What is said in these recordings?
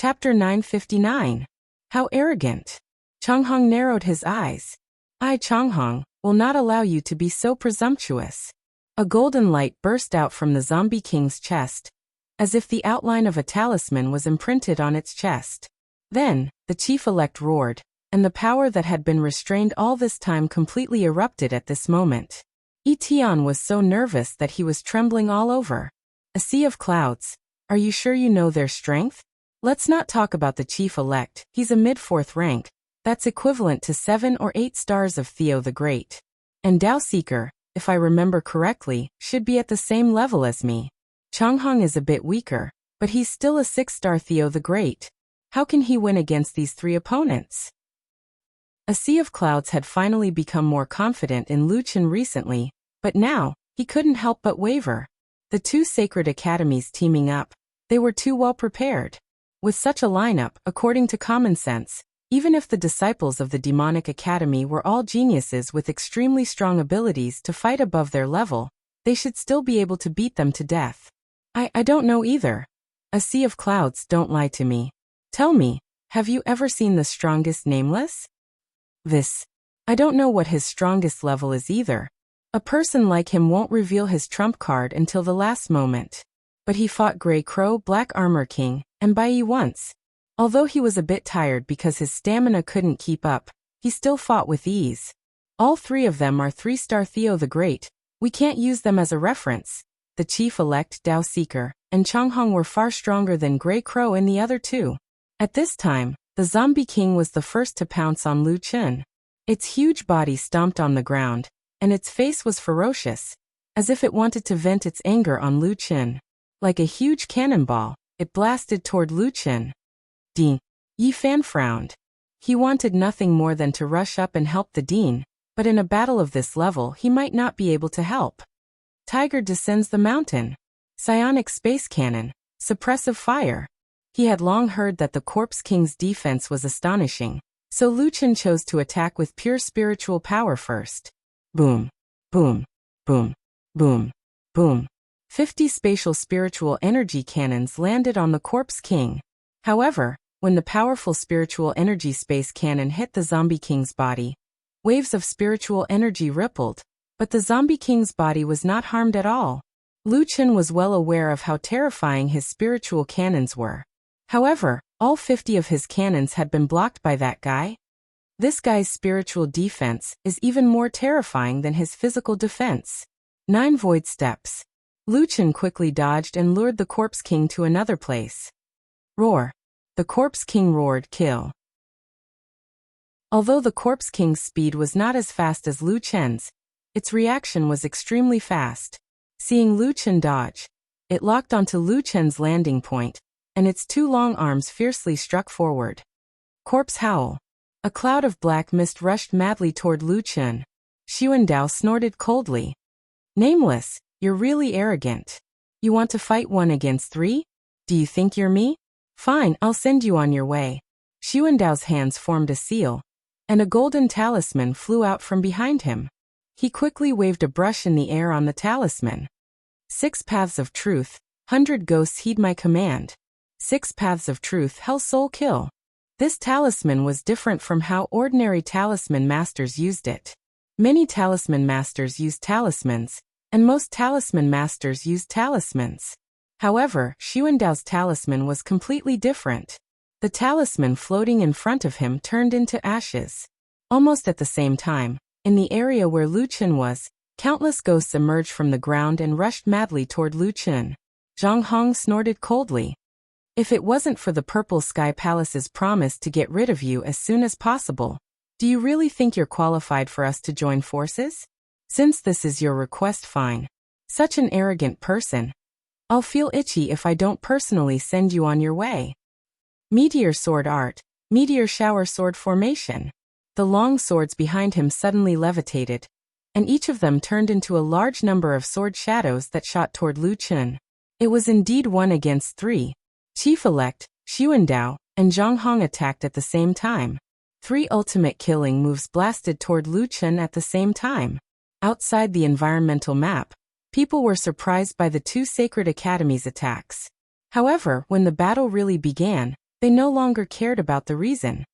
Chapter 959. How arrogant. Changhong narrowed his eyes. I, Changhong, will not allow you to be so presumptuous. A golden light burst out from the zombie king's chest, as if the outline of a talisman was imprinted on its chest. Then, the chief-elect roared, and the power that had been restrained all this time completely erupted at this moment. Etian was so nervous that he was trembling all over. A sea of clouds. Are you sure you know their strength? Let's not talk about the chief-elect, he's a mid-4th rank. That's equivalent to 7 or 8 stars of Theo the Great. And Dao Seeker, if I remember correctly, should be at the same level as me. Changhong is a bit weaker, but he's still a 6-star Theo the Great. How can he win against these 3 opponents? A sea of clouds had finally become more confident in Lu Chen recently, but now, he couldn't help but waver. The 2 sacred academies teaming up, they were too well prepared. With such a lineup, according to common sense, even if the disciples of the demonic academy were all geniuses with extremely strong abilities to fight above their level, they should still be able to beat them to death. I don't know either. A sea of clouds, don't lie to me. Tell me, have you ever seen the strongest nameless? I don't know what his strongest level is either. A person like him won't reveal his trump card until the last moment. But he fought Grey Crow, Black Armor King, and Bai Yi once. Although he was a bit tired because his stamina couldn't keep up, he still fought with ease. All 3 of them are 3-star Theo the Great. We can't use them as a reference. The chief-elect, Dao Seeker, and Changhong were far stronger than Grey Crow and the other 2. At this time, the Zombie King was the first to pounce on Lu Chen. Its huge body stomped on the ground, and its face was ferocious, as if it wanted to vent its anger on Lu Chen. Like a huge cannonball, it blasted toward Lu Chen. Dean. Yi Fan frowned. He wanted nothing more than to rush up and help the Dean, but in a battle of this level he might not be able to help. Tiger descends the mountain. Psionic space cannon. Suppressive fire. He had long heard that the Corpse King's defense was astonishing, so Lu Chen chose to attack with pure spiritual power first. Boom. Boom. Boom. Boom. Boom. 50 spatial spiritual energy cannons landed on the Corpse King. However, when the powerful spiritual energy space cannon hit the Zombie King's body, waves of spiritual energy rippled, but the Zombie King's body was not harmed at all. Lu Chen was well aware of how terrifying his spiritual cannons were. However, all 50 of his cannons had been blocked by that guy. This guy's spiritual defense is even more terrifying than his physical defense. 9 void steps. Lu Chen quickly dodged and lured the Corpse King to another place. Roar. The Corpse King roared, kill. Although the Corpse King's speed was not as fast as Lu Chen's, its reaction was extremely fast. Seeing Lu Chen dodge, it locked onto Lu Chen's landing point, and its 2 long arms fiercely struck forward. Corpse howl. A cloud of black mist rushed madly toward Lu Chen. Xuandao snorted coldly. Nameless, you're really arrogant. You want to fight 1 against 3? Do you think you're me? Fine, I'll send you on your way. Xuandao's hands formed a seal, and a golden talisman flew out from behind him. He quickly waved a brush in the air on the talisman. 6 paths of truth, 100 ghosts heed my command. 6 paths of truth, hell soul kill. This talisman was different from how ordinary talisman masters used it. Many talisman masters use talismans, and most talisman masters use talismans. However, Xuandao's talisman was completely different. The talisman floating in front of him turned into ashes. Almost at the same time, in the area where Lu Chen was, countless ghosts emerged from the ground and rushed madly toward Lu Chen. Zhang Hong snorted coldly. If it wasn't for the Purple Sky Palace's promise to get rid of you as soon as possible, do you really think you're qualified for us to join forces? Since this is your request, fine. Such an arrogant person. I'll feel itchy if I don't personally send you on your way. Meteor sword art, meteor shower sword formation. The long swords behind him suddenly levitated, and each of them turned into a large number of sword shadows that shot toward Lu Chen. It was indeed 1 against 3. Chief-elect, Xuandao, and Zhang Hong attacked at the same time. 3 ultimate killing moves blasted toward Lu Chen at the same time. Outside the environmental map, people were surprised by the 2 Sacred Academies' attacks. However, when the battle really began, They no longer cared about the reason.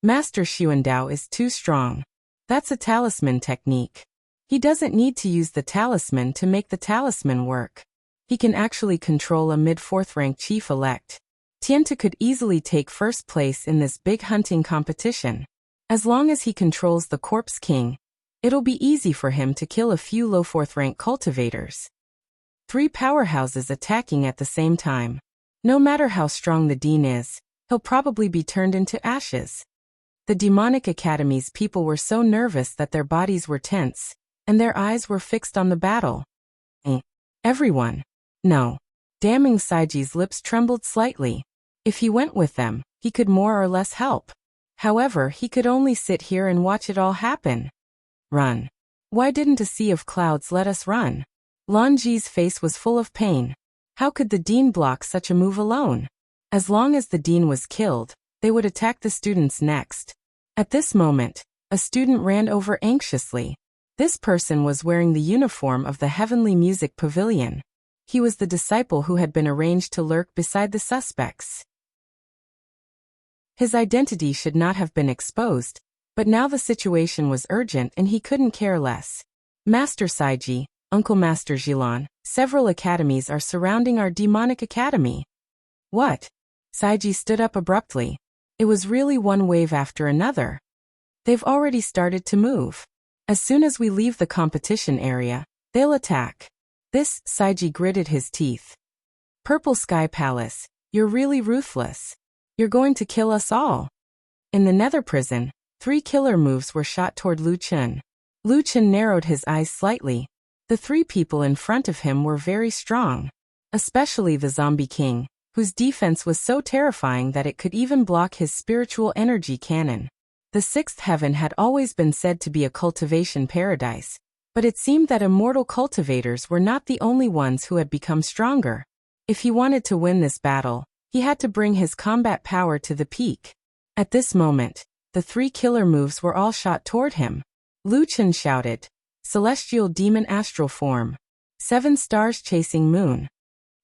Master Xuandao is too strong. That's a talisman technique. He doesn't need to use the talisman to make the talisman work. He can actually control a mid-4th rank chief-elect. Tianta could easily take first place in this big hunting competition. As long as he controls the Corpse King, it'll be easy for him to kill a few low 4th rank cultivators. 3 powerhouses attacking at the same time. No matter how strong the dean is, he'll probably be turned into ashes. The Demonic Academy's people were so nervous that their bodies were tense, and their eyes were fixed on the battle. Everyone. No. Damning Saiji's lips trembled slightly. If he went with them, he could more or less help. However, he could only sit here and watch it all happen. Run. Why didn't a sea of clouds let us run? Lanji's face was full of pain. How could the dean block such a move alone? As long as the dean was killed, they would attack the students next. At this moment, a student ran over anxiously. This person was wearing the uniform of the Heavenly Music Pavilion. He was the disciple who had been arranged to lurk beside the suspects. His identity should not have been exposed, but now the situation was urgent and he couldn't care less. Master Saiji, Uncle Master Jilan, several academies are surrounding our demonic academy. What? Saiji stood up abruptly. It was really one wave after another. They've already started to move. As soon as we leave the competition area, they'll attack. This, Saiji gritted his teeth. Purple Sky Palace, you're really ruthless. You're going to kill us all. In the nether prison, 3 killer moves were shot toward Lu Chun. Lu Chun narrowed his eyes slightly. The 3 people in front of him were very strong. Especially the Zombie King, whose defense was so terrifying that it could even block his spiritual energy cannon. The 6th heaven had always been said to be a cultivation paradise, but it seemed that immortal cultivators were not the only ones who had become stronger. If he wanted to win this battle, he had to bring his combat power to the peak. At this moment, the 3 killer moves were all shot toward him. Lu Chun shouted, Celestial Demon Astral Form. 7 stars chasing moon.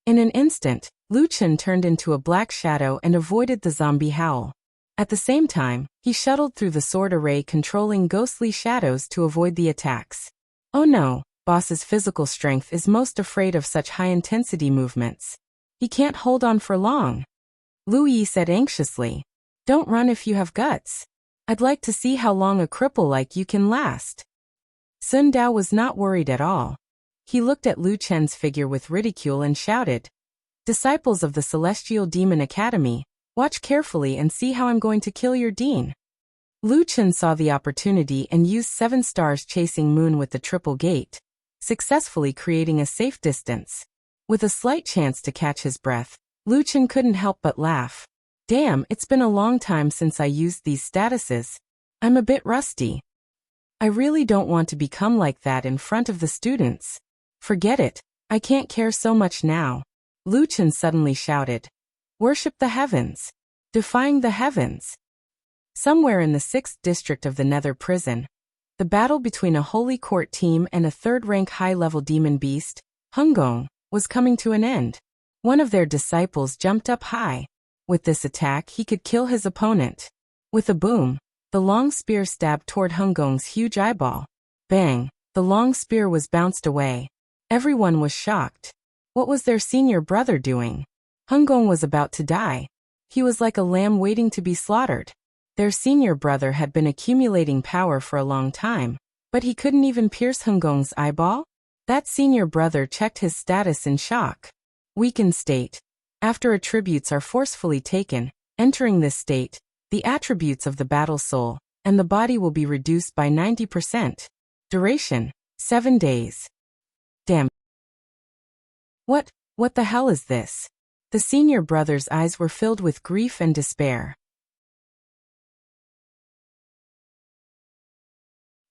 In an instant, Lu Chun turned into a black shadow and avoided the zombie howl. At the same time, he shuttled through the sword array controlling ghostly shadows to avoid the attacks. Oh no, boss's physical strength is most afraid of such high-intensity movements. He can't hold on for long. Lu Yi said anxiously, Don't run if you have guts. I'd like to see how long a cripple like you can last. Sun Dao was not worried at all. He looked at Lu Chen's figure with ridicule and shouted, Disciples of the Celestial Demon Academy, watch carefully and see how I'm going to kill your dean. Lu Chen saw the opportunity and used 7 stars chasing moon with the triple gate, successfully creating a safe distance. With a slight chance to catch his breath, Lu Chen couldn't help but laugh. Damn, it's been a long time since I used these statuses. I'm a bit rusty. I really don't want to become like that in front of the students. Forget it, I can't care so much now. Lu Chen suddenly shouted. Worship the heavens. Defying the heavens. Somewhere in the 6th district of the Nether Prison, the battle between a Holy Court team and a 3rd-rank high-level demon beast, Hungong, was coming to an end. One of their disciples jumped up high. With this attack, he could kill his opponent. With a boom, the long spear stabbed toward Hungong's huge eyeball. Bang! The long spear was bounced away. Everyone was shocked. What was their senior brother doing? Hungong was about to die. He was like a lamb waiting to be slaughtered. Their senior brother had been accumulating power for a long time, but he couldn't even pierce Hungong's eyeball? That senior brother checked his status in shock. Weakened state. After attributes are forcefully taken, entering this state, the attributes of the battle soul, and the body will be reduced by 90%. Duration, 7 days. Damn. What the hell is this? The senior brother's eyes were filled with grief and despair.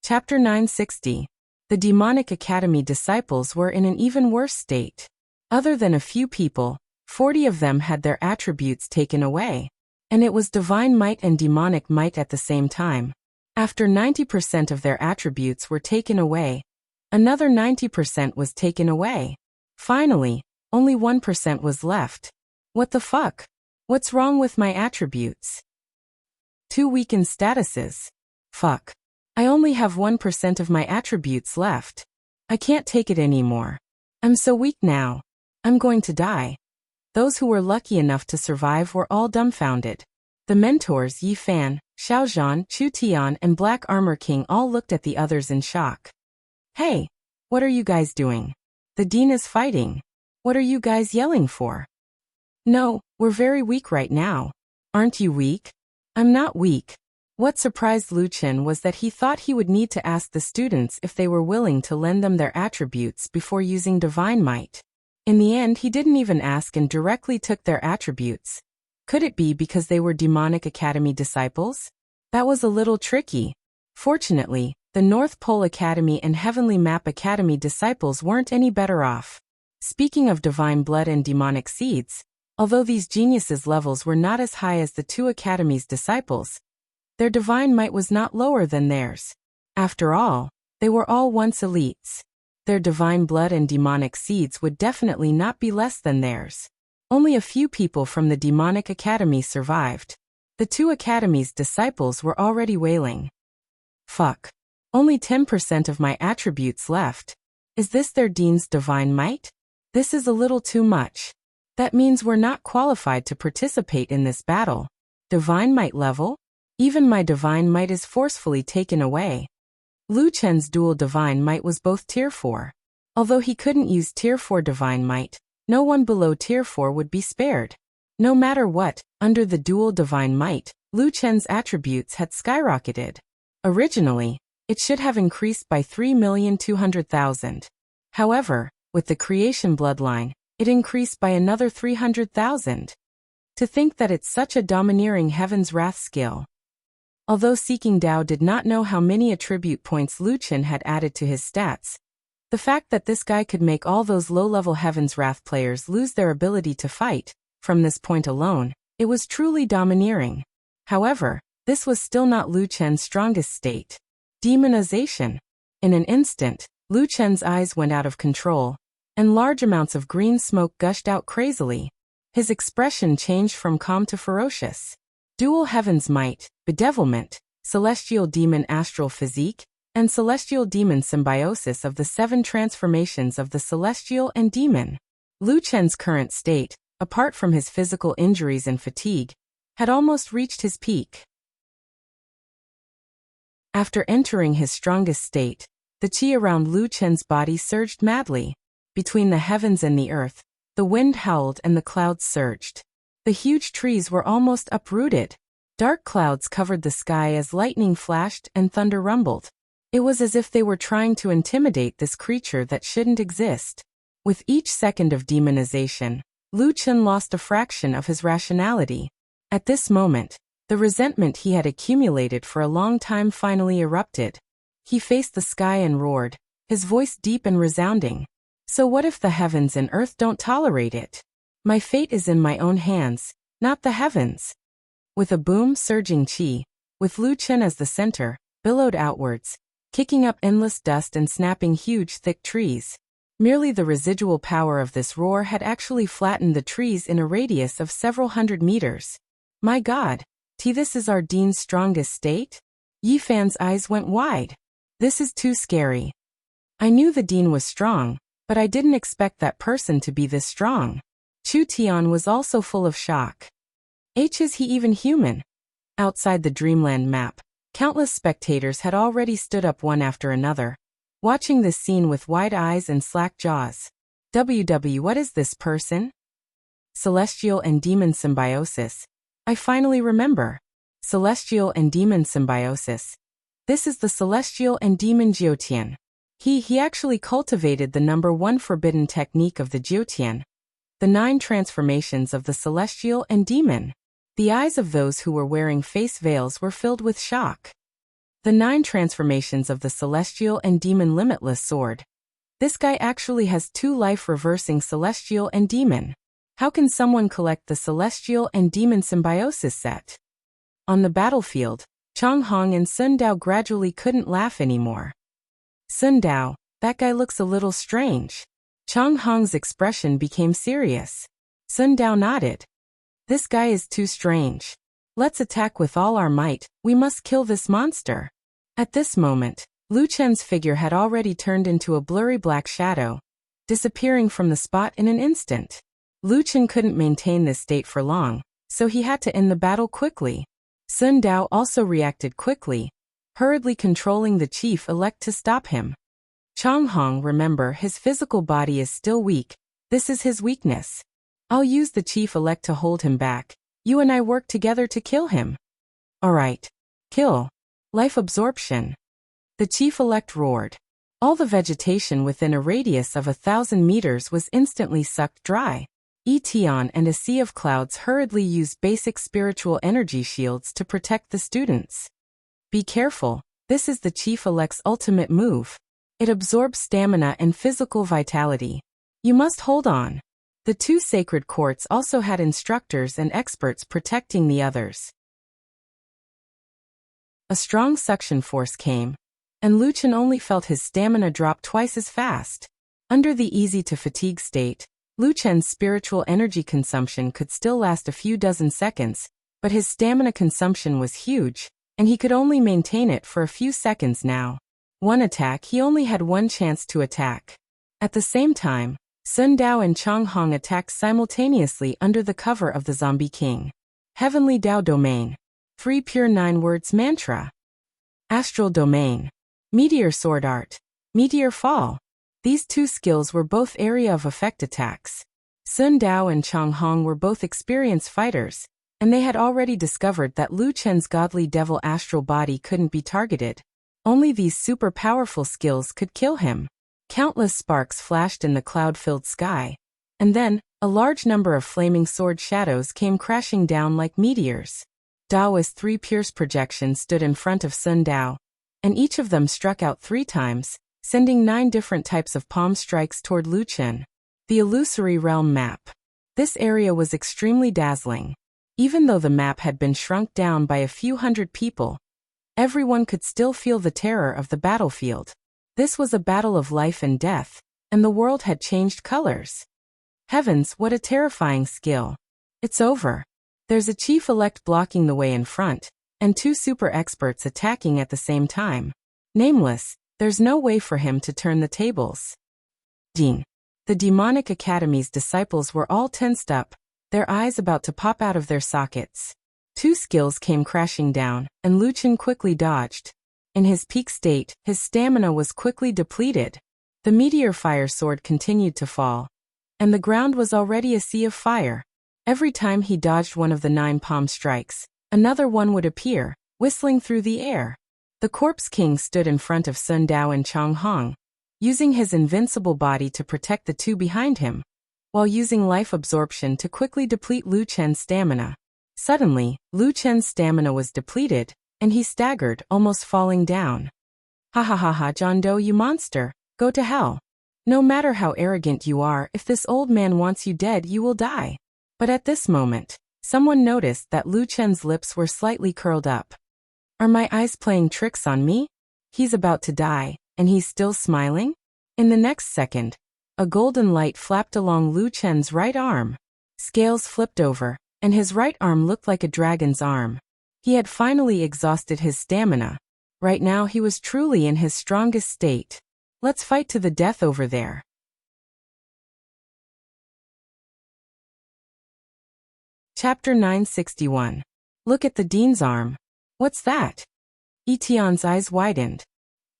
Chapter 960. The Demonic Academy disciples were in an even worse state. Other than a few people, 40 of them had their attributes taken away. And it was divine might and demonic might at the same time. After 90% of their attributes were taken away, another 90% was taken away. Finally, only 1% was left. What the fuck? What's wrong with my attributes? Too weak in statuses. Fuck. I only have 1% of my attributes left. I can't take it anymore. I'm so weak now. I'm going to die. Those who were lucky enough to survive were all dumbfounded. The mentors Yi Fan, Xiaozhan, Chu Tian, and Black Armor King all looked at the others in shock. Hey, what are you guys doing? The dean is fighting. What are you guys yelling for? No, we're very weak right now. Aren't you weak? I'm not weak. What surprised Lu Chen was that he thought he would need to ask the students if they were willing to lend them their attributes before using divine might. In the end, he didn't even ask and directly took their attributes. Could it be because they were Demonic Academy disciples? That was a little tricky. Fortunately, the North Pole Academy and Heavenly Map Academy disciples weren't any better off. Speaking of divine blood and demonic seeds, although these geniuses' levels were not as high as the two academies' disciples, their divine might was not lower than theirs. After all, they were all once elites. Their divine blood and demonic seeds would definitely not be less than theirs. Only a few people from the Demonic Academy survived. The two academies' disciples were already wailing. Fuck. Only 10% of my attributes left. Is this their dean's divine might? This is a little too much. That means we're not qualified to participate in this battle. Divine might level? Even my divine might is forcefully taken away. Lu Chen's dual divine might was both tier 4. Although he couldn't use tier 4 divine might, no one below tier 4 would be spared. No matter what, under the dual divine might, Lu Chen's attributes had skyrocketed. Originally, it should have increased by 3,200,000. However, with the creation bloodline, it increased by another 300,000. To think that it's such a domineering Heaven's Wrath skill. Although Seeking Dao did not know how many attribute points Lu Chen had added to his stats, the fact that this guy could make all those low-level Heaven's Wrath players lose their ability to fight, from this point alone, it was truly domineering. However, this was still not Lu Chen's strongest state. Demonization. In an instant, Lu Chen's eyes went out of control, and large amounts of green smoke gushed out crazily. His expression changed from calm to ferocious. Dual Heaven's Might, Bedevilment, Celestial Demon Astral Physique, and Celestial Demon Symbiosis of the 7 transformations of the Celestial and Demon. Lu Chen's current state, apart from his physical injuries and fatigue, had almost reached his peak. After entering his strongest state, the qi around Lu Chen's body surged madly. Between the heavens and the earth, the wind howled and the clouds surged. The huge trees were almost uprooted. Dark clouds covered the sky as lightning flashed and thunder rumbled. It was as if they were trying to intimidate this creature that shouldn't exist. With each second of demonization, Lu Chen lost a fraction of his rationality. At this moment, the resentment he had accumulated for a long time finally erupted. He faced the sky and roared, his voice deep and resounding. So what if the heavens and earth don't tolerate it? My fate is in my own hands, not the heavens. With a boom surging qi, with Lu Chen as the center, billowed outwards, kicking up endless dust and snapping huge thick trees. Merely the residual power of this roar had actually flattened the trees in a radius of several hundred meters. My God, this is our dean's strongest state? Yi Fan's eyes went wide. This is too scary. I knew the dean was strong, but I didn't expect that person to be this strong. Chu Tian was also full of shock. Is he even human? Outside the Dreamland map, countless spectators had already stood up one after another, watching this scene with wide eyes and slack jaws. What is this person? Celestial and Demon Symbiosis. I finally remember. Celestial and Demon Symbiosis. This is the Celestial and Demon Jiutian. He actually cultivated the #1 forbidden technique of the Jiutian. The 9 transformations of the Celestial and Demon. The eyes of those who were wearing face veils were filled with shock. The 9 transformations of the Celestial and Demon Limitless Sword. This guy actually has 2 life-reversing Celestial and Demon. How can someone collect the Celestial and Demon Symbiosis set? On the battlefield, Chang Hong and Sun Dao gradually couldn't laugh anymore. Sun Dao, that guy looks a little strange. Chang Hong's expression became serious. Sun Dao nodded. This guy is too strange. Let's attack with all our might, we must kill this monster. At this moment, Lu Chen's figure had already turned into a blurry black shadow, disappearing from the spot in an instant. Lu Chen couldn't maintain this state for long, so he had to end the battle quickly. Sun Dao also reacted quickly, hurriedly controlling the chief-elect to stop him. Chang Hong, remember, his physical body is still weak. This is his weakness. I'll use the chief-elect to hold him back. You and I work together to kill him. Alright. Kill. Life absorption. The chief-elect roared. All the vegetation within a radius of 1,000 meters was instantly sucked dry. Etion and a sea of clouds hurriedly used basic spiritual energy shields to protect the students. Be careful, this is the chief-elect's ultimate move. It absorbs stamina and physical vitality. You must hold on. The two sacred courts also had instructors and experts protecting the others. A strong suction force came, and Lu Chen only felt his stamina drop twice as fast. Under the easy-to-fatigue state, Lu Chen's spiritual energy consumption could still last a few dozen seconds, but his stamina consumption was huge, and he could only maintain it for a few seconds now. One attack, he only had one chance to attack. At the same time, Sun Dao and Chang Hong attacked simultaneously under the cover of the Zombie King. Heavenly Dao Domain. 3 Pure 9 Words Mantra. Astral Domain. Meteor Sword Art. Meteor Fall. These two skills were both area of effect attacks. Sun Dao and Chang Hong were both experienced fighters, and they had already discovered that Lu Chen's godly devil astral body couldn't be targeted. Only these super powerful skills could kill him. Countless sparks flashed in the cloud-filled sky, and then, a large number of flaming sword shadows came crashing down like meteors. Daoist 3 pierce projections stood in front of Sun Dao, and each of them struck out 3 times, sending 9 different types of palm strikes toward Lu Chen. The Illusory Realm Map. This area was extremely dazzling. Even though the map had been shrunk down by a few hundred people, everyone could still feel the terror of the battlefield. This was a battle of life and death, and the world had changed colors. Heavens, what a terrifying skill. It's over. There's a chief-elect blocking the way in front, and 2 super experts attacking at the same time. Nameless, there's no way for him to turn the tables. Dean. The Demonic Academy's disciples were all tensed up, their eyes about to pop out of their sockets. 2 skills came crashing down, and Lu Chen quickly dodged. In his peak state, his stamina was quickly depleted. The meteor fire sword continued to fall, and the ground was already a sea of fire. Every time he dodged one of the 9 palm strikes, another one would appear, whistling through the air. The Corpse King stood in front of Sun Dao and Chang Hong, using his invincible body to protect the 2 behind him, while using life absorption to quickly deplete Lu Chen's stamina. Suddenly, Lu Chen's stamina was depleted, and he staggered, almost falling down. Ha ha ha ha, John Doe, you monster, go to hell. No matter how arrogant you are, if this old man wants you dead, you will die. But at this moment, someone noticed that Lu Chen's lips were slightly curled up. Are my eyes playing tricks on me? He's about to die, and he's still smiling? In the next second, a golden light flapped along Lu Chen's right arm. Scales flipped over, and his right arm looked like a dragon's arm. He had finally exhausted his stamina. Right now he was truly in his strongest state. Let's fight to the death over there. Chapter 961. Look at the Dean's arm. What's that? Etion's eyes widened.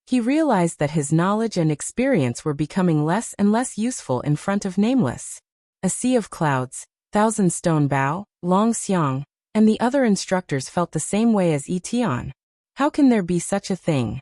He realized that his knowledge and experience were becoming less and less useful in front of Nameless. A sea of clouds, Thousand Stone Bao, Long Xiang, and the other instructors felt the same way as Etion. How can there be such a thing?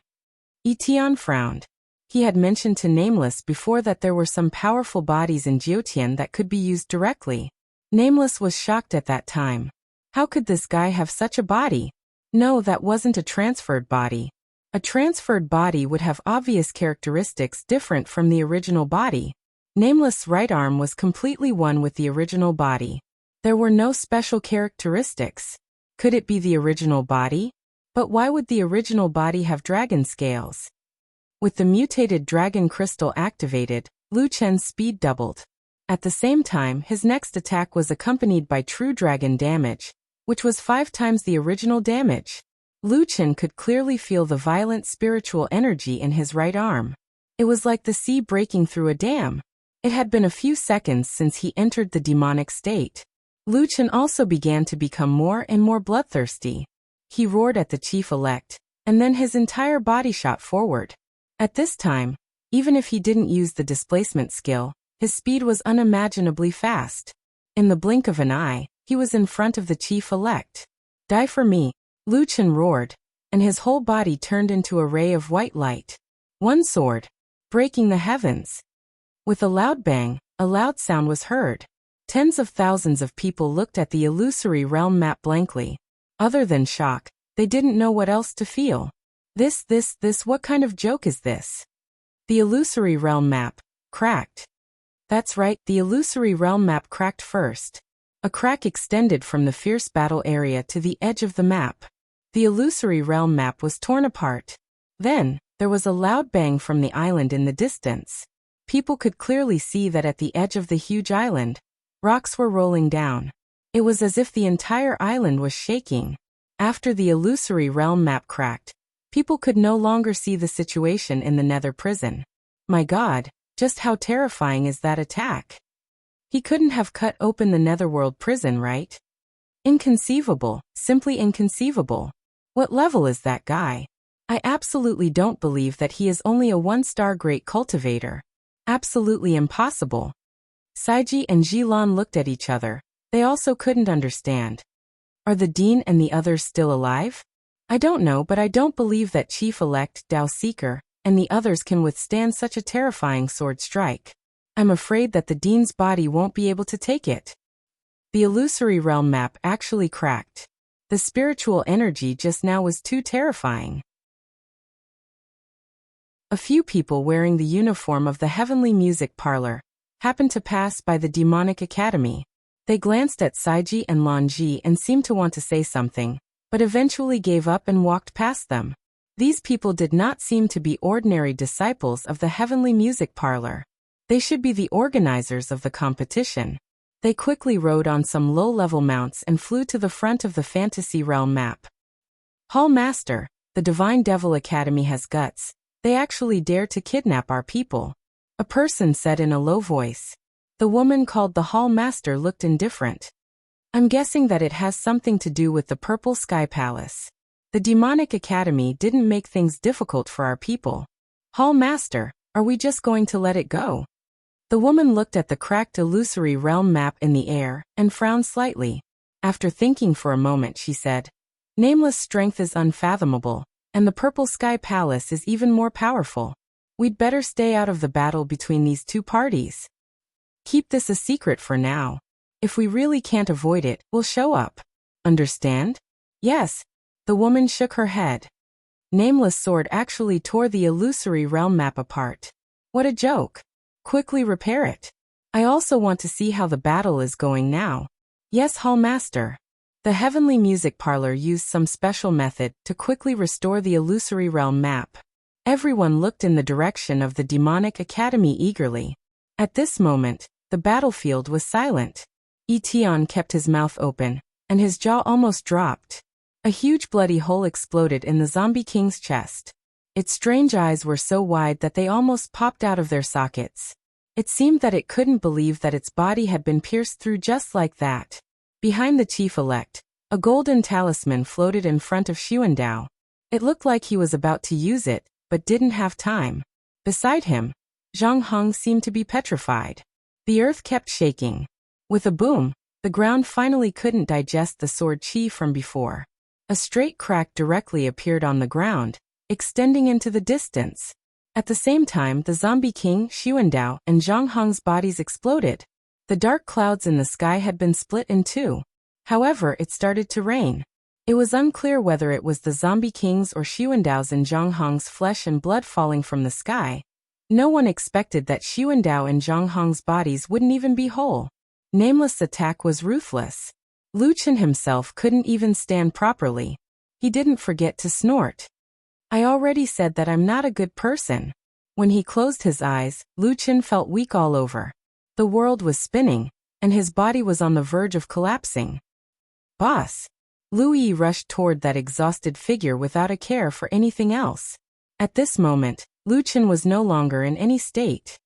Etion frowned. He had mentioned to Nameless before that there were some powerful bodies in Jiutian that could be used directly. Nameless was shocked at that time. How could this guy have such a body? No, that wasn't a transferred body. A transferred body would have obvious characteristics different from the original body. Nameless' right arm was completely one with the original body. There were no special characteristics. Could it be the original body? But why would the original body have dragon scales? With the mutated dragon crystal activated, Lu Chen's speed doubled. At the same time, his next attack was accompanied by true dragon damage, which was 5 times the original damage. Lu Chen could clearly feel the violent spiritual energy in his right arm. It was like the sea breaking through a dam. It had been a few seconds since he entered the demonic state. Lu Chen also began to become more and more bloodthirsty. He roared at the chief-elect, and then his entire body shot forward. At this time, even if he didn't use the displacement skill, his speed was unimaginably fast. In the blink of an eye, he was in front of the chief-elect. Die for me, Lu Chen roared, and his whole body turned into a ray of white light. One sword, breaking the heavens. With a loud bang, a loud sound was heard. Tens of thousands of people looked at the illusory realm map blankly. Other than shock, they didn't know what else to feel. This, what kind of joke is this? The illusory realm map cracked. That's right, the illusory realm map cracked first. A crack extended from the fierce battle area to the edge of the map. The illusory realm map was torn apart. Then, there was a loud bang from the island in the distance. People could clearly see that at the edge of the huge island, rocks were rolling down. It was as if the entire island was shaking. After the illusory realm map cracked, people could no longer see the situation in the nether prison. My God, just how terrifying is that attack? He couldn't have cut open the netherworld prison, right? Inconceivable, simply inconceivable. What level is that guy? I absolutely don't believe that he is only a 1-star great cultivator. Absolutely impossible. Saiji and Jilan looked at each other. They also couldn't understand. Are the dean and the others still alive? I don't know, but I don't believe that Chief-elect Dao Seeker and the others can withstand such a terrifying sword strike. I'm afraid that the dean's body won't be able to take it. The illusory realm map actually cracked. The spiritual energy just now was too terrifying. A few people wearing the uniform of the Heavenly Music Parlor happened to pass by the Demonic Academy. They glanced at Saiji and Lanji and seemed to want to say something, but eventually gave up and walked past them. These people did not seem to be ordinary disciples of the Heavenly Music Parlor. They should be the organizers of the competition. They quickly rode on some low-level mounts and flew to the front of the Fantasy Realm map. Hall Master, the Divine Devil Academy has guts. They actually dare to kidnap our people. A person said in a low voice. The woman called the Hall Master looked indifferent. I'm guessing that it has something to do with the Purple Sky Palace. The Demonic Academy didn't make things difficult for our people. Hall Master, are we just going to let it go? The woman looked at the cracked illusory realm map in the air and frowned slightly. After thinking for a moment, she said, Nameless strength is unfathomable, and the Purple Sky Palace is even more powerful. We'd better stay out of the battle between these two parties. Keep this a secret for now. If we really can't avoid it, we'll show up. Understand? Yes. The woman shook her head. Nameless sword actually tore the illusory realm map apart. What a joke. Quickly repair it. I also want to see how the battle is going now. Yes, Hall Master. The Heavenly Music Parlor used some special method to quickly restore the illusory realm map. Everyone looked in the direction of the Demonic Academy eagerly. At this moment, the battlefield was silent. Etion kept his mouth open, and his jaw almost dropped. A huge bloody hole exploded in the Zombie King's chest. Its strange eyes were so wide that they almost popped out of their sockets. It seemed that it couldn't believe that its body had been pierced through just like that. Behind the chief-elect, a golden talisman floated in front of Xuandao. It looked like he was about to use it, but didn't have time. Beside him, Zhang Heng seemed to be petrified. The earth kept shaking. With a boom, the ground finally couldn't digest the sword chi from before. A straight crack directly appeared on the ground, extending into the distance. At the same time, the Zombie King, Xuandao, and Zhang Heng's bodies exploded. The dark clouds in the sky had been split in two. However, it started to rain. It was unclear whether it was the Zombie King's or Xuandao's and Zhang Heng's flesh and blood falling from the sky. No one expected that Xuandao and Zhang Heng's bodies wouldn't even be whole. Nameless' attack was ruthless. Lu Chen himself couldn't even stand properly. He didn't forget to snort. I already said that I'm not a good person. When he closed his eyes, Lu Chen felt weak all over. The world was spinning, and his body was on the verge of collapsing. Boss! Lu Yi rushed toward that exhausted figure without a care for anything else. At this moment, Lu Chen was no longer in any state.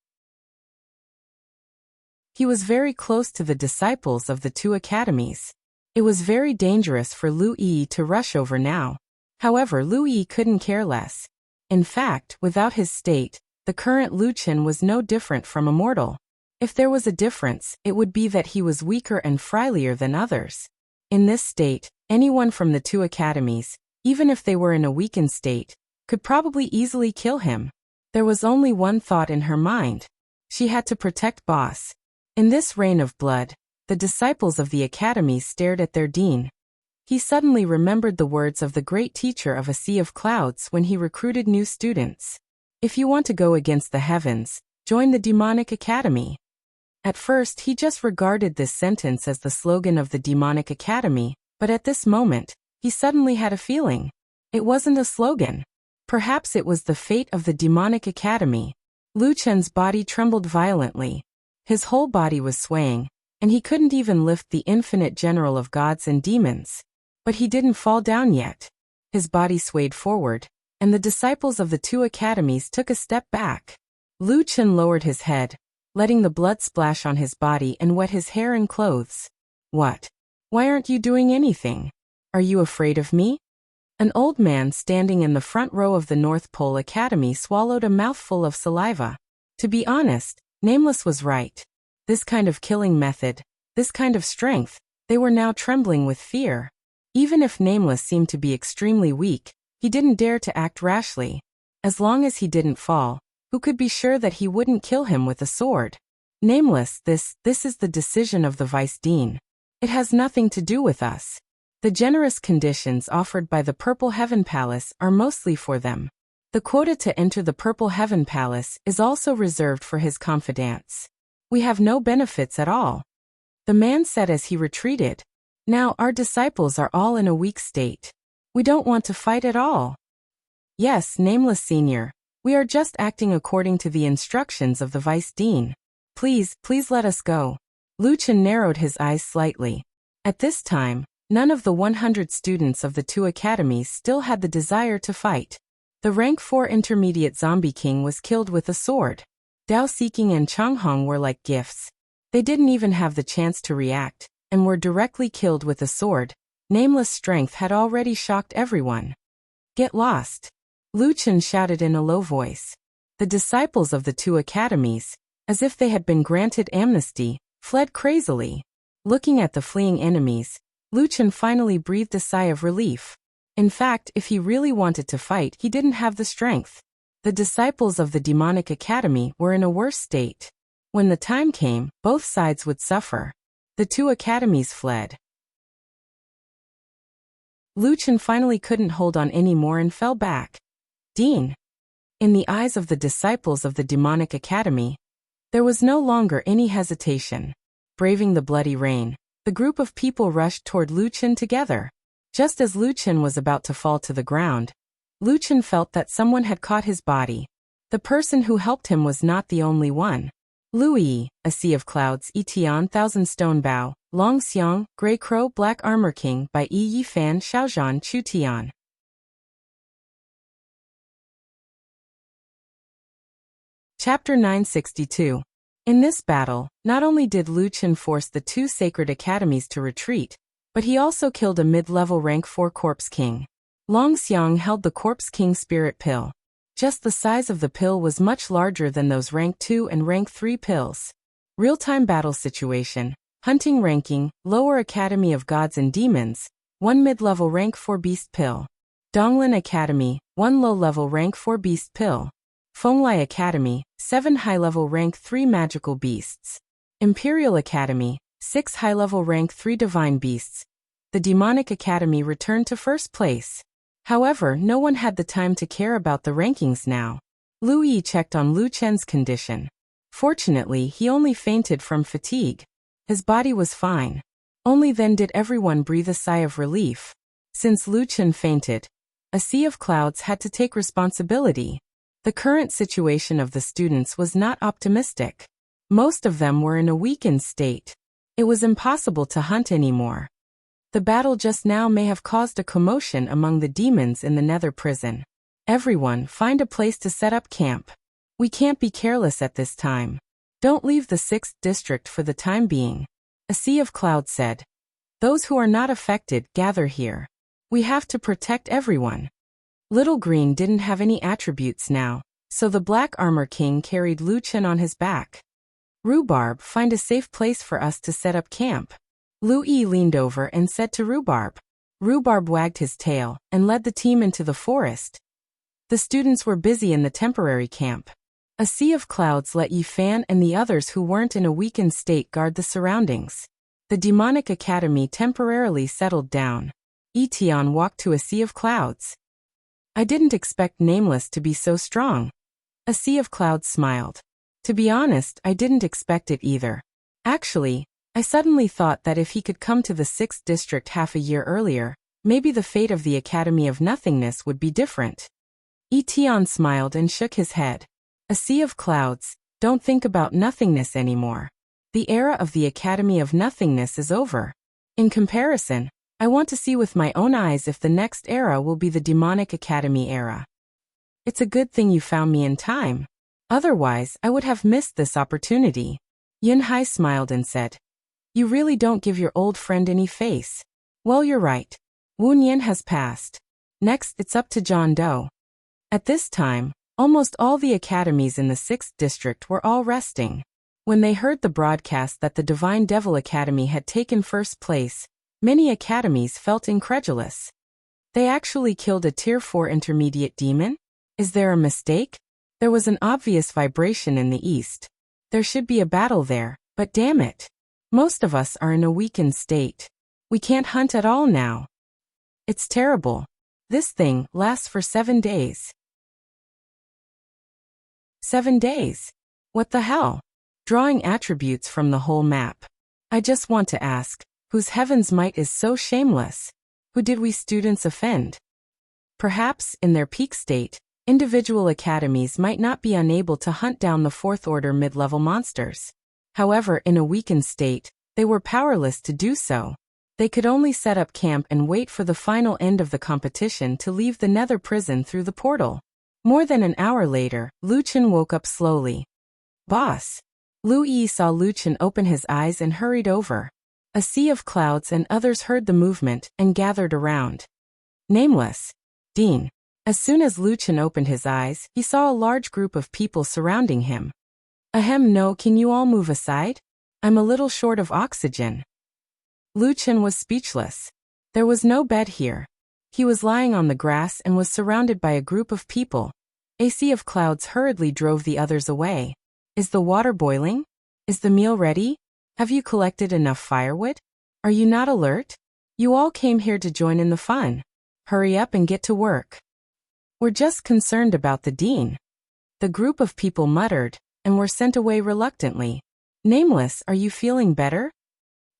He was very close to the disciples of the two academies. It was very dangerous for Lu Yi to rush over now. However, Lu Yi couldn't care less. In fact, without his state, the current Lu Chen was no different from a mortal. If there was a difference, it would be that he was weaker and frilier than others. In this state, anyone from the two academies, even if they were in a weakened state, could probably easily kill him. There was only one thought in her mind. She had to protect Boss. In this rain of blood, the disciples of the academy stared at their dean. He suddenly remembered the words of the great teacher of a sea of clouds when he recruited new students. If you want to go against the heavens, join the demonic academy. At first he just regarded this sentence as the slogan of the demonic academy, but at this moment, he suddenly had a feeling. It wasn't a slogan. Perhaps it was the fate of the demonic academy. Lu Chen's body trembled violently. His whole body was swaying, and he couldn't even lift the infinite general of gods and demons. But he didn't fall down yet. His body swayed forward, and the disciples of the two academies took a step back. Lu Chen lowered his head, letting the blood splash on his body and wet his hair and clothes. What? Why aren't you doing anything? Are you afraid of me? An old man standing in the front row of the North Pole Academy swallowed a mouthful of saliva. To be honest, Nameless was right. This kind of killing method, this kind of strength, they were now trembling with fear. Even if Nameless seemed to be extremely weak, he didn't dare to act rashly. As long as he didn't fall, who could be sure that he wouldn't kill him with a sword? Nameless, this is the decision of the Vice Dean. It has nothing to do with us. The generous conditions offered by the Purple Heaven Palace are mostly for them. The quota to enter the Purple Heaven Palace is also reserved for his confidants. We have no benefits at all. The man said as he retreated. Now our disciples are all in a weak state. We don't want to fight at all. Yes, Nameless Senior, we are just acting according to the instructions of the Vice Dean. Please let us go. Lu Chen narrowed his eyes slightly. At this time, none of the 100 students of the two academies still had the desire to fight. The rank 4 intermediate zombie king was killed with a sword. Dao Seeking and Changhong were like gifts. They didn't even have the chance to react, and were directly killed with a sword. Nameless strength had already shocked everyone. Get lost! Lu Chen shouted in a low voice. The disciples of the two academies, as if they had been granted amnesty, fled crazily. Looking at the fleeing enemies, Lu Chen finally breathed a sigh of relief. In fact, if he really wanted to fight, he didn't have the strength. The disciples of the demonic academy were in a worse state. When the time came, both sides would suffer. The two academies fled. Lu Chen finally couldn't hold on anymore and fell back. Dean. In the eyes of the disciples of the demonic academy, there was no longer any hesitation. Braving the bloody rain, the group of people rushed toward Lu Chen together. Just as Lu Chen was about to fall to the ground, Lu Chen felt that someone had caught his body. The person who helped him was not the only one. Lu Yi, a sea of clouds, Etian, Thousand Stone Bow, Long Xiang, Grey Crow, Black Armor King by Yi Fan, Xiaozhan, Chu Tian. Chapter 962. In this battle, not only did Lu Chen force the two sacred academies to retreat, but he also killed a mid-level rank 4 Corpse King. Long Xiang held the Corpse King Spirit Pill. Just the size of the pill was much larger than those rank 2 and rank 3 pills. Real-time battle situation, hunting ranking, lower Academy of Gods and Demons, 1 mid-level rank 4 Beast Pill. Donglin Academy, 1 low-level rank 4 Beast Pill. Fenglai Academy, 7 high-level rank 3 Magical Beasts. Imperial Academy, 6 high-level rank 3 Divine Beasts. The Demonic Academy returned to first place. However, no one had the time to care about the rankings now. Lu Yi checked on Lu Chen's condition. Fortunately, he only fainted from fatigue. His body was fine. Only then did everyone breathe a sigh of relief. Since Lu Chen fainted, a sea of clouds had to take responsibility. The current situation of the students was not optimistic. Most of them were in a weakened state. It was impossible to hunt anymore. The battle just now may have caused a commotion among the demons in the nether prison. Everyone, find a place to set up camp. We can't be careless at this time. Don't leave the 6th district for the time being. A sea of clouds said. Those who are not affected, gather here. We have to protect everyone. Little Green didn't have any attributes now, so the Black Armor King carried Lu Chen on his back. Rhubarb, find a safe place for us to set up camp. Lu Yi leaned over and said to Rhubarb. Rhubarb wagged his tail and led the team into the forest. The students were busy in the temporary camp. A sea of clouds let Yi Fan and the others who weren't in a weakened state guard the surroundings. The demonic academy temporarily settled down. Yi Tian walked to a sea of clouds. I didn't expect Nameless to be so strong. A sea of clouds smiled. To be honest, I didn't expect it either. Actually, I suddenly thought that if he could come to the 6th district half a year earlier, maybe the fate of the Academy of Nothingness would be different. Yi Tian smiled and shook his head. A sea of clouds, don't think about nothingness anymore. The era of the Academy of Nothingness is over. In comparison, I want to see with my own eyes if the next era will be the Demonic Academy era. It's a good thing you found me in time. Otherwise, I would have missed this opportunity. Yun Hai smiled and said, You really don't give your old friend any face. Well, you're right. Wu Nian has passed. Next, it's up to John Doe. At this time, almost all the academies in the 6th district were all resting. When they heard the broadcast that the Divine Devil Academy had taken first place, many academies felt incredulous. They actually killed a Tier 4 intermediate demon? Is there a mistake? There was an obvious vibration in the east. There should be a battle there, but damn it. Most of us are in a weakened state. We can't hunt at all now. It's terrible. This thing lasts for 7 days. 7 days? What the hell? Drawing attributes from the whole map. I just want to ask, whose heaven's might is so shameless? Who did we students offend? Perhaps, in their peak state, individual academies might not be unable to hunt down the 4th order mid-level monsters. However, in a weakened state, they were powerless to do so. They could only set up camp and wait for the final end of the competition to leave the nether prison through the portal. More than an hour later, Lu Chen woke up slowly. Boss. Lu Yi saw Lu Chen open his eyes and hurried over. A sea of clouds and others heard the movement and gathered around. Nameless. Dean. As soon as Lu Chen opened his eyes, he saw a large group of people surrounding him. Ahem, no, can you all move aside? I'm a little short of oxygen. Lu Chen was speechless. There was no bed here. He was lying on the grass and was surrounded by a group of people. A sea of clouds hurriedly drove the others away. Is the water boiling? Is the meal ready? Have you collected enough firewood? Are you not alert? You all came here to join in the fun. Hurry up and get to work. We're just concerned about the dean. The group of people muttered, and were sent away reluctantly. Nameless, are you feeling better?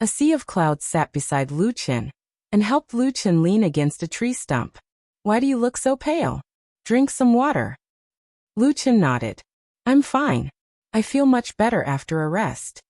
A sea of clouds sat beside Lu Chen, and helped Lu Chen lean against a tree stump. Why do you look so pale? Drink some water. Lu Chen nodded. I'm fine. I feel much better after a rest.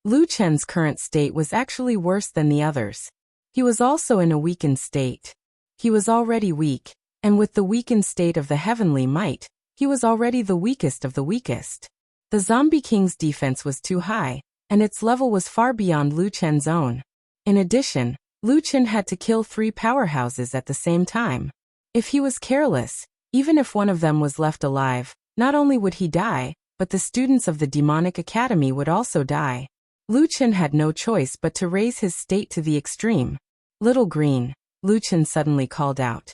Lu Chen's current state was actually worse than the others. He was also in a weakened state. He was already weak, and with the weakened state of the heavenly might, he was already the weakest of the weakest. The Zombie King's defense was too high, and its level was far beyond Lu Chen's own. In addition, Lu Chen had to kill 3 powerhouses at the same time. If he was careless, even if one of them was left alive, not only would he die, but the students of the Demonic Academy would also die. Lu Chen had no choice but to raise his state to the extreme. Little Green, Lu Chen suddenly called out.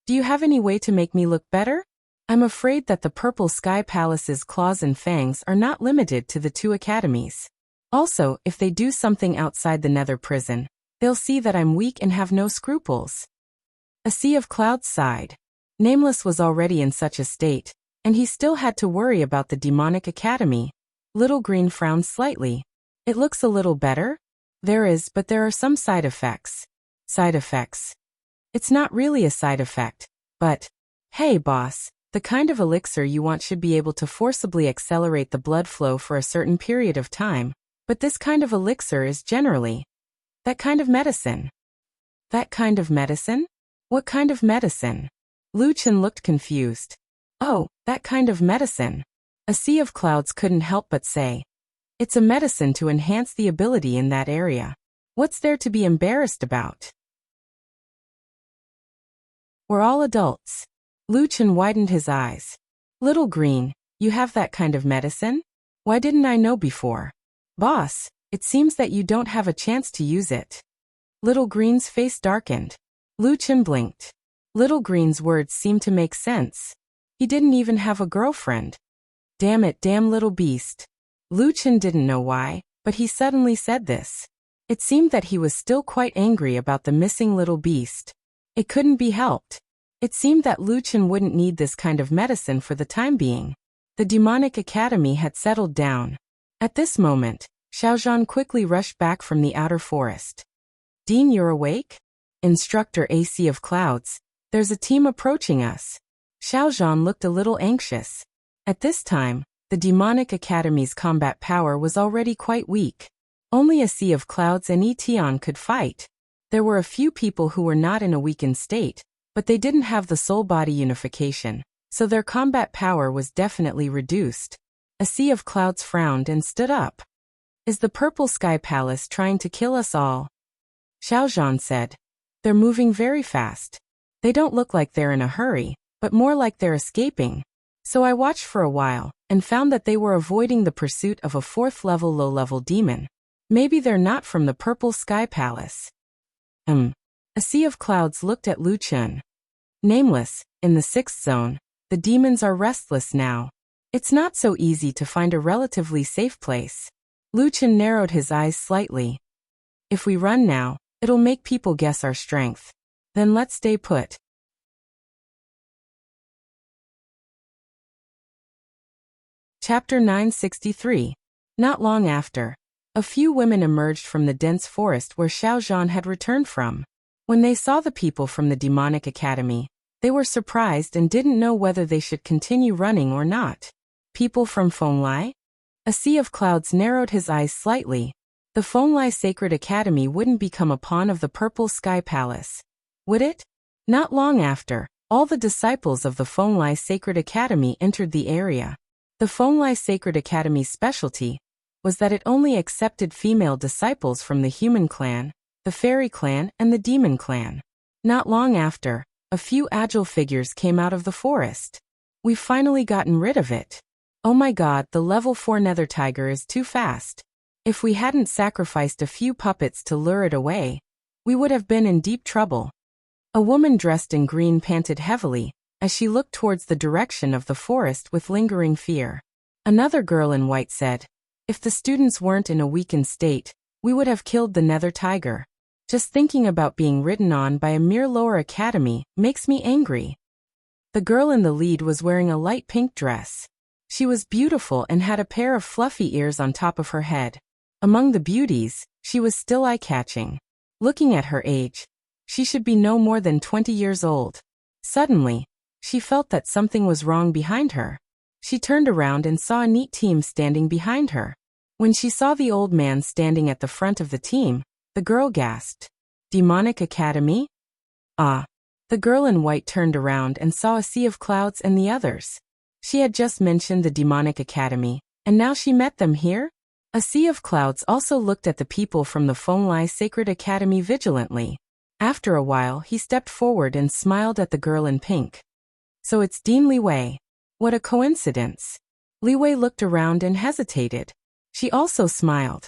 Do you have any way to make me look better? I'm afraid that the Purple Sky Palace's claws and fangs are not limited to the 2 academies. Also, if they do something outside the nether prison, they'll see that I'm weak and have no scruples. A sea of clouds sighed. Nameless was already in such a state, and he still had to worry about the Demonic Academy. Little Green frowned slightly. It looks a little better? There is, but there are some side effects. Side effects. It's not really a side effect, but, hey boss, The kind of elixir you want should be able to forcibly accelerate the blood flow for a certain period of time, but this kind of elixir is generally that kind of medicine. That kind of medicine? What kind of medicine? Lu Chen looked confused. Oh, that kind of medicine. A sea of clouds couldn't help but say. It's a medicine to enhance the ability in that area. What's there to be embarrassed about? We're all adults. Lu Chen widened his eyes. Little Green, you have that kind of medicine? Why didn't I know before? Boss, it seems that you don't have a chance to use it. Little Green's face darkened. Lu Chen blinked. Little Green's words seemed to make sense. He didn't even have a girlfriend. Damn it, damn little beast. Lu Chen didn't know why, but he suddenly said this. It seemed that he was still quite angry about the missing little beast. It couldn't be helped. It seemed that Lu Chen wouldn't need this kind of medicine for the time being. The demonic academy had settled down. At this moment, Xiaozhan quickly rushed back from the outer forest. Dean, you're awake? Instructor AC of Clouds, there's a team approaching us. Xiaozhan looked a little anxious. At this time, the demonic academy's combat power was already quite weak. Only a Sea of Clouds and Etion could fight. There were a few people who were not in a weakened state, but they didn't have the soul-body unification, so their combat power was definitely reduced. A Sea of Clouds frowned and stood up. Is the Purple Sky Palace trying to kill us all? Xiaozhan said. They're moving very fast. They don't look like they're in a hurry, but more like they're escaping. So I watched for a while, and found that they were avoiding the pursuit of a 4th-level low-level demon. Maybe they're not from the Purple Sky Palace. A Sea of Clouds looked at Lu Chen. Nameless, in the 6th zone, the demons are restless now. It's not so easy to find a relatively safe place. Lu Chen narrowed his eyes slightly. If we run now, it'll make people guess our strength. Then let's stay put. Chapter 963. Not long after, a few women emerged from the dense forest where Xiaozhan had returned from. When they saw the people from the demonic academy, they were surprised and didn't know whether they should continue running or not. People from Fenglai? A Sea of Clouds narrowed his eyes slightly. The Fenglai Sacred Academy wouldn't become a pawn of the Purple Sky Palace, would it? Not long after, all the disciples of the Fenglai Sacred Academy entered the area. The Fenglai Sacred Academy's specialty was that it only accepted female disciples from the human clan, the fairy clan, and the demon clan. Not long after, a few agile figures came out of the forest. We've finally gotten rid of it. Oh my god, the level 4 nether tiger is too fast. If we hadn't sacrificed a few puppets to lure it away, we would have been in deep trouble. A woman dressed in green panted heavily as she looked towards the direction of the forest with lingering fear. Another girl in white said, if the students weren't in a weakened state, we would have killed the nether tiger. Just thinking about being ridden on by a mere lower academy makes me angry. The girl in the lead was wearing a light pink dress. She was beautiful and had a pair of fluffy ears on top of her head. Among the beauties, she was still eye-catching. Looking at her age, she should be no more than 20 years old. Suddenly, she felt that something was wrong behind her. She turned around and saw a neat team standing behind her. When she saw the old man standing at the front of the team, the girl gasped. Demonic Academy? Ah. The girl in white turned around and saw a Sea of Clouds and the others. She had just mentioned the Demonic Academy, and now she met them here? A Sea of Clouds also looked at the people from the Fenglai Sacred Academy vigilantly. After a while, he stepped forward and smiled at the girl in pink. So it's Dean Li Wei. What a coincidence. Li Wei looked around and hesitated. She also smiled.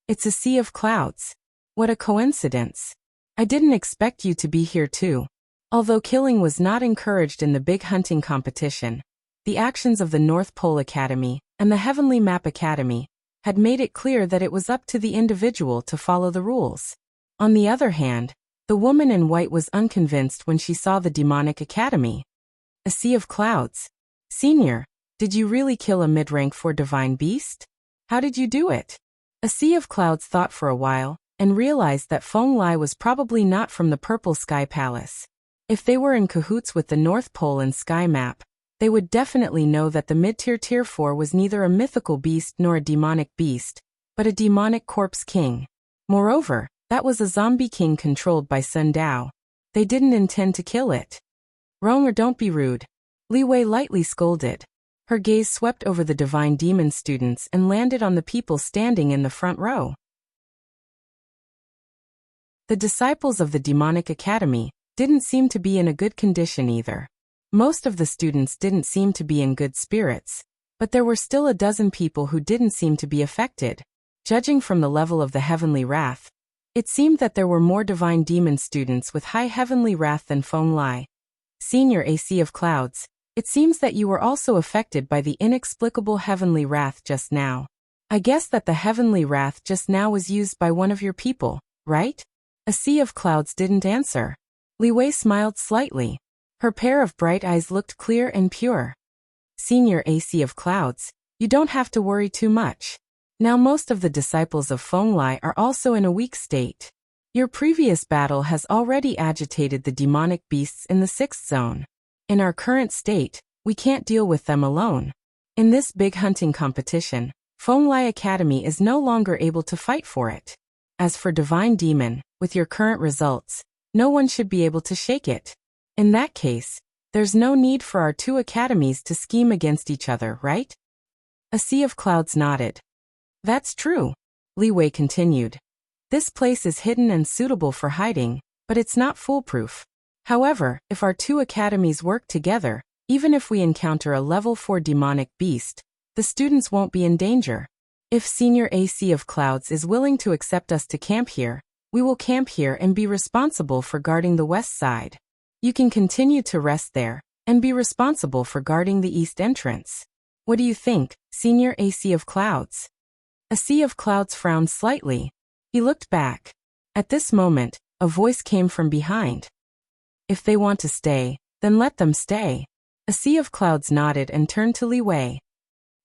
It's a Sea of Clouds. What a coincidence. I didn't expect you to be here too. Although killing was not encouraged in the big hunting competition, the actions of the North Pole Academy and the Heavenly Map Academy had made it clear that it was up to the individual to follow the rules. On the other hand, the woman in white was unconvinced when she saw the Demonic Academy. A Sea of Clouds. Senior, did you really kill a mid-rank 4 divine beast? How did you do it? A Sea of Clouds thought for a while, and realized that Fenglai was probably not from the Purple Sky Palace. If they were in cahoots with the North Pole and Sky Map, they would definitely know that the mid-tier Tier 4 was neither a mythical beast nor a demonic beast, but a demonic corpse king. Moreover, that was a zombie king controlled by Sun Dao. They didn't intend to kill it. Ronger, don't be rude. Li Wei lightly scolded. Her gaze swept over the divine demon students and landed on the people standing in the front row. The disciples of the demonic academy didn't seem to be in a good condition either. Most of the students didn't seem to be in good spirits, but there were still a dozen people who didn't seem to be affected. Judging from the level of the heavenly wrath, it seemed that there were more divine demon students with high heavenly wrath than Feng Lai. Senior AC of Clouds, it seems that you were also affected by the inexplicable heavenly wrath just now. I guess that the heavenly wrath just now was used by one of your people, right? A Sea of Clouds didn't answer. Li Wei smiled slightly. Her pair of bright eyes looked clear and pure. Senior AC of Clouds, you don't have to worry too much. Now most of the disciples of Feng Lai are also in a weak state. Your previous battle has already agitated the demonic beasts in the 6th zone. In our current state, we can't deal with them alone. In this big hunting competition, Feng Lai Academy is no longer able to fight for it. As for Divine Demon, with your current results, no one should be able to shake it. In that case, there's no need for our two academies to scheme against each other, right? A Sea of Clouds nodded. That's true, Li Wei continued. This place is hidden and suitable for hiding, but it's not foolproof. However, if our two academies work together, even if we encounter a level 4 demonic beast, the students won't be in danger. If Senior AC of Clouds is willing to accept us to camp here, we will camp here and be responsible for guarding the west side. You can continue to rest there, and be responsible for guarding the east entrance. What do you think, Senior AC of Clouds? A Sea of Clouds frowned slightly. He looked back. At this moment, a voice came from behind. If they want to stay, then let them stay. A Sea of Clouds nodded and turned to Li Wei.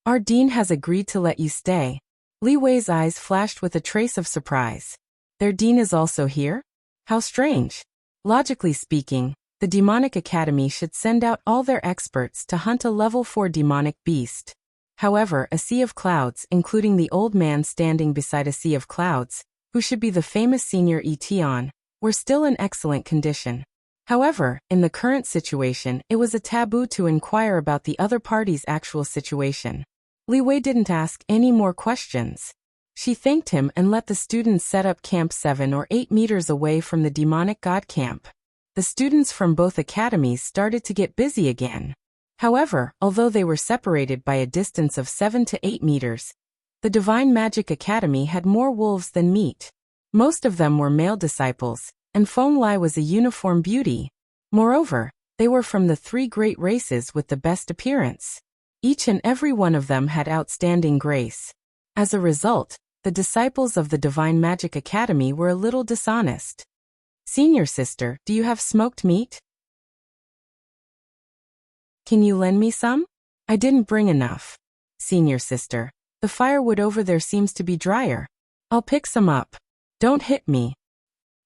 Our dean has agreed to let you stay. Li Wei's eyes flashed with a trace of surprise. Their dean is also here? How strange. Logically speaking, the Demonic Academy should send out all their experts to hunt a level 4 demonic beast. However, a Sea of Clouds, including the old man standing beside a Sea of Clouds, who should be the famous senior Etion, were still in excellent condition. However, in the current situation, it was a taboo to inquire about the other party's actual situation. Li Wei didn't ask any more questions. She thanked him and let the students set up camp 7 or 8 meters away from the demonic god camp. The students from both academies started to get busy again. However, although they were separated by a distance of 7 to 8 meters, the Divine Magic Academy had more wolves than meat. Most of them were male disciples, and Feng Lai was a uniform beauty. Moreover, they were from the 3 great races with the best appearance. Each and every one of them had outstanding grace. As a result, the disciples of the Divine Magic Academy were a little dishonest. Senior sister, do you have smoked meat? Can you lend me some? I didn't bring enough. Senior sister, the firewood over there seems to be drier. I'll pick some up. Don't hit me.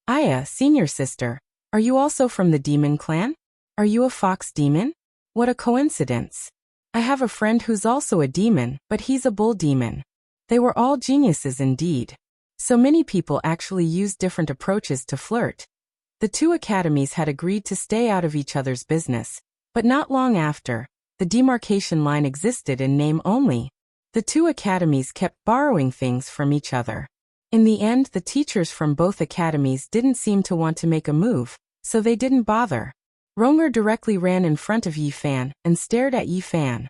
Aya, senior sister, are you also from the demon clan? Are you a fox demon? What a coincidence. I have a friend who's also a demon, but he's a bull demon. They were all geniuses indeed. So many people actually used different approaches to flirt. The two academies had agreed to stay out of each other's business, but not long after, the demarcation line existed in name only. The two academies kept borrowing things from each other. In the end, the teachers from both academies didn't seem to want to make a move, so they didn't bother. Ronger directly ran in front of Yi Fan and stared at Yi Fan.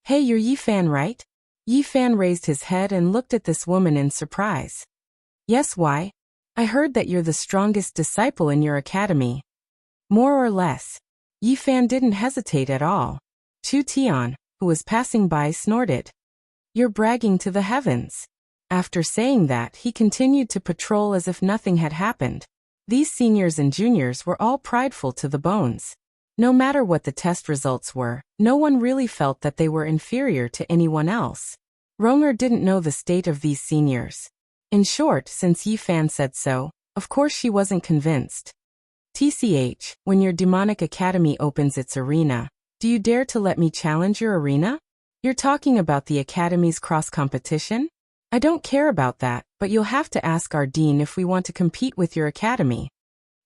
Hey, you're Yi Fan, right? Yi Fan raised his head and looked at this woman in surprise. Yes, why? I heard that you're the strongest disciple in your academy. More or less. Yi Fan didn't hesitate at all. Chu Tian, who was passing by, snorted. You're bragging to the heavens. After saying that, he continued to patrol as if nothing had happened. These seniors and juniors were all prideful to the bones. No matter what the test results were, no one really felt that they were inferior to anyone else. Ronger didn't know the state of these seniors. In short, since Yi Fan said so, of course she wasn't convinced. TCH, when your demonic academy opens its arena, Do you dare to let me challenge your arena? You're talking about the Academy's cross-competition? I don't care about that, but you'll have to ask our dean if we want to compete with your academy.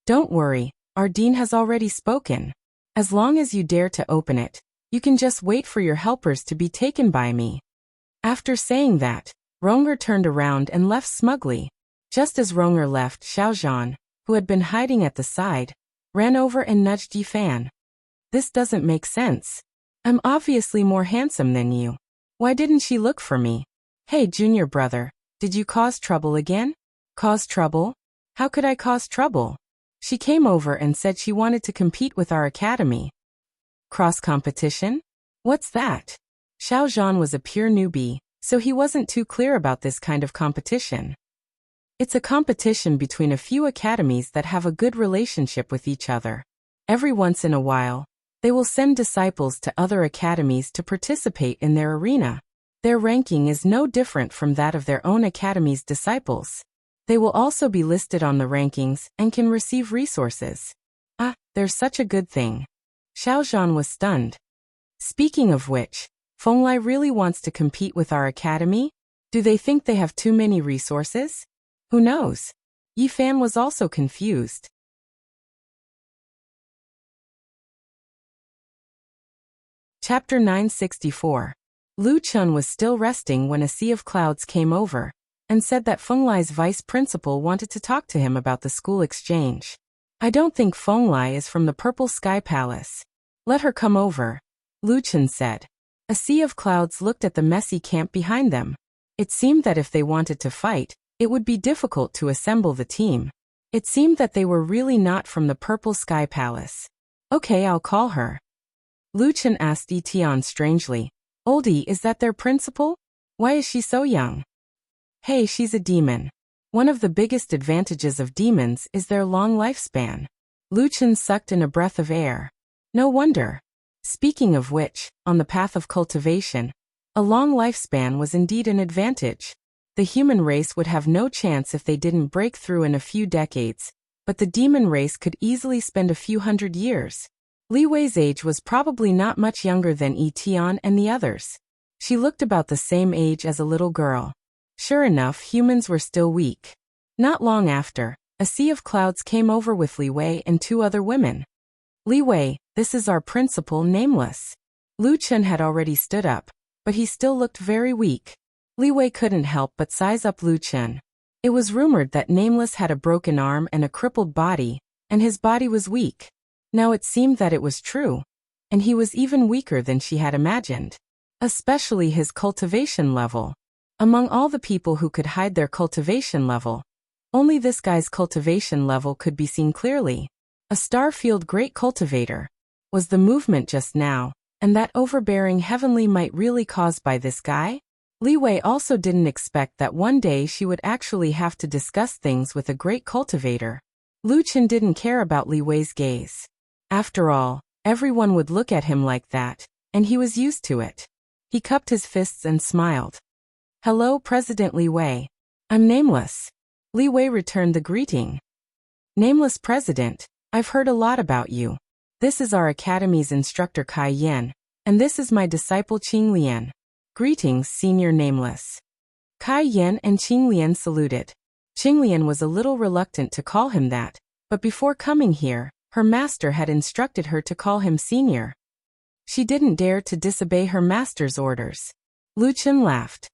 Don't worry, our dean has already spoken. As long as you dare to open it, you can just wait for your helpers to be taken by me. After saying that, Ronger turned around and left smugly. Just as Ronger left, Xiaozhan, who had been hiding at the side, ran over and nudged Yifan. This doesn't make sense. I'm obviously more handsome than you. Why didn't she look for me? Hey, junior brother, did you cause trouble again? Cause trouble? How could I cause trouble? She came over and said she wanted to compete with our academy. Cross-competition? What's that? Xiaozhan was a pure newbie, so he wasn't too clear about this kind of competition. It's a competition between a few academies that have a good relationship with each other. Every once in a while, they will send disciples to other academies to participate in their arena. Their ranking is no different from that of their own academy's disciples. They will also be listed on the rankings and can receive resources. Ah, there's such a good thing. Xiaozhan was stunned. Speaking of which, Fenglai really wants to compete with our academy? Do they think they have too many resources? Who knows? Yifan was also confused. Chapter 964. Lu Chun was still resting when a sea of clouds came over and said that Fenglai's vice principal wanted to talk to him about the school exchange. I don't think Fenglai is from the Purple Sky Palace. Let her come over, Lu Chun said. A sea of clouds looked at the messy camp behind them. It seemed that if they wanted to fight, it would be difficult to assemble the team. It seemed that they were really not from the Purple Sky Palace. Okay, I'll call her. Lu Chun asked Etian strangely. Oldie, is that their principal? Why is she so young? Hey, she's a demon. One of the biggest advantages of demons is their long lifespan. Lu Chun sucked in a breath of air. No wonder. Speaking of which, on the path of cultivation, a long lifespan was indeed an advantage. The human race would have no chance if they didn't break through in a few decades, but the demon race could easily spend a few hundred years. Li Wei's age was probably not much younger than Etian and the others. She looked about the same age as a little girl. Sure enough, humans were still weak. Not long after, a sea of clouds came over with Li Wei and two other women. Li Wei, this is our principal, Nameless. Lu Chun had already stood up, but he still looked very weak. Li Wei couldn't help but size up Lu Chun. It was rumored that Nameless had a broken arm and a crippled body, and his body was weak. Now it seemed that it was true, and he was even weaker than she had imagined. Especially his cultivation level. Among all the people who could hide their cultivation level, only this guy's cultivation level could be seen clearly. A Starfield great cultivator. Was the movement just now, and that overbearing heavenly might really caused by this guy? Li Wei also didn't expect that one day she would actually have to discuss things with a great cultivator. Lu Chun didn't care about Li Wei's gaze. After all, everyone would look at him like that, and he was used to it. He cupped his fists and smiled. Hello, President Li Wei. I'm Nameless. Li Wei returned the greeting. Nameless President, I've heard a lot about you. This is our academy's instructor Kai Yan, and this is my disciple Qing Lian. Greetings, Senior Nameless. Kai Yan and Qing Lian saluted. Qing Lian was a little reluctant to call him that, but before coming here, her master had instructed her to call him Senior. She didn't dare to disobey her master's orders. Lu Chun laughed.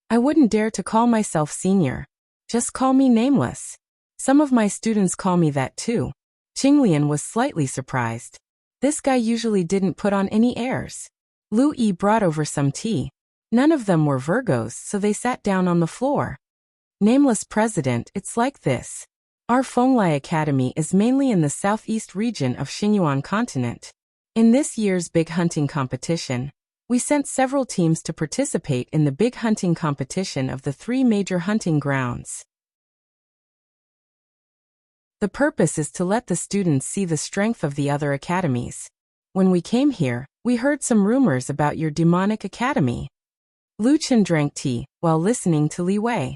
I wouldn't dare to call myself Senior. Just call me Nameless. Some of my students call me that too. Qing Lian was slightly surprised. This guy usually didn't put on any airs. Lu Yi brought over some tea. None of them were Virgos, so they sat down on the floor. Nameless President, it's like this. Our Fenglai Academy is mainly in the southeast region of Xingyuan continent. In this year's big hunting competition, we sent several teams to participate in the big hunting competition of the 3 major hunting grounds. The purpose is to let the students see the strength of the other academies. When we came here, we heard some rumors about your demonic academy. Lu Chun drank tea while listening to Li Wei.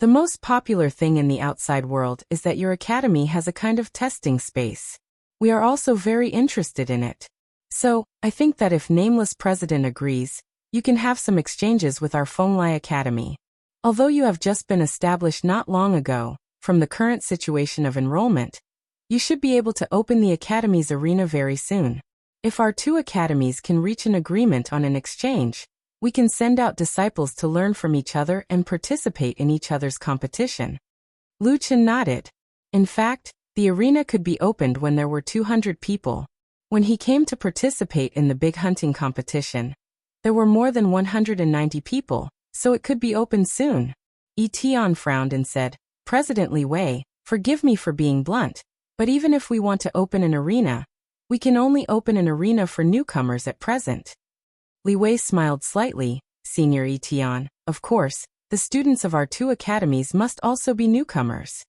The most popular thing in the outside world is that your academy has a kind of testing space. We are also very interested in it. So, I think that if Nameless President agrees, you can have some exchanges with our Fenglai Academy. Although you have just been established not long ago, from the current situation of enrollment, you should be able to open the Academy's arena very soon. If our two academies can reach an agreement on an exchange, we can send out disciples to learn from each other and participate in each other's competition. Lu Chen nodded. In fact, the arena could be opened when there were 200 people. When he came to participate in the big hunting competition, there were more than 190 people, so it could be opened soon. Yi Tian frowned and said, President Li Wei, forgive me for being blunt, but even if we want to open an arena, we can only open an arena for newcomers at present. Li Wei smiled slightly. Senior Yi Tian, of course, the students of our two academies must also be newcomers.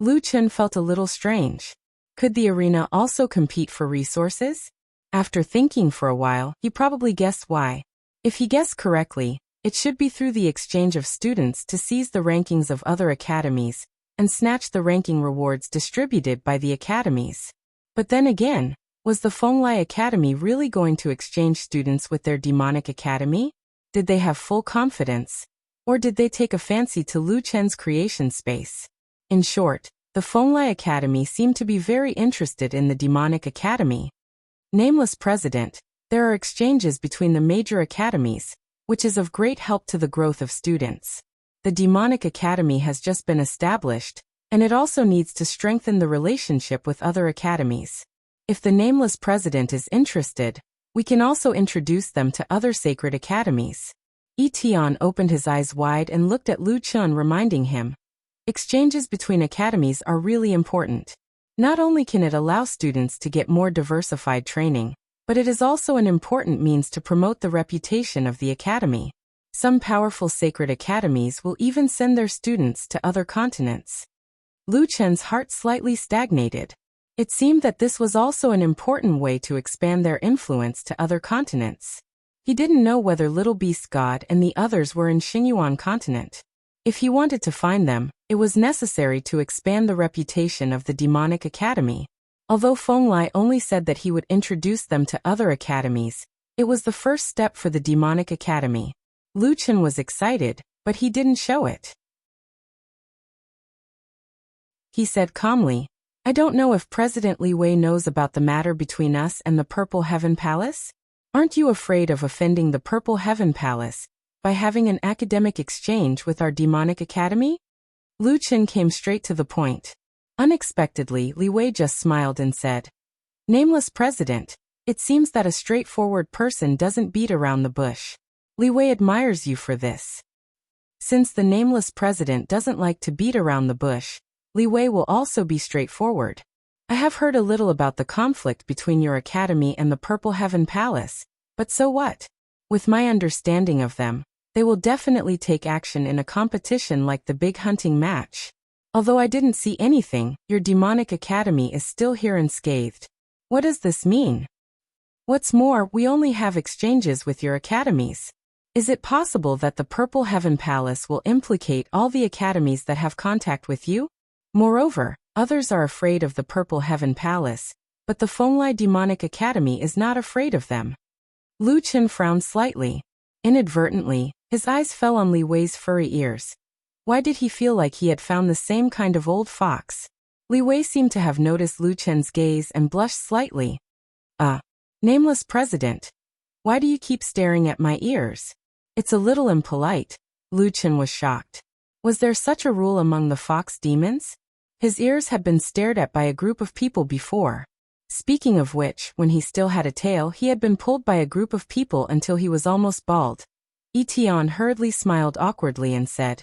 Lu Chen felt a little strange. Could the arena also compete for resources? After thinking for a while, he probably guessed why. If he guessed correctly, it should be through the exchange of students to seize the rankings of other academies and snatch the ranking rewards distributed by the academies. But then again, was the Fenglai Academy really going to exchange students with their demonic academy? Did they have full confidence? Or did they take a fancy to Lu Chen's creation space? In short, the Fenglai Academy seemed to be very interested in the demonic academy. Nameless President, there are exchanges between the major academies, which is of great help to the growth of students. The demonic academy has just been established, and it also needs to strengthen the relationship with other academies. If the Nameless President is interested, we can also introduce them to other sacred academies. Yi Tian opened his eyes wide and looked at Lu Chen, reminding him, exchanges between academies are really important. Not only can it allow students to get more diversified training, but it is also an important means to promote the reputation of the academy. Some powerful sacred academies will even send their students to other continents. Lu Chen's heart slightly stagnated. It seemed that this was also an important way to expand their influence to other continents. He didn't know whether Little Beast God and the others were in Xingyuan continent. If he wanted to find them, it was necessary to expand the reputation of the demonic academy. Although Fenglai only said that he would introduce them to other academies, it was the first step for the demonic academy. Lu Chen was excited, but he didn't show it. He said calmly, I don't know if President Li Wei knows about the matter between us and the Purple Heaven Palace. Aren't you afraid of offending the Purple Heaven Palace by having an academic exchange with our demonic academy? Lu Chen came straight to the point. Unexpectedly, Li Wei just smiled and said, Nameless President, it seems that a straightforward person doesn't beat around the bush. Li Wei admires you for this. Since the Nameless President doesn't like to beat around the bush, Li Wei will also be straightforward. I have heard a little about the conflict between your academy and the Purple Heaven Palace, but so what? With my understanding of them, they will definitely take action in a competition like the big hunting match. Although I didn't see anything, your demonic academy is still here unscathed. What does this mean? What's more, we only have exchanges with your academies. Is it possible that the Purple Heaven Palace will implicate all the academies that have contact with you? Moreover, others are afraid of the Purple Heaven Palace, but the Fenglai Demonic Academy is not afraid of them. Lu Chen frowned slightly. Inadvertently, his eyes fell on Li Wei's furry ears. Why did he feel like he had found the same kind of old fox? Li Wei seemed to have noticed Lu Chen's gaze and blushed slightly. Nameless President. Why do you keep staring at my ears? It's a little impolite. Lu Chen was shocked. Was there such a rule among the fox demons? His ears had been stared at by a group of people before. Speaking of which, when he still had a tail, he had been pulled by a group of people until he was almost bald. Yi Tian hurriedly smiled awkwardly and said,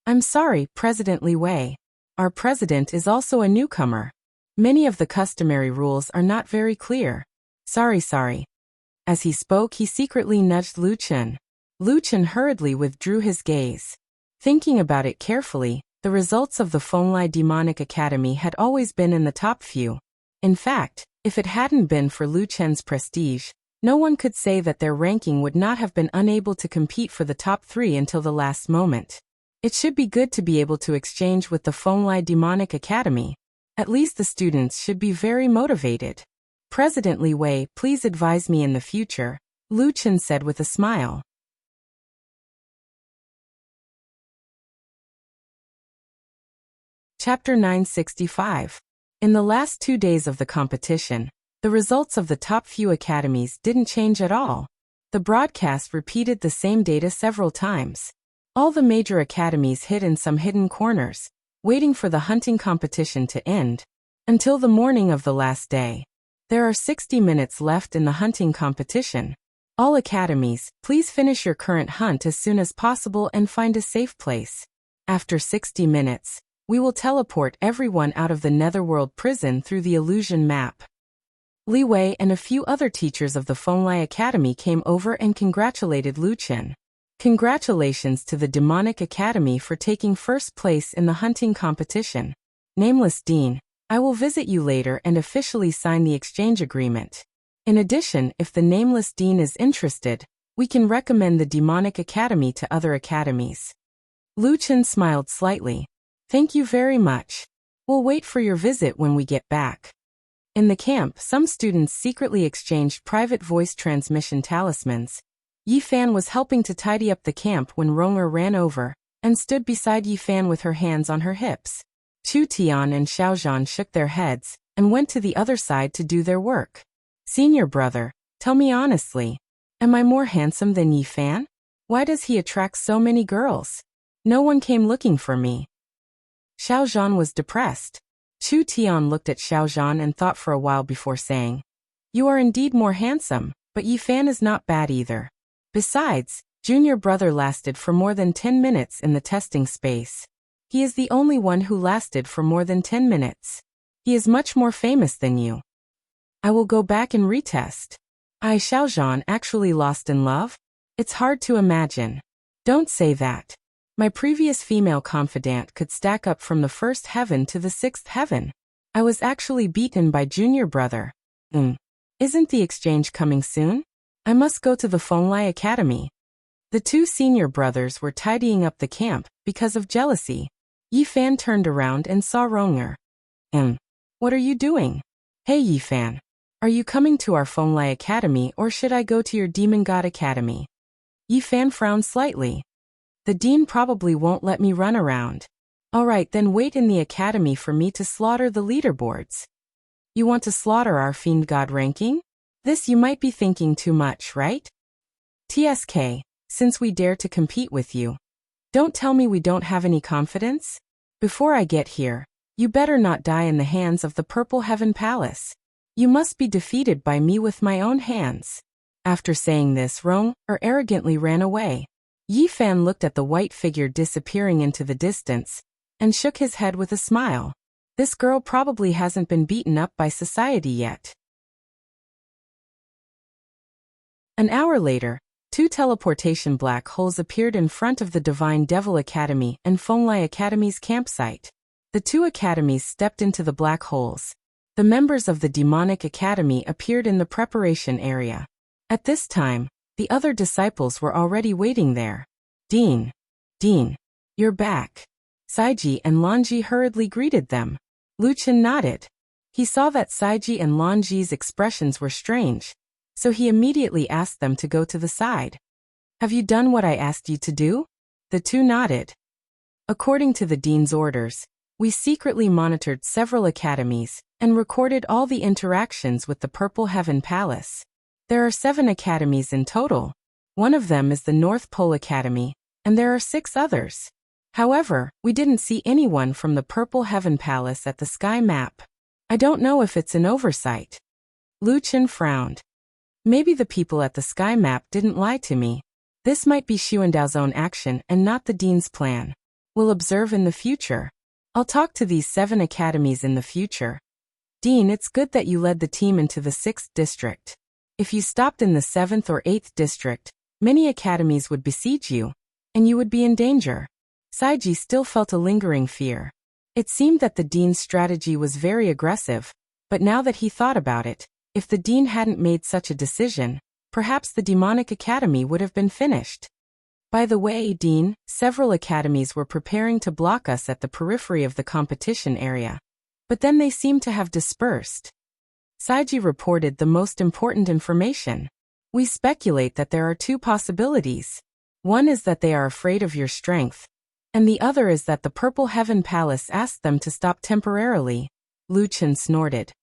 I'm sorry, President Li Wei. Our president is also a newcomer. Many of the customary rules are not very clear. Sorry. As he spoke, he secretly nudged Lu Chen. Lu Chen hurriedly withdrew his gaze. Thinking about it carefully, the results of the Fenglai Demonic Academy had always been in the top few. In fact, if it hadn't been for Lu Chen's prestige, no one could say that their ranking would not have been unable to compete for the top 3 until the last moment. It should be good to be able to exchange with the Fenglai Demonic Academy. At least the students should be very motivated. President Li Wei, please advise me in the future, Lu Chen said with a smile. Chapter 965. In the last 2 days of the competition, the results of the top few academies didn't change at all. The broadcast repeated the same data several times. All the major academies hid in some hidden corners, waiting for the hunting competition to end. Until the morning of the last day. There are 60 minutes left in the hunting competition. All academies, please finish your current hunt as soon as possible and find a safe place. After 60 minutes, we will teleport everyone out of the Netherworld prison through the illusion map. Li Wei and a few other teachers of the Fenglai Academy came over and congratulated Lu Chen. Congratulations to the Demonic Academy for taking first place in the hunting competition. Nameless Dean, I will visit you later and officially sign the exchange agreement. In addition, if the Nameless Dean is interested, we can recommend the Demonic Academy to other academies. Lu Chen smiled slightly. Thank you very much. We'll wait for your visit when we get back. In the camp, some students secretly exchanged private voice transmission talismans. Yi Fan was helping to tidy up the camp when Ronger ran over and stood beside Yi Fan with her hands on her hips. Chu Tian and Xiaozhan shook their heads and went to the other side to do their work. Senior brother, tell me honestly, am I more handsome than Yi Fan? Why does he attract so many girls? No one came looking for me. Xiaozhan was depressed. Chu Tian looked at Xiaozhan and thought for a while before saying, You are indeed more handsome, but Yi Fan is not bad either. Besides, junior brother lasted for more than 10 minutes in the testing space. He is the only one who lasted for more than 10 minutes. He is much more famous than you. I will go back and retest. Xiaozhan actually lost in love? It's hard to imagine. Don't say that. My previous female confidant could stack up from the 1st heaven to the 6th heaven. I was actually beaten by junior brother. Isn't the exchange coming soon? I must go to the Fenglai Academy. The 2 senior brothers were tidying up the camp because of jealousy. Yi Fan turned around and saw Ronger. What are you doing? Hey Yi Fan. Are you coming to our Fenglai Academy or should I go to your Demon God Academy? Yi Fan frowned slightly. The dean probably won't let me run around. Alright, then wait in the academy for me to slaughter the leaderboards. You want to slaughter our fiend god ranking? This you might be thinking too much, right? TSK, since we dare to compete with you. Don't tell me we don't have any confidence? Before I get here, you better not die in the hands of the Purple Heaven Palace. You must be defeated by me with my own hands. After saying this, Ronger arrogantly ran away. Yi Fan looked at the white figure disappearing into the distance and shook his head with a smile. This girl probably hasn't been beaten up by society yet. An hour later, 2 teleportation black holes appeared in front of the Divine Devil Academy and Fenglai Academy's campsite. The 2 academies stepped into the black holes. The members of the Demonic Academy appeared in the preparation area. At this time, the other disciples were already waiting there. Dean, you're back. Saiji and Lanji hurriedly greeted them. Lu Chen nodded. He saw that Saiji and Lanji's expressions were strange, so he immediately asked them to go to the side. Have you done what I asked you to do? The 2 nodded. According to the dean's orders, we secretly monitored several academies and recorded all the interactions with the Purple Heaven Palace. There are 7 academies in total. One of them is the North Pole Academy, and there are 6 others. However, we didn't see anyone from the Purple Heaven Palace at the sky map. I don't know if it's an oversight. Lu Chen frowned. Maybe the people at the sky map didn't lie to me. This might be Xuandao's own action and not the dean's plan. We'll observe in the future. I'll talk to these 7 academies in the future. Dean, it's good that you led the team into the 6th district. If you stopped in the 7th or 8th district, many academies would besiege you, and you would be in danger. Saiji still felt a lingering fear. It seemed that the dean's strategy was very aggressive, but now that he thought about it, if the dean hadn't made such a decision, perhaps the Demonic Academy would have been finished. By the way, Dean, several academies were preparing to block us at the periphery of the competition area. But then they seemed to have dispersed. Saiji reported the most important information. We speculate that there are two possibilities. One is that they are afraid of your strength, and the other is that the Purple Heaven Palace asked them to stop temporarily. Lu Chen snorted.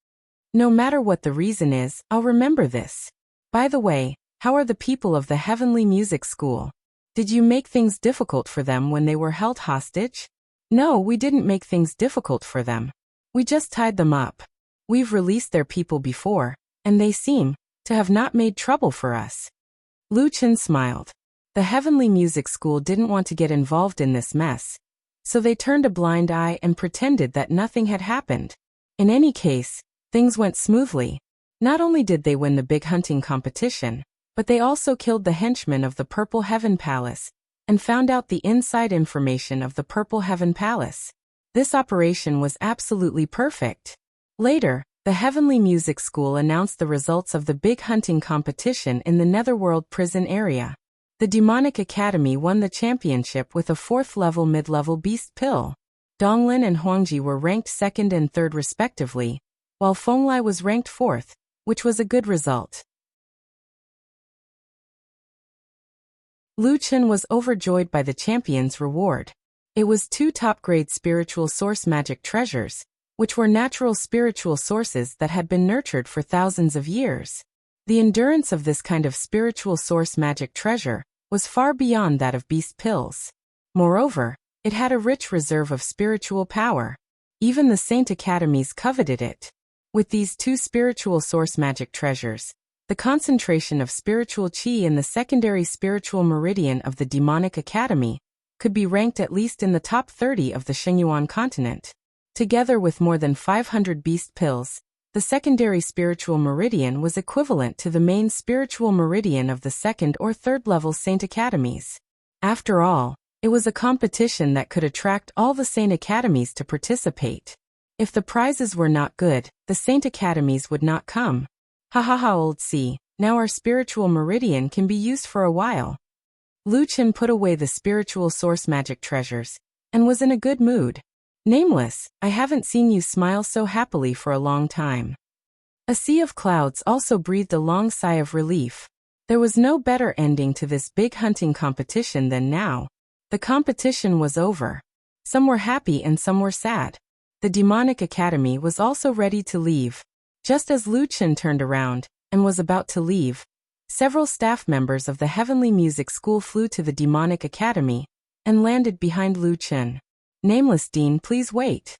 No matter what the reason is, I'll remember this. By the way, how are the people of the Heavenly Music School? Did you make things difficult for them when they were held hostage? No, we didn't make things difficult for them. We just tied them up. We've released their people before, and they seem to have not made trouble for us. Lu Chen smiled. The Heavenly Music School didn't want to get involved in this mess, so they turned a blind eye and pretended that nothing had happened. In any case, things went smoothly. Not only did they win the big hunting competition, but they also killed the henchmen of the Purple Heaven Palace and found out the inside information of the Purple Heaven Palace. This operation was absolutely perfect. Later, the Heavenly Music School announced the results of the big hunting competition in the Netherworld prison area. The Demonic Academy won the championship with a 4th-level mid-level beast pill. Donglin and Huangji were ranked 2nd and 3rd respectively, while Fenglai was ranked 4th, which was a good result. Lu Chen was overjoyed by the champion's reward. It was 2 top-grade spiritual source magic treasures, which were natural spiritual sources that had been nurtured for thousands of years. The endurance of this kind of spiritual source magic treasure was far beyond that of beast pills. Moreover, it had a rich reserve of spiritual power. Even the Saint Academies coveted it. With these 2 spiritual source magic treasures, the concentration of spiritual qi in the secondary spiritual meridian of the Demonic Academy could be ranked at least in the top 30 of the Xingyuan continent. Together with more than 500 beast pills, the secondary spiritual meridian was equivalent to the main spiritual meridian of the 2nd or 3rd level Saint Academies. After all, it was a competition that could attract all the Saint Academies to participate. If the prizes were not good, the Saint Academies would not come. Ha ha ha, old C, now our spiritual meridian can be used for a while. Lu Chen put away the spiritual source magic treasures, and was in a good mood. Nameless, I haven't seen you smile so happily for a long time. A sea of clouds also breathed a long sigh of relief. There was no better ending to this big hunting competition than now. The competition was over. Some were happy and some were sad. The Demonic Academy was also ready to leave. Just as Lu Chen turned around and was about to leave, several staff members of the Heavenly Music School flew to the Demonic Academy and landed behind Lu Chen. Nameless Dean, please wait.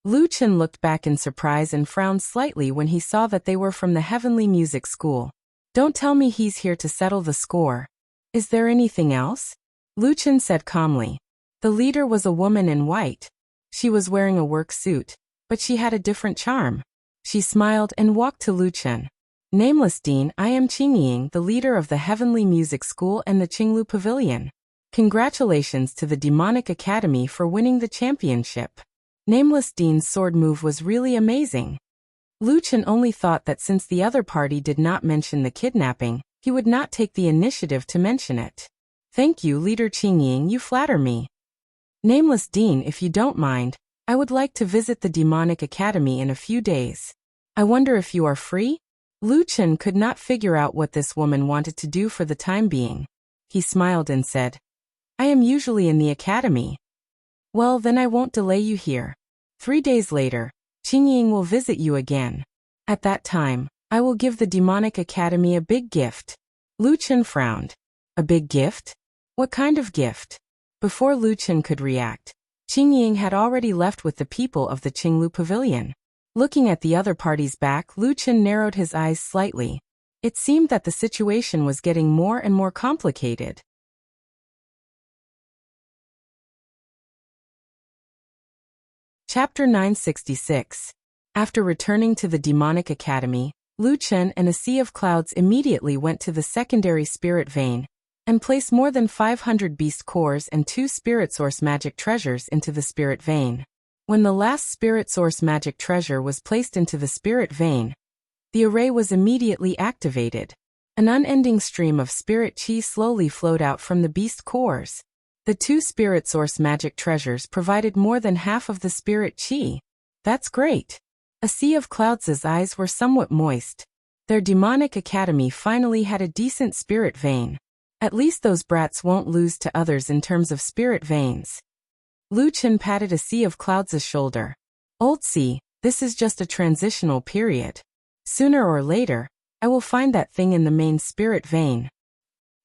Lu Chen looked back in surprise and frowned slightly when he saw that they were from the Heavenly Music School. Don't tell me he's here to settle the score. Is there anything else? Lu Chen said calmly. The leader was a woman in white. She was wearing a work suit, but she had a different charm. She smiled and walked to Lu Chen. Nameless Dean, I am Qingying, the leader of the Heavenly Music School and the Qinglu Pavilion. Congratulations to the Demonic Academy for winning the championship. Nameless Dean's sword move was really amazing. Lu Chen only thought that since the other party did not mention the kidnapping, he would not take the initiative to mention it. Thank you, Leader Qingying, you flatter me. Nameless Dean, if you don't mind, I would like to visit the Demonic Academy in a few days. I wonder if you are free? Lu Chen could not figure out what this woman wanted to do for the time being. He smiled and said, I am usually in the academy. Well, then I won't delay you here. 3 days later, Qingying will visit you again. At that time, I will give the Demonic Academy a big gift. Lu Chen frowned. A big gift? What kind of gift? Before Lu Chen could react, Qingying had already left with the people of the Qinglu Pavilion. Looking at the other party's back, Lu Chen narrowed his eyes slightly. It seemed that the situation was getting more and more complicated. Chapter 966. After returning to the Demonic Academy, Lu Chen and a sea of clouds immediately went to the secondary spirit vein and placed more than 500 beast cores and 2 spirit source magic treasures into the spirit vein. When the last spirit source magic treasure was placed into the spirit vein, the array was immediately activated. An unending stream of spirit qi slowly flowed out from the beast cores. The 2 spirit source magic treasures provided more than half of the spirit qi. That's great. A Sea of Clouds' eyes were somewhat moist. Their demonic academy finally had a decent spirit vein. At least those brats won't lose to others in terms of spirit veins. Lu Chen patted A Sea of Clouds' shoulder. Old Sea, this is just a transitional period. Sooner or later, I will find that thing in the main spirit vein.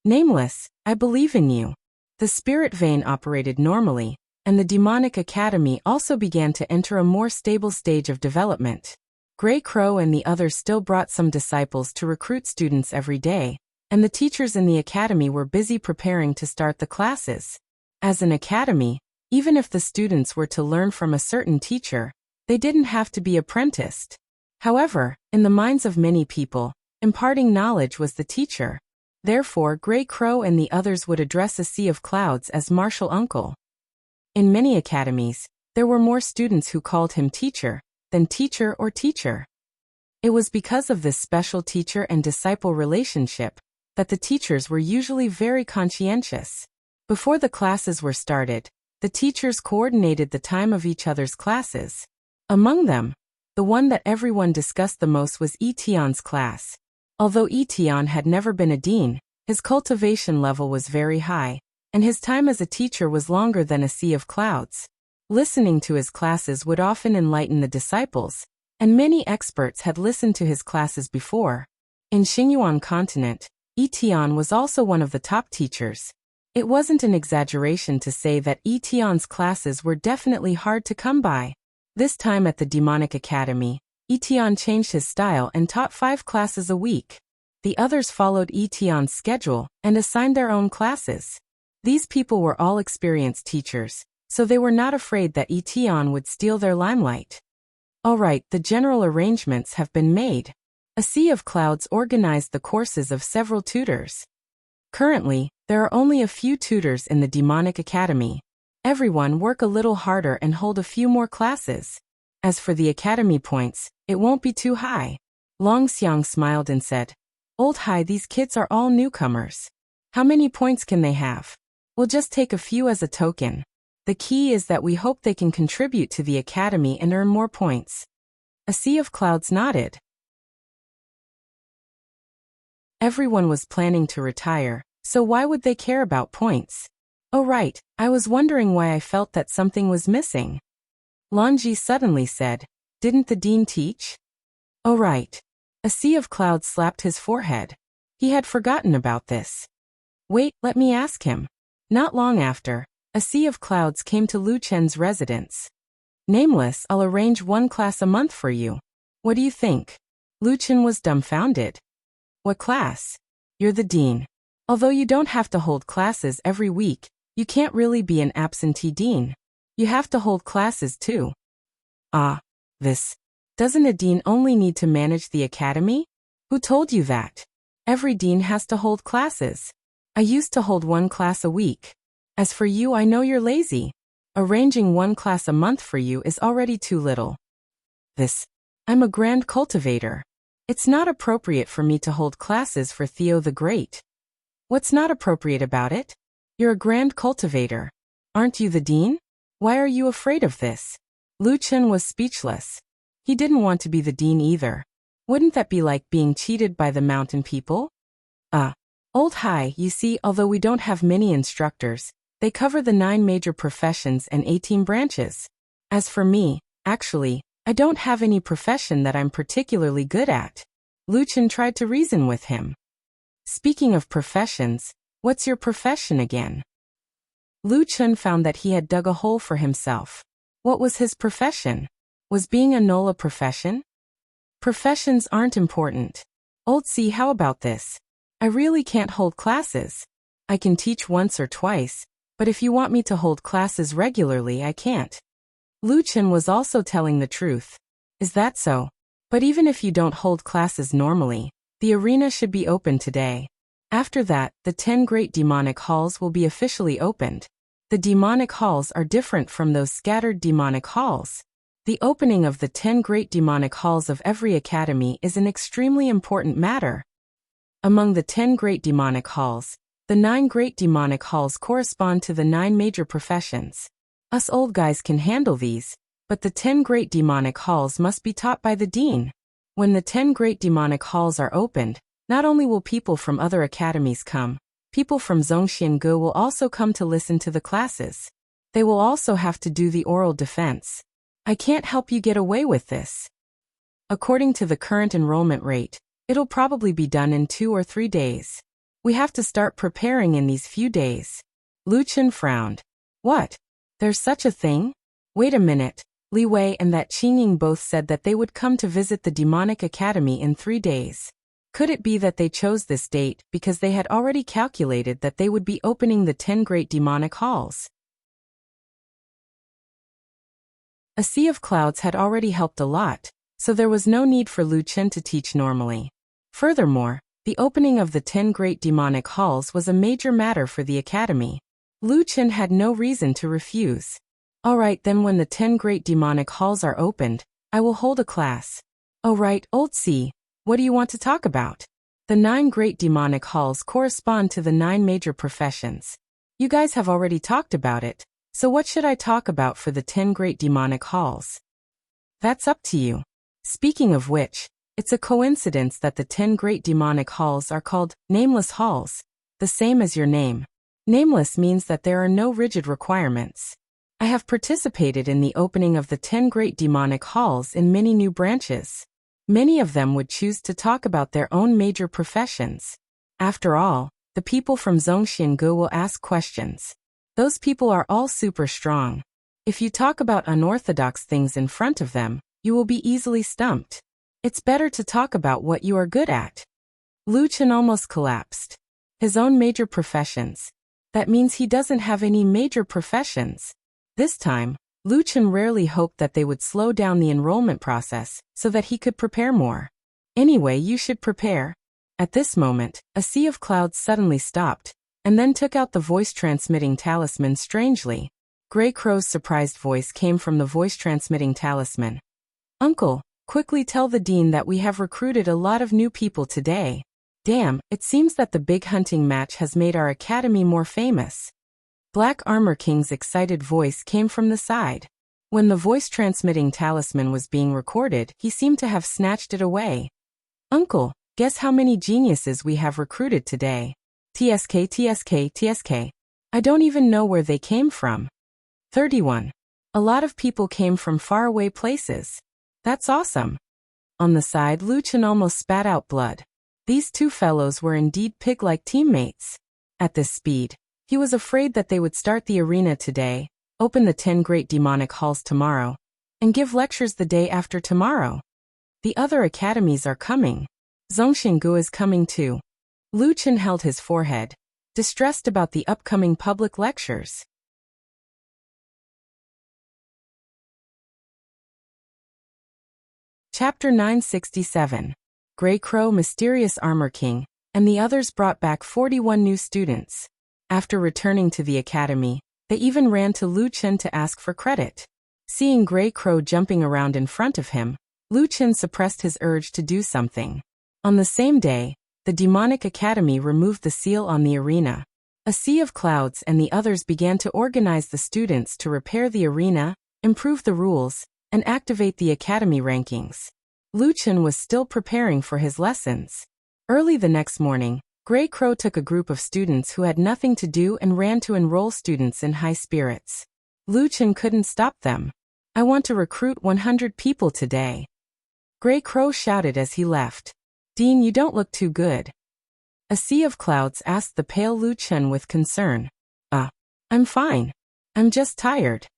Nameless, I believe in you. The spirit vein operated normally, and the demonic academy also began to enter a more stable stage of development. Grey Crow and the others still brought some disciples to recruit students every day, and the teachers in the academy were busy preparing to start the classes. As an academy, even if the students were to learn from a certain teacher, they didn't have to be apprenticed. However, in the minds of many people, imparting knowledge was the teacher. Therefore, Grey Crow and the others would address A Sea of Clouds as Martial Uncle. In many academies, there were more students who called him teacher than teacher or teacher. It was because of this special teacher and disciple relationship that the teachers were usually very conscientious. Before the classes were started, the teachers coordinated the time of each other's classes. Among them, the one that everyone discussed the most was Etion's class. Although Etion had never been a dean, his cultivation level was very high, and his time as a teacher was longer than A Sea of Clouds. Listening to his classes would often enlighten the disciples, and many experts had listened to his classes before. In Xingyuan continent, Etion was also one of the top teachers. It wasn't an exaggeration to say that Etion's classes were definitely hard to come by. This time at the Demonic Academy, Etion changed his style and taught 5 classes a week. The others followed Etion's schedule and assigned their own classes. These people were all experienced teachers, so they were not afraid that Etion would steal their limelight. All right, the general arrangements have been made. A Sea of Clouds organized the courses of several tutors. Currently, there are only a few tutors in the Demonic Academy. Everyone work a little harder and hold a few more classes. As for the academy points, it won't be too high. Long Xiang smiled and said, Old Hai, these kids are all newcomers. How many points can they have? We'll just take a few as a token. The key is that we hope they can contribute to the academy and earn more points. A Sea of Clouds nodded. Everyone was planning to retire, so why would they care about points? Oh right, I was wondering why I felt that something was missing. Lanji suddenly said, Didn't the dean teach? Oh right. A Sea of Clouds slapped his forehead. He had forgotten about this. Wait, let me ask him. Not long after, A Sea of Clouds came to Lu Chen's residence. Nameless, I'll arrange 1 class a month for you. What do you think? Lu Chen was dumbfounded. What class? You're the dean. Although you don't have to hold classes every week, you can't really be an absentee dean. You have to hold classes too. This. Doesn't a dean only need to manage the academy? Who told you that? Every dean has to hold classes. I used to hold 1 class a week. As for you, I know you're lazy. Arranging 1 class a month for you is already too little. I'm a grand cultivator. It's not appropriate for me to hold classes for Theo the Great. What's not appropriate about it? You're a grand cultivator. Aren't you the dean? Why are you afraid of this? Lu Chen was speechless. He didn't want to be the dean either. Wouldn't that be like being cheated by the mountain people? Old Hai, you see, although we don't have many instructors, they cover the 9 major professions and 18 branches. As for me, actually, I don't have any profession that I'm particularly good at. Lu Chen tried to reason with him. Speaking of professions, what's your profession again? Lu Chen found that he had dug a hole for himself. What was his profession? Was being a Nola profession? Professions aren't important. Old C, how about this? I really can't hold classes. I can teach once or twice, but if you want me to hold classes regularly, I can't. Lu Chen was also telling the truth. Is that so? But even if you don't hold classes normally, the arena should be open today. After that, the 10 great demonic halls will be officially opened. The demonic halls are different from those scattered demonic halls. The opening of the 10 great demonic halls of every academy is an extremely important matter. Among the 10 great demonic halls, the 9 great demonic halls correspond to the 9 major professions. Us old guys can handle these, But the 10 great demonic halls must be taught by the dean. When the 10 great demonic halls are opened, not only will people from other academies come, people from Zhongxiangu will also come to listen to the classes. They will also have to do the oral defense. I can't help you get away with this. According to the current enrollment rate, it'll probably be done in 2 or 3 days. We have to start preparing in these few days. Lu Chen frowned. What? There's such a thing? Wait a minute. Li Wei and that Qingying both said that they would come to visit the demonic academy in 3 days. Could it be that they chose this date because they had already calculated that they would be opening the 10 great demonic halls? A sea of clouds had already helped a lot, so there was no need for Lu Chen to teach normally. Furthermore, the opening of the 10 great demonic halls was a major matter for the academy. Lu Chen had no reason to refuse. All right, then when the 10 great demonic halls are opened, I will hold a class. Oh right, Old C, what do you want to talk about? The 9 great demonic halls correspond to the 9 major professions. You guys have already talked about it, so what should I talk about for the 10 great demonic halls? That's up to you. Speaking of which, it's a coincidence that the 10 great demonic halls are called nameless halls, the same as your name. Nameless means that there are no rigid requirements. I have participated in the opening of the 10 great demonic halls in many new branches. Many of them would choose to talk about their own major professions. After all, the people from Zhongxiangu will ask questions. Those people are all super strong. If you talk about unorthodox things in front of them, you will be easily stumped. It's better to talk about what you are good at. Lu Chen almost collapsed. His own major professions. That means he doesn't have any major professions. This time, Lu Chen rarely hoped that they would slow down the enrollment process so that he could prepare more. Anyway, you should prepare. At this moment, a sea of clouds suddenly stopped, and then took out the voice-transmitting talisman strangely. Grey Crow's surprised voice came from the voice-transmitting talisman. Uncle, quickly tell the dean that we have recruited a lot of new people today. Damn, it seems that the big hunting match has made our academy more famous. Black Armor King's excited voice came from the side. When the voice-transmitting talisman was being recorded, he seemed to have snatched it away. Uncle, guess how many geniuses we have recruited today? TSK, TSK, TSK. I don't even know where they came from. 31. A lot of people came from faraway places. That's awesome. On the side, Lu Chen almost spat out blood. These two fellows were indeed pig-like teammates. At this speed, he was afraid that they would start the arena today, open the 10 great demonic halls tomorrow, and give lectures the day after tomorrow. The other academies are coming. Zhongxiangu is coming too. Lu Chen held his forehead, distressed about the upcoming public lectures. Chapter 967. Grey Crow, Mysterious Armor King, and the others brought back 41 new students. After returning to the academy, they even ran to Lu Chen to ask for credit. Seeing Grey Crow jumping around in front of him, Lu Chen suppressed his urge to do something. On the same day, the Demonic Academy removed the seal on the arena. A sea of clouds and the others began to organize the students to repair the arena, improve the rules, and activate the academy rankings. Lu Chen was still preparing for his lessons. Early the next morning, Grey Crow took a group of students who had nothing to do and ran to enroll students in high spirits. Lu Chen couldn't stop them. I want to recruit 100 people today. Grey Crow shouted as he left. Dean, you don't look too good. A sea of clouds asked the pale Lu Chen with concern. I'm fine. I'm just tired.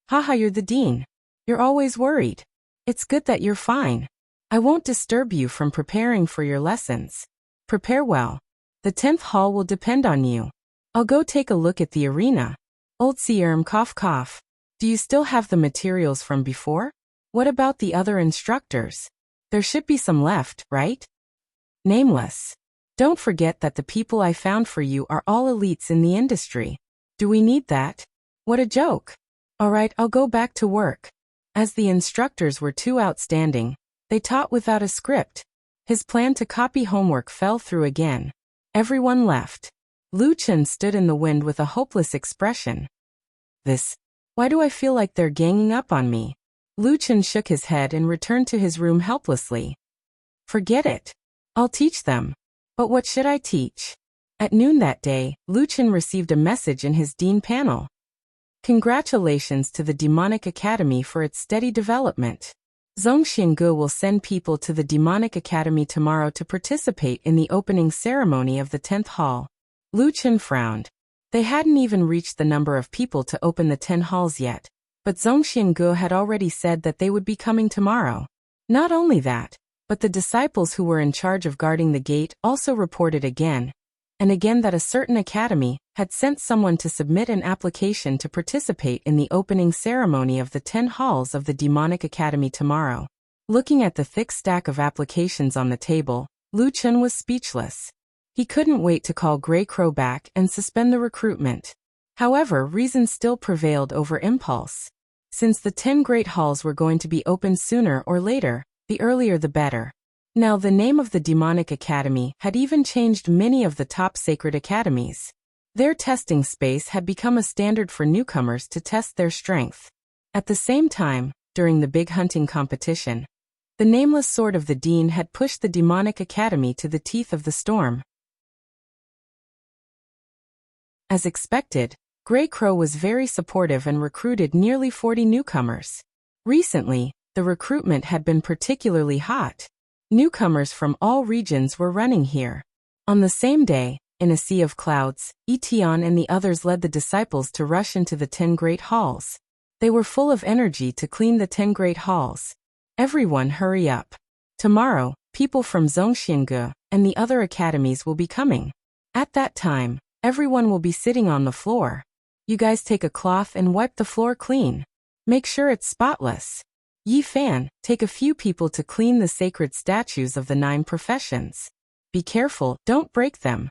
Haha, you're the dean. You're always worried. It's good that you're fine. I won't disturb you from preparing for your lessons. Prepare well. The 10th hall will depend on you. I'll go take a look at the arena. Old Sierm, cough cough. Do you still have the materials from before? What about the other instructors? There should be some left, right? Nameless. Don't forget that the people I found for you are all elites in the industry. Do we need that? What a joke. Alright, I'll go back to work. As the instructors were too outstanding, they taught without a script. His plan to copy homework fell through again. Everyone left. Lu Chen stood in the wind with a hopeless expression. Why do I feel like they're ganging up on me? Lu Chen shook his head and returned to his room helplessly. Forget it. I'll teach them. But what should I teach? At noon that day, Lu Chen received a message in his Dean panel. Congratulations to the Demonic Academy for its steady development. Zhongxiangu will send people to the Demonic Academy tomorrow to participate in the opening ceremony of the 10th hall. Lu Chen frowned. They hadn't even reached the number of people to open the 10 halls yet, but Zhongxiangu had already said that they would be coming tomorrow. Not only that, but the disciples who were in charge of guarding the gate also reported again and again that a certain academy had sent someone to submit an application to participate in the opening ceremony of the 10 halls of the Demonic Academy tomorrow. Looking at the thick stack of applications on the table, Lu Chen was speechless. He couldn't wait to call Grey Crow back and suspend the recruitment. However, reason still prevailed over impulse. Since the 10 great halls were going to be opened sooner or later, the earlier the better. Now the name of the Demonic Academy had even changed many of the top sacred academies. Their testing space had become a standard for newcomers to test their strength. At the same time, during the big hunting competition, the nameless sword of the Dean had pushed the Demonic Academy to the teeth of the storm. As expected, Grey Crow was very supportive and recruited nearly 40 newcomers. Recently, the recruitment had been particularly hot. Newcomers from all regions were running here. On the same day, in a sea of clouds, Etienne and the others led the disciples to rush into the 10 great halls. They were full of energy to clean the 10 great halls. Everyone hurry up. Tomorrow, people from Zhongxiangu and the other academies will be coming. At that time, everyone will be sitting on the floor. You guys take a cloth and wipe the floor clean. Make sure it's spotless. Yi Fan, take a few people to clean the sacred statues of the 9 professions. Be careful, don't break them.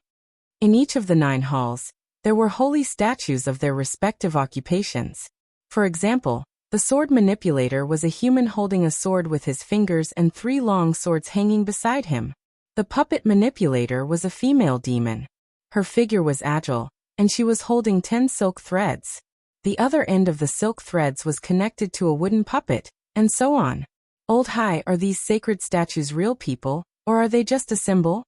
In each of the 9 halls, there were holy statues of their respective occupations. For example, the sword manipulator was a human holding a sword with his fingers and 3 long swords hanging beside him. The puppet manipulator was a female demon. Her figure was agile, and she was holding 10 silk threads. The other end of the silk threads was connected to a wooden puppet, and so on. Old Hai, are these sacred statues real people, or are they just a symbol?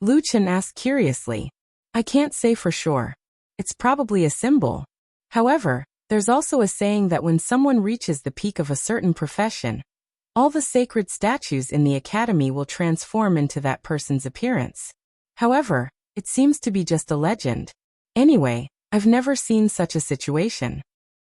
Lu Chen asked curiously. I can't say for sure. It's probably a symbol. However, there's also a saying that when someone reaches the peak of a certain profession, all the sacred statues in the academy will transform into that person's appearance. However, it seems to be just a legend. Anyway, I've never seen such a situation.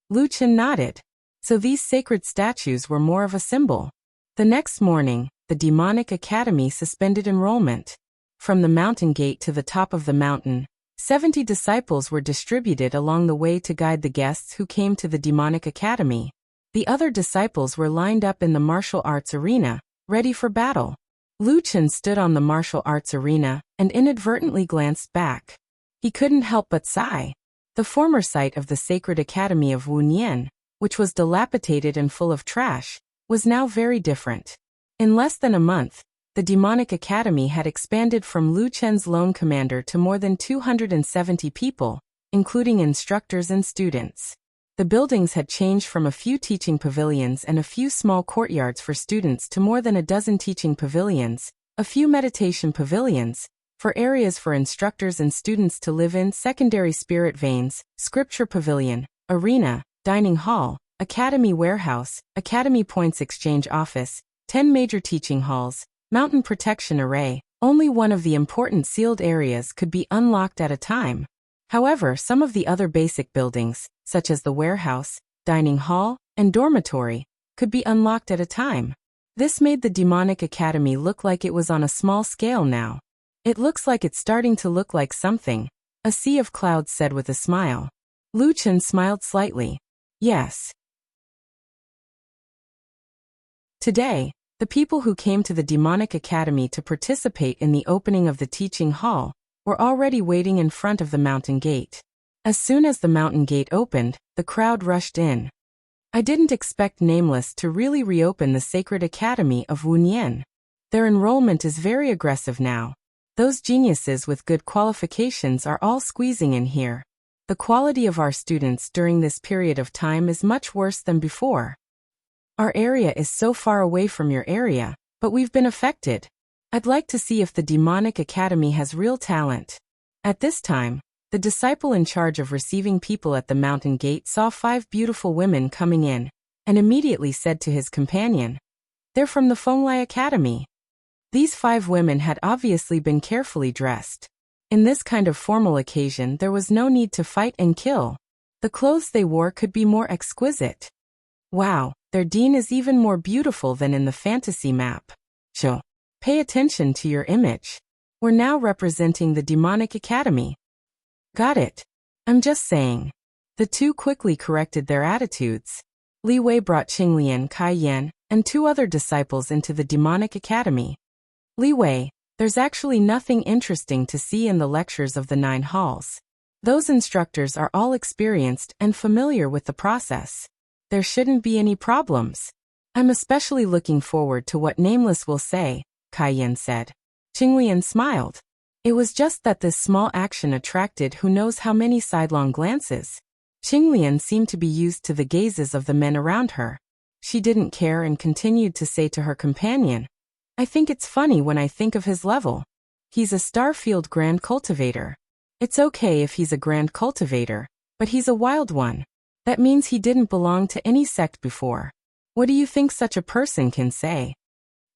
Lu Chen nodded. So these sacred statues were more of a symbol. The next morning, the Demonic Academy suspended enrollment. From the mountain gate to the top of the mountain, 70 disciples were distributed along the way to guide the guests who came to the Demonic Academy. The other disciples were lined up in the martial arts arena, ready for battle. Lu Chen stood on the martial arts arena and inadvertently glanced back. He couldn't help but sigh. The former site of the Sacred Academy of Wunian, which was dilapidated and full of trash, was now very different. In less than a month, the Demonic Academy had expanded from Lu Chen's lone commander to more than 270 people, including instructors and students. The buildings had changed from a few teaching pavilions and a few small courtyards for students to more than a dozen teaching pavilions, a few meditation pavilions, for areas for instructors and students to live in, secondary spirit veins, scripture pavilion, arena, dining hall, academy warehouse, academy points exchange office, 10 major teaching halls, mountain protection array. Only one of the important sealed areas could be unlocked at a time. However, some of the other basic buildings, such as the warehouse, dining hall, and dormitory, could be unlocked at a time. This made the Demonic Academy look like it was on a small scale now. It looks like it's starting to look like something, a sea of clouds said with a smile. Lu Chen smiled slightly. Yes. Today, the people who came to the Demonic Academy to participate in the opening of the teaching hall were already waiting in front of the mountain gate. As soon as the mountain gate opened, the crowd rushed in. I didn't expect Nameless to really reopen the Sacred Academy of Wunian. Their enrollment is very aggressive now. Those geniuses with good qualifications are all squeezing in here. The quality of our students during this period of time is much worse than before. Our area is so far away from your area, but we've been affected. I'd like to see if the demonic academy has real talent. At this time, the disciple in charge of receiving people at the mountain gate saw 5 beautiful women coming in, and immediately said to his companion, "They're from the Fenglai Academy." These 5 women had obviously been carefully dressed. In this kind of formal occasion there was no need to fight and kill. The clothes they wore could be more exquisite. Wow, their dean is even more beautiful than in the fantasy map. Cho, pay attention to your image. We're now representing the demonic academy. Got it. I'm just saying. The 2 quickly corrected their attitudes. Li Wei brought Qinglian, Kai Yan, and 2 other disciples into the demonic academy. Li Wei, there's actually nothing interesting to see in the lectures of the 9 halls. Those instructors are all experienced and familiar with the process. There shouldn't be any problems. I'm especially looking forward to what Nameless will say, Kai Yan said. Qinglian smiled. It was just that this small action attracted who knows how many sidelong glances. Qinglian seemed to be used to the gazes of the men around her. She didn't care and continued to say to her companion, "I think it's funny when I think of his level. He's a Starfield Grand Cultivator. It's okay if he's a Grand Cultivator, but he's a wild one. That means he didn't belong to any sect before. What do you think such a person can say?"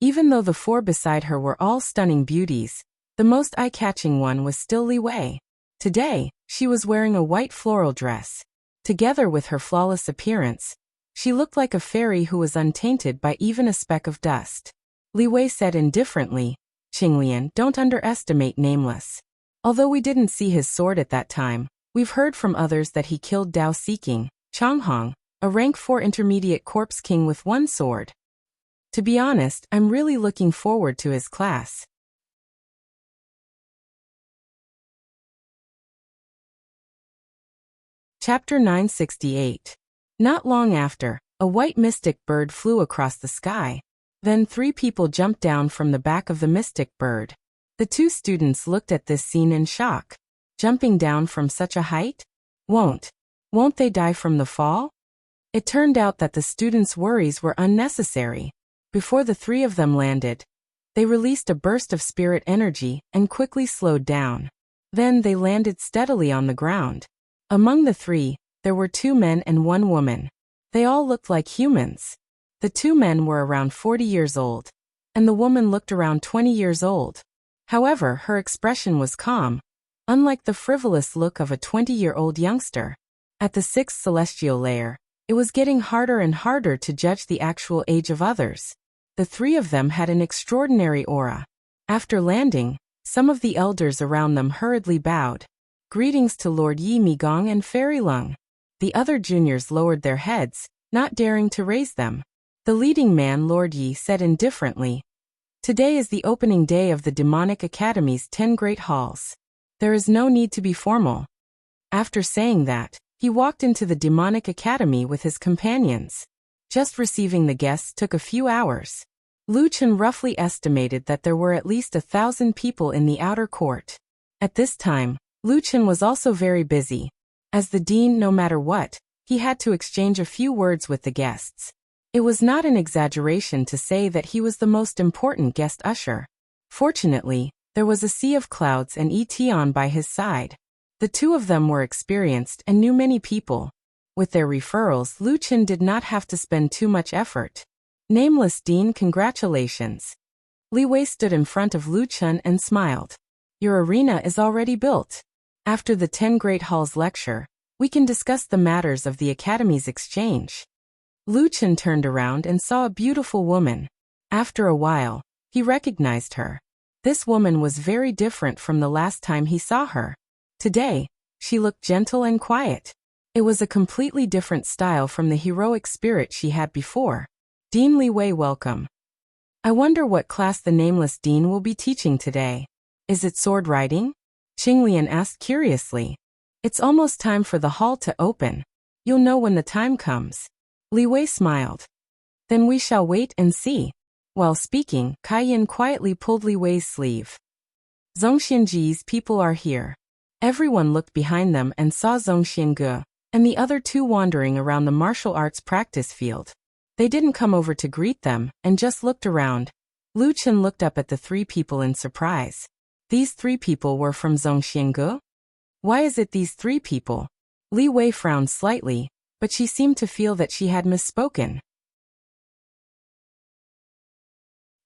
Even though the 4 beside her were all stunning beauties, the most eye-catching one was still Li Wei. Today, she was wearing a white floral dress. Together with her flawless appearance, she looked like a fairy who was untainted by even a speck of dust. Li Wei said indifferently, "Qinglian, don't underestimate Nameless. Although we didn't see his sword at that time, we've heard from others that he killed Dao Seeking, Changhong, a rank 4 intermediate corpse king with 1 sword. To be honest, I'm really looking forward to his class." Chapter 968. Not long after, a white mystic bird flew across the sky. Then 3 people jumped down from the back of the mystic bird. The 2 students looked at this scene in shock. Jumping down from such a height? Won't they die from the fall? It turned out that the students' worries were unnecessary. Before the 3 of them landed, they released a burst of spirit energy and quickly slowed down. Then they landed steadily on the ground. Among the 3, there were 2 men and 1 woman. They all looked like humans. The 2 men were around 40 years old, and the woman looked around 20 years old. However, her expression was calm, unlike the frivolous look of a 20-year-old youngster. At the 6th celestial layer, it was getting harder and harder to judge the actual age of others. The 3 of them had an extraordinary aura. After landing, some of the elders around them hurriedly bowed. "Greetings to Lord Yi Migong and Fairy Lung." The other juniors lowered their heads, not daring to raise them. The leading man, Lord Yi, said indifferently, "Today is the opening day of the Demonic Academy's 10 great halls. There is no need to be formal." After saying that, he walked into the Demonic Academy with his companions. Just receiving the guests took a few hours. Lu Chen roughly estimated that there were at least 1,000 people in the outer court. At this time, Lu Chen was also very busy. As the dean, no matter what, he had to exchange a few words with the guests. It was not an exaggeration to say that he was the most important guest usher. Fortunately, there was a sea of clouds and Etion by his side. The 2 of them were experienced and knew many people. With their referrals, Lu Chen did not have to spend too much effort. "Nameless Dean, congratulations." Li Wei stood in front of Lu Chen and smiled. "Your arena is already built. After the 10 Great Halls lecture, we can discuss the matters of the Academy's exchange." Lu Chen turned around and saw a beautiful woman. After a while, he recognized her. This woman was very different from the last time he saw her. Today, she looked gentle and quiet. It was a completely different style from the heroic spirit she had before. "Dean Li Wei, welcome. I wonder what class the Nameless Dean will be teaching today. Is it sword riding?" Qinglian asked curiously. "It's almost time for the hall to open. You'll know when the time comes." Li Wei smiled. "Then we shall wait and see." While speaking, Kai Yan quietly pulled Li Wei's sleeve. "Zhongxianji's people are here." Everyone looked behind them and saw Zhongxiange and the other 2 wandering around the martial arts practice field. They didn't come over to greet them, and just looked around. Lu Chen looked up at the three people in surprise. These three people were from Zhongxiange? Why is it these three people? Li Wei frowned slightly, but she seemed to feel that she had misspoken.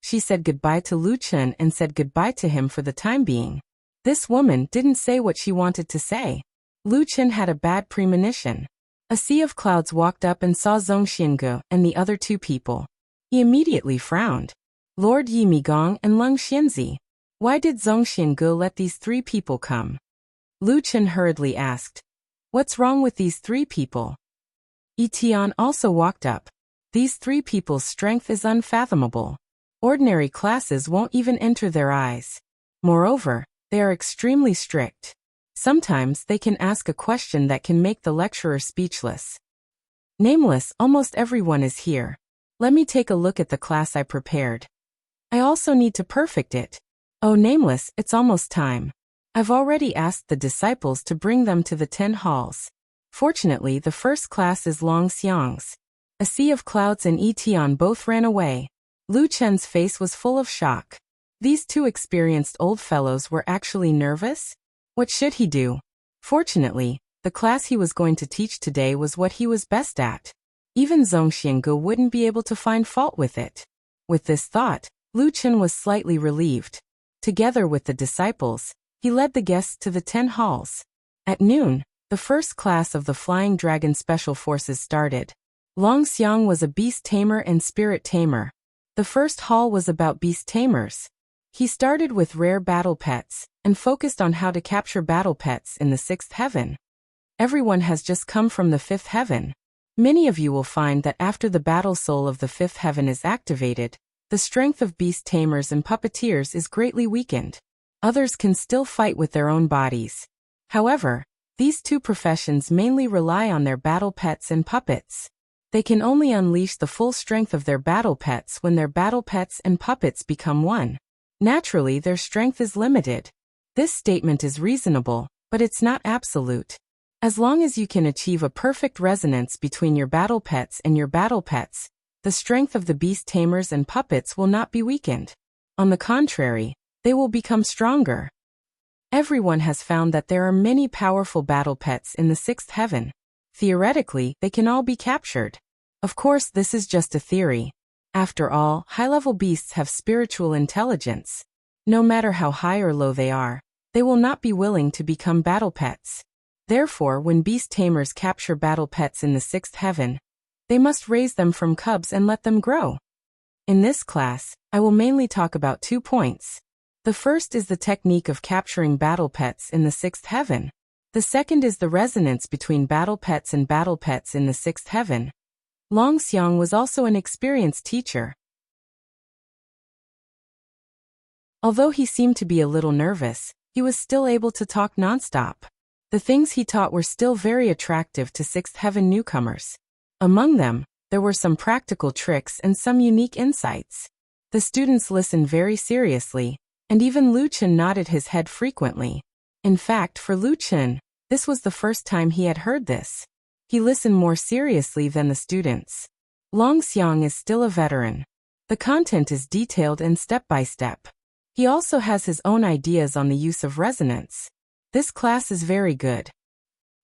She said goodbye to Lu Chen and said goodbye to him for the time being. This woman didn't say what she wanted to say. Lu Chen had a bad premonition. A sea of clouds walked up and saw Zhongxiange and the other two people. He immediately frowned. Lord Yi Migong and Leng Xianzi. Why did Zhongxiange let these three people come? Lu Chen hurriedly asked. What's wrong with these three people? Yi Tian also walked up. These three people's strength is unfathomable. Ordinary classes won't even enter their eyes. Moreover, they are extremely strict. Sometimes they can ask a question that can make the lecturer speechless. Nameless, almost everyone is here. Let me take a look at the class I prepared. I also need to perfect it. Oh, Nameless, it's almost time. I've already asked the disciples to bring them to the 10 halls. Fortunately, the first class is Long Xiang's. A sea of clouds and Yi Tian both ran away. Lu Chen's face was full of shock. These two experienced old fellows were actually nervous? What should he do? Fortunately, the class he was going to teach today was what he was best at. Even Zhongxiange wouldn't be able to find fault with it. With this thought, Lu Chen was slightly relieved. Together with the disciples, he led the guests to the 10 halls. At noon, the first class of the Flying Dragon Special Forces started. Long Xiang was a beast tamer and spirit tamer. The first hall was about beast tamers. He started with rare battle pets, and focused on how to capture battle pets in the 6th heaven. Everyone has just come from the 5th heaven. Many of you will find that after the battle soul of the 5th heaven is activated, the strength of beast tamers and puppeteers is greatly weakened. Others can still fight with their own bodies. However, these two professions mainly rely on their battle pets and puppets. They can only unleash the full strength of their battle pets when their battle pets and puppets become one. Naturally, their strength is limited. This statement is reasonable, but it's not absolute. As long as you can achieve a perfect resonance between your battle pets and your battle pets, the strength of the beast tamers and puppets will not be weakened. On the contrary, they will become stronger. Everyone has found that there are many powerful battle pets in the 6th heaven. Theoretically, they can all be captured. Of course, this is just a theory. After all, high-level beasts have spiritual intelligence. No matter how high or low they are, they will not be willing to become battle pets. Therefore, when beast tamers capture battle pets in the 6th heaven, they must raise them from cubs and let them grow. In this class, I will mainly talk about 2 points. The first is the technique of capturing battle pets in the 6th heaven. The second is the resonance between battle pets and battle pets in the 6th heaven. Long Xiang was also an experienced teacher. Although he seemed to be a little nervous, he was still able to talk nonstop. The things he taught were still very attractive to 6th heaven newcomers. Among them, there were some practical tricks and some unique insights. The students listened very seriously, and even Lu Chen nodded his head frequently. In fact, for Lu Chen, this was the first time he had heard this. He listened more seriously than the students. Long Xiang is still a veteran. The content is detailed and step-by-step. He also has his own ideas on the use of resonance. This class is very good.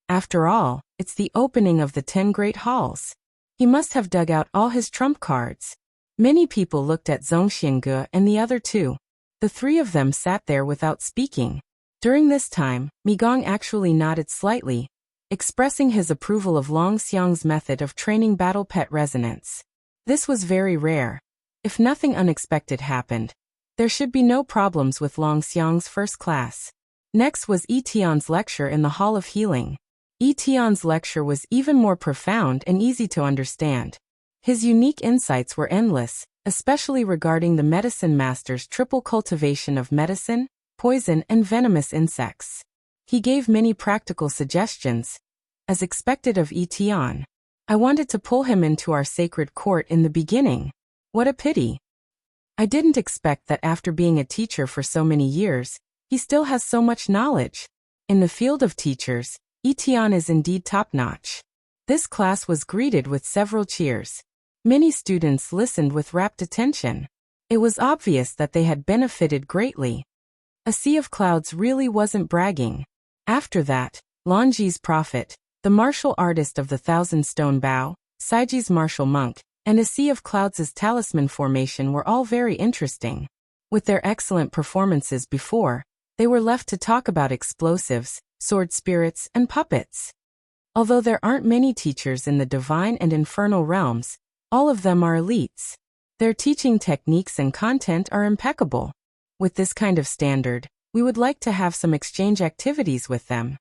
After all, it's the opening of the 10 great halls. He must have dug out all his trump cards. Many people looked at Zhongxiange and the other two. The three of them sat there without speaking. During this time, Migong actually nodded slightly, expressing his approval of Long Xiang's method of training battle pet resonance. This was very rare. If nothing unexpected happened, there should be no problems with Long Xiang's first class. Next was Yi Tian's lecture in the Hall of Healing. Yi Tian's lecture was even more profound and easy to understand. His unique insights were endless, especially regarding the medicine master's triple cultivation of medicine, poison, and venomous insects. He gave many practical suggestions, as expected of Yi Tian. I wanted to pull him into our sacred court in the beginning. What a pity. I didn't expect that after being a teacher for so many years, he still has so much knowledge. In the field of teachers, Yi Tian is indeed top-notch. This class was greeted with several cheers. Many students listened with rapt attention. It was obvious that they had benefited greatly. A sea of clouds really wasn't bragging. After that, Lonji's prophet, the martial artist of the thousand-stone bow, Saiji's martial monk, and a sea of clouds' talisman formation were all very interesting. With their excellent performances before, they were left to talk about explosives, sword spirits, and puppets. Although there aren't many teachers in the divine and infernal realms, all of them are elites. Their teaching techniques and content are impeccable. With this kind of standard, we would like to have some exchange activities with them.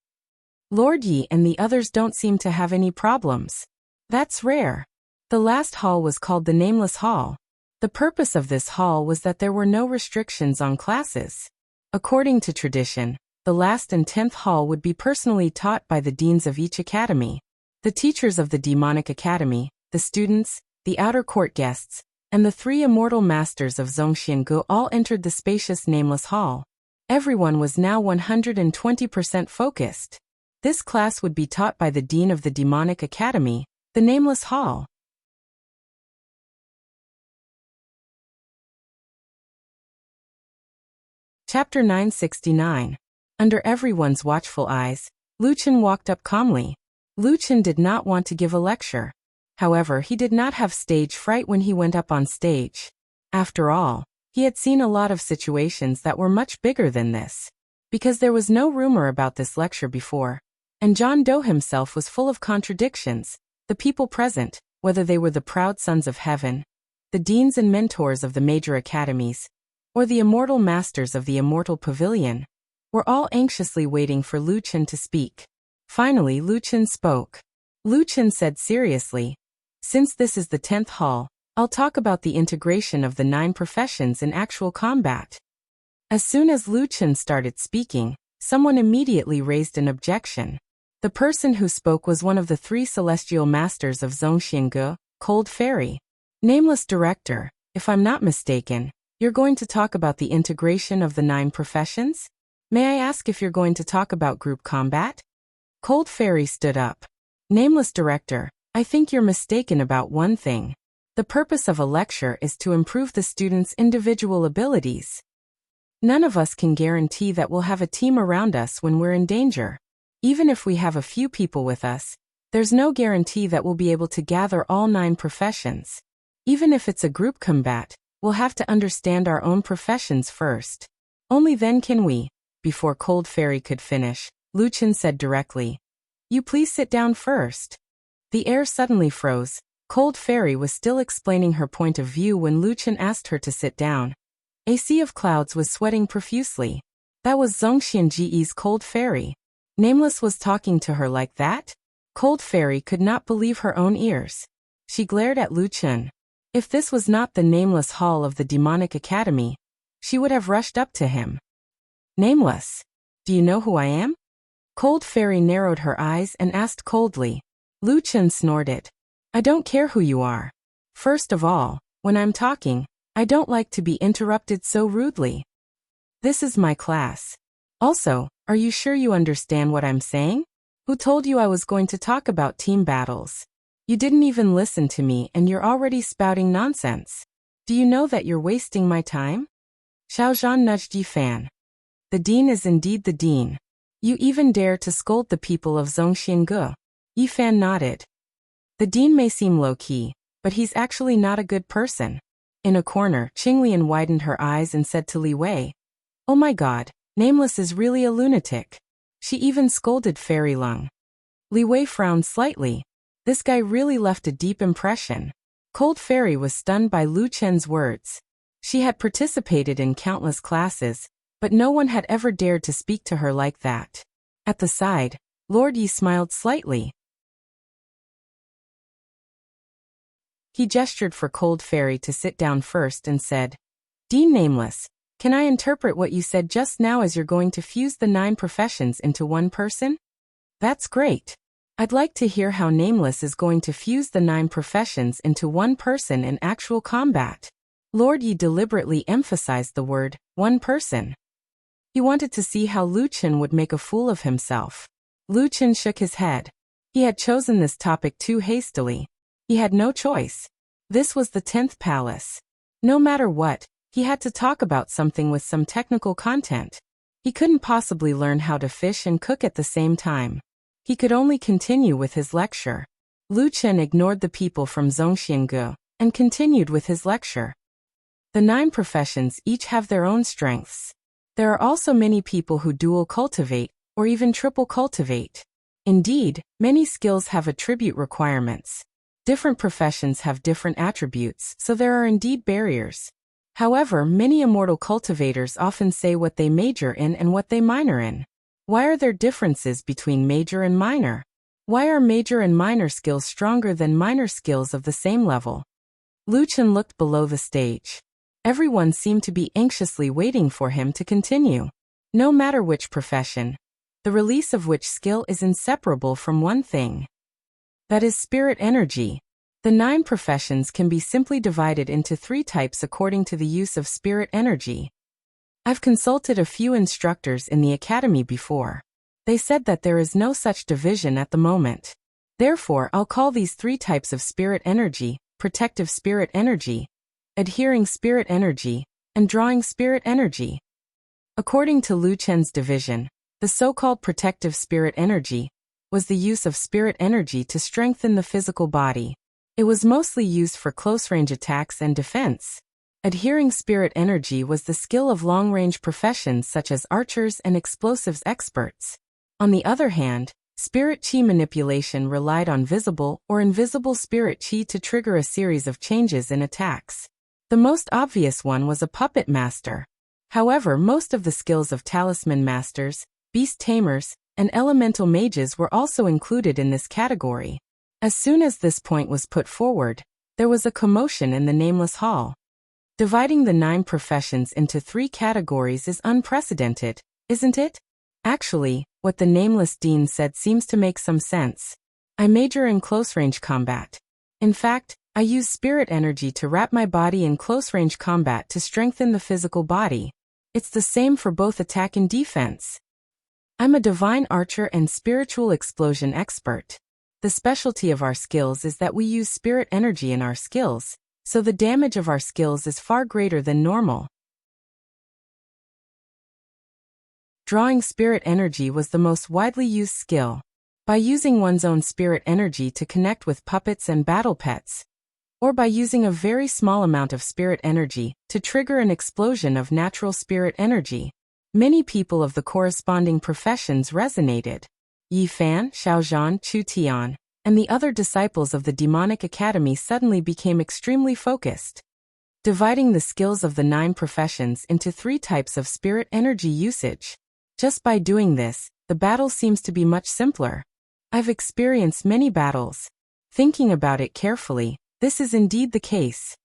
Lord Yi and the others don't seem to have any problems. That's rare. The last hall was called the Nameless Hall. The purpose of this hall was that there were no restrictions on classes. According to tradition, the last and 10th hall would be personally taught by the deans of each academy. The teachers of the demonic academy, the students, the outer court guests, and the 3 immortal masters of Zhongxiangu all entered the spacious Nameless Hall. Everyone was now 120% focused. This class would be taught by the dean of the demonic academy, the Nameless Hall. Chapter 969. Under everyone's watchful eyes, Luqian walked up calmly. Luqian did not want to give a lecture. However, he did not have stage fright when he went up on stage. After all, he had seen a lot of situations that were much bigger than this. Because there was no rumor about this lecture before. And John Doe himself was full of contradictions. The people present, whether they were the proud sons of heaven, the deans and mentors of the major academies, or the immortal masters of the immortal pavilion, were all anxiously waiting for Luqian to speak. Finally, Luqian spoke. Luqian said seriously, "Since this is the 10th hall, I'll talk about the integration of the 9 professions in actual combat." As soon as Luqian started speaking, someone immediately raised an objection. The person who spoke was one of the 3 celestial masters of Zhongxiangu, Cold Fairy. Nameless Director, if I'm not mistaken, you're going to talk about the integration of the 9 professions? May I ask if you're going to talk about group combat? Cold Fairy stood up. Nameless Director, I think you're mistaken about one thing. The purpose of a lecture is to improve the students' individual abilities. None of us can guarantee that we'll have a team around us when we're in danger. Even if we have a few people with us, there's no guarantee that we'll be able to gather all 9 professions. Even if it's a group combat, we'll have to understand our own professions first. Only then can we. Before Cold Fairy could finish, Luqian said directly, "You please sit down first." The air suddenly froze. Cold Fairy was still explaining her point of view when Luqian asked her to sit down. A sea of clouds was sweating profusely. That was Zhongxianji's Cold Fairy. Nameless was talking to her like that? Cold Fairy could not believe her own ears. She glared at Luqian. If this was not the Nameless Hall of the Demonic Academy, she would have rushed up to him. "Nameless, do you know who I am?" Cold Fairy narrowed her eyes and asked coldly. Luqian snorted. "I don't care who you are. First of all, when I'm talking, I don't like to be interrupted so rudely. This is my class. Also, are you sure you understand what I'm saying? Who told you I was going to talk about team battles? You didn't even listen to me and you're already spouting nonsense. Do you know that you're wasting my time?" Xiao Zhan nudged Yifan. "The dean is indeed the dean. You even dare to scold the people of Zhongxiangu." Yifan nodded. "The dean may seem low-key, but he's actually not a good person." In a corner, Qinglian widened her eyes and said to Li Wei, "Oh my god, Nameless is really a lunatic. She even scolded Fairy Lung." Li Wei frowned slightly. This guy really left a deep impression. Cold Fairy was stunned by Luqian's words. She had participated in countless classes, but no one had ever dared to speak to her like that. At the side, Lord Yi smiled slightly. He gestured for Cold Fairy to sit down first and said, "Dean Nameless, can I interpret what you said just now as you're going to fuse the 9 professions into one person?" "That's great. I'd like to hear how Nameless is going to fuse the 9 professions into one person in actual combat." Lord Yi deliberately emphasized the word, one person. He wanted to see how Luqian would make a fool of himself. Luqian shook his head. He had chosen this topic too hastily. He had no choice. This was the 10th palace. No matter what, he had to talk about something with some technical content. He couldn't possibly learn how to fish and cook at the same time. He could only continue with his lecture. Lu Chen ignored the people from Zhongxiangu and continued with his lecture. The 9 professions each have their own strengths. There are also many people who dual cultivate, or even triple cultivate. Indeed, many skills have attribute requirements. Different professions have different attributes, so there are indeed barriers. However, many immortal cultivators often say what they major in and what they minor in. Why are there differences between major and minor? Why are major and minor skills stronger than minor skills of the same level? Lu Chen looked below the stage. Everyone seemed to be anxiously waiting for him to continue. No matter which profession, the release of which skill is inseparable from one thing. That is spirit energy. The 9 professions can be simply divided into 3 types according to the use of spirit energy. I've consulted a few instructors in the academy before. They said that there is no such division at the moment. Therefore, I'll call these 3 types of spirit energy: protective spirit energy, adhering spirit energy, and drawing spirit energy. According to Lu Chen's division, the so-called protective spirit energy was the use of spirit energy to strengthen the physical body. It was mostly used for close-range attacks and defense. Adhering spirit energy was the skill of long-range professions such as archers and explosives experts. On the other hand, spirit chi manipulation relied on visible or invisible spirit chi to trigger a series of changes in attacks. The most obvious one was a puppet master. However, most of the skills of talisman masters, beast tamers, and elemental mages were also included in this category. As soon as this point was put forward, there was a commotion in the nameless hall. Dividing the 9 professions into 3 categories is unprecedented, isn't it? Actually, what the nameless dean said seems to make some sense. I major in close-range combat. In fact, I use spirit energy to wrap my body in close-range combat to strengthen the physical body. It's the same for both attack and defense. I'm a divine archer and spiritual explosion expert. The specialty of our skills is that we use spirit energy in our skills, so the damage of our skills is far greater than normal. Drawing spirit energy was the most widely used skill. By using one's own spirit energy to connect with puppets and battle pets, or by using a very small amount of spirit energy to trigger an explosion of natural spirit energy. Many people of the corresponding professions resonated. Yi Fan, Xiaozhan, Chu Tian, and the other disciples of the demonic academy suddenly became extremely focused. Dividing the skills of the 9 professions into 3 types of spirit energy usage. Just by doing this, the battle seems to be much simpler. I've experienced many battles. Thinking about it carefully, this is indeed the case.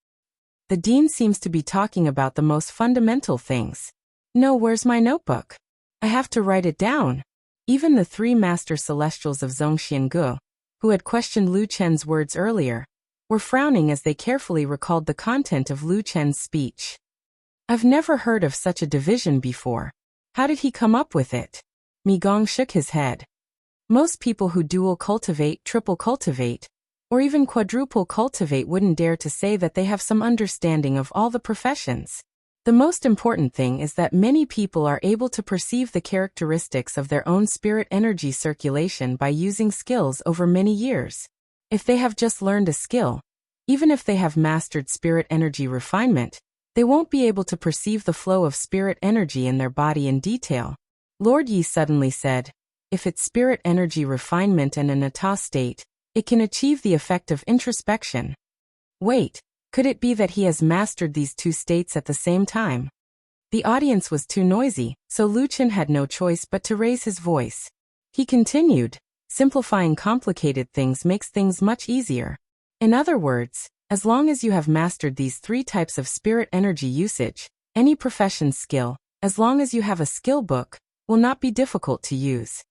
The dean seems to be talking about the most fundamental things. No, where's my notebook? I have to write it down. Even the 3 master celestials of Zhongxiangu, who had questioned Lu Chen's words earlier, were frowning as they carefully recalled the content of Lu Chen's speech. I've never heard of such a division before. How did he come up with it? Mi Gong shook his head. Most people who dual cultivate, triple cultivate, or even quadruple cultivate wouldn't dare to say that they have some understanding of all the professions. The most important thing is that many people are able to perceive the characteristics of their own spirit energy circulation by using skills over many years. If they have just learned a skill, even if they have mastered spirit energy refinement, they won't be able to perceive the flow of spirit energy in their body in detail. Lord Yi suddenly said, if it's spirit energy refinement and an état state, it can achieve the effect of introspection. Wait. Could it be that he has mastered these 2 states at the same time? The audience was too noisy, so Lu Chen had no choice but to raise his voice. He continued, simplifying complicated things makes things much easier. In other words, as long as you have mastered these 3 types of spirit energy usage, any profession's skill, as long as you have a skill book, will not be difficult to use.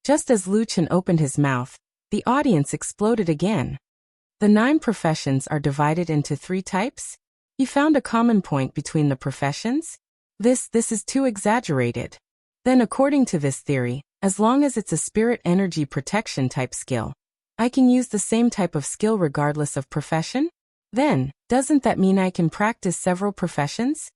Just as Lu Chen opened his mouth, the audience exploded again. The 9 professions are divided into 3 types? He found a common point between the professions? This is too exaggerated. Then according to this theory, as long as it's a spirit energy protection type skill, I can use the same type of skill regardless of profession? Then, doesn't that mean I can practice several professions?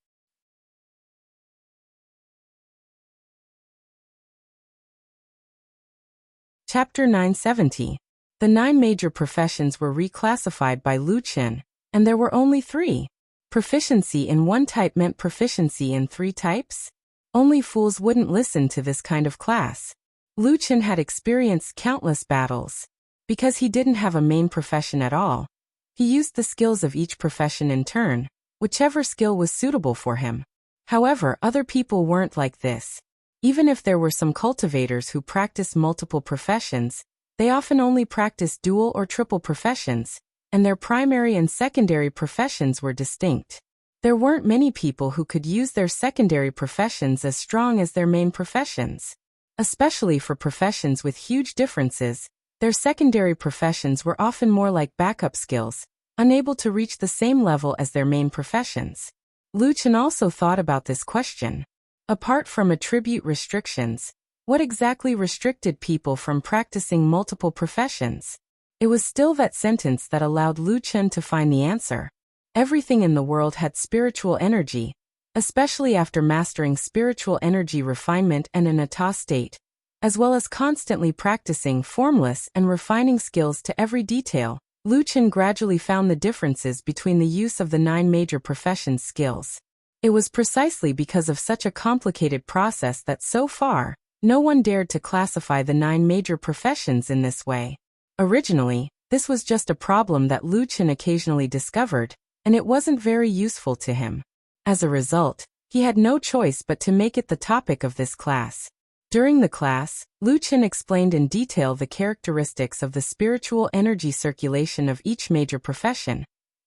Chapter 970. The 9 major professions were reclassified by Lu Qin, and there were only 3. Proficiency in one type meant proficiency in 3 types? Only fools wouldn't listen to this kind of class. Lu Qin had experienced countless battles. Because he didn't have a main profession at all, he used the skills of each profession in turn, whichever skill was suitable for him. However, other people weren't like this. Even if there were some cultivators who practiced multiple professions, they often only practiced dual or triple professions, and their primary and secondary professions were distinct. There weren't many people who could use their secondary professions as strong as their main professions. Especially for professions with huge differences, their secondary professions were often more like backup skills, unable to reach the same level as their main professions. Lu Qin also thought about this question. Apart from attribute restrictions, what exactly restricted people from practicing multiple professions? It was still that sentence that allowed Lu Qin to find the answer. Everything in the world had spiritual energy, especially after mastering spiritual energy refinement and an état state, as well as constantly practicing formless and refining skills to every detail. Lu Qin gradually found the differences between the use of the 9 major professions skills. It was precisely because of such a complicated process that so far, no one dared to classify the 9 major professions in this way. Originally, this was just a problem that Lu Qin occasionally discovered, and it wasn't very useful to him. As a result, he had no choice but to make it the topic of this class. During the class, Lu Qin explained in detail the characteristics of the spiritual energy circulation of each major profession,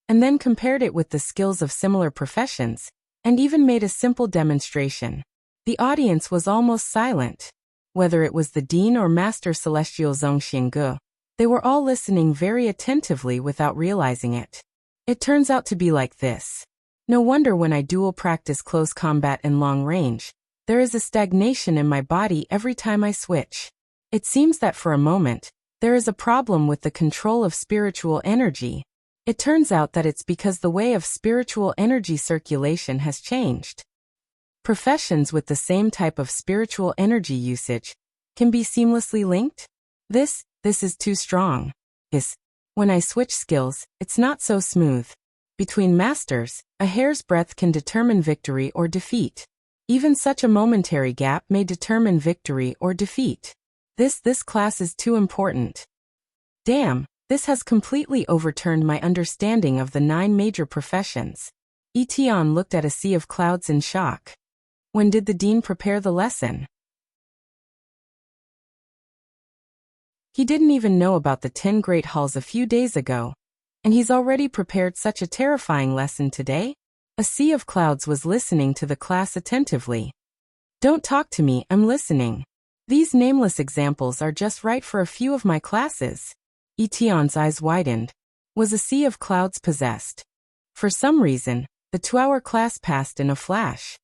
and then compared it with the skills of similar professions, and even made a simple demonstration. The audience was almost silent. Whether it was the dean or Master Celestial Zhong Xingge, they were all listening very attentively without realizing it. It turns out to be like this. No wonder when I dual practice close combat and long range, there is a stagnation in my body every time I switch. It seems that for a moment, there is a problem with the control of spiritual energy. It turns out that it's because the way of spiritual energy circulation has changed. Professions with the same type of spiritual energy usage can be seamlessly linked. This is too strong. When I switch skills, it's not so smooth. Between masters, a hair's breadth can determine victory or defeat. Even such a momentary gap may determine victory or defeat. This class is too important. Damn, this has completely overturned my understanding of the 9 major professions. Etienne looked at a sea of clouds in shock. When did the dean prepare the lesson? He didn't even know about the 10 Great Halls a few days ago, and he's already prepared such a terrifying lesson today? A sea of clouds was listening to the class attentively. Don't talk to me, I'm listening. These nameless examples are just right for a few of my classes. Etienne's eyes widened. Was a sea of clouds possessed? For some reason, the 2-hour class passed in a flash.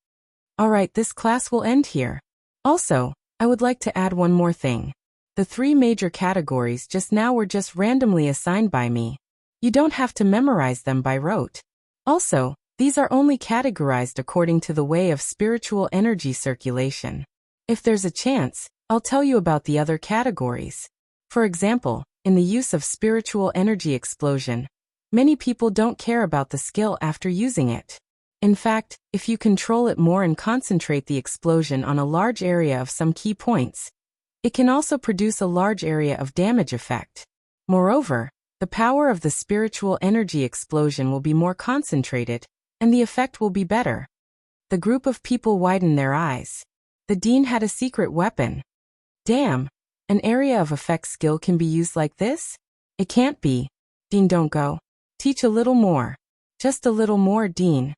Alright, this class will end here. Also, I would like to add one more thing. The 3 major categories just now were just randomly assigned by me. You don't have to memorize them by rote. Also, these are only categorized according to the way of spiritual energy circulation. If there's a chance, I'll tell you about the other categories. For example, in the use of spiritual energy explosion, many people don't care about the skill after using it. In fact, if you control it more and concentrate the explosion on a large area of some key points, it can also produce a large area of damage effect. Moreover, the power of the spiritual energy explosion will be more concentrated, and the effect will be better. The group of people widened their eyes. The dean had a secret weapon. Damn, an area of effect skill can be used like this? It can't be. Dean, don't go. Teach a little more. Just a little more, Dean.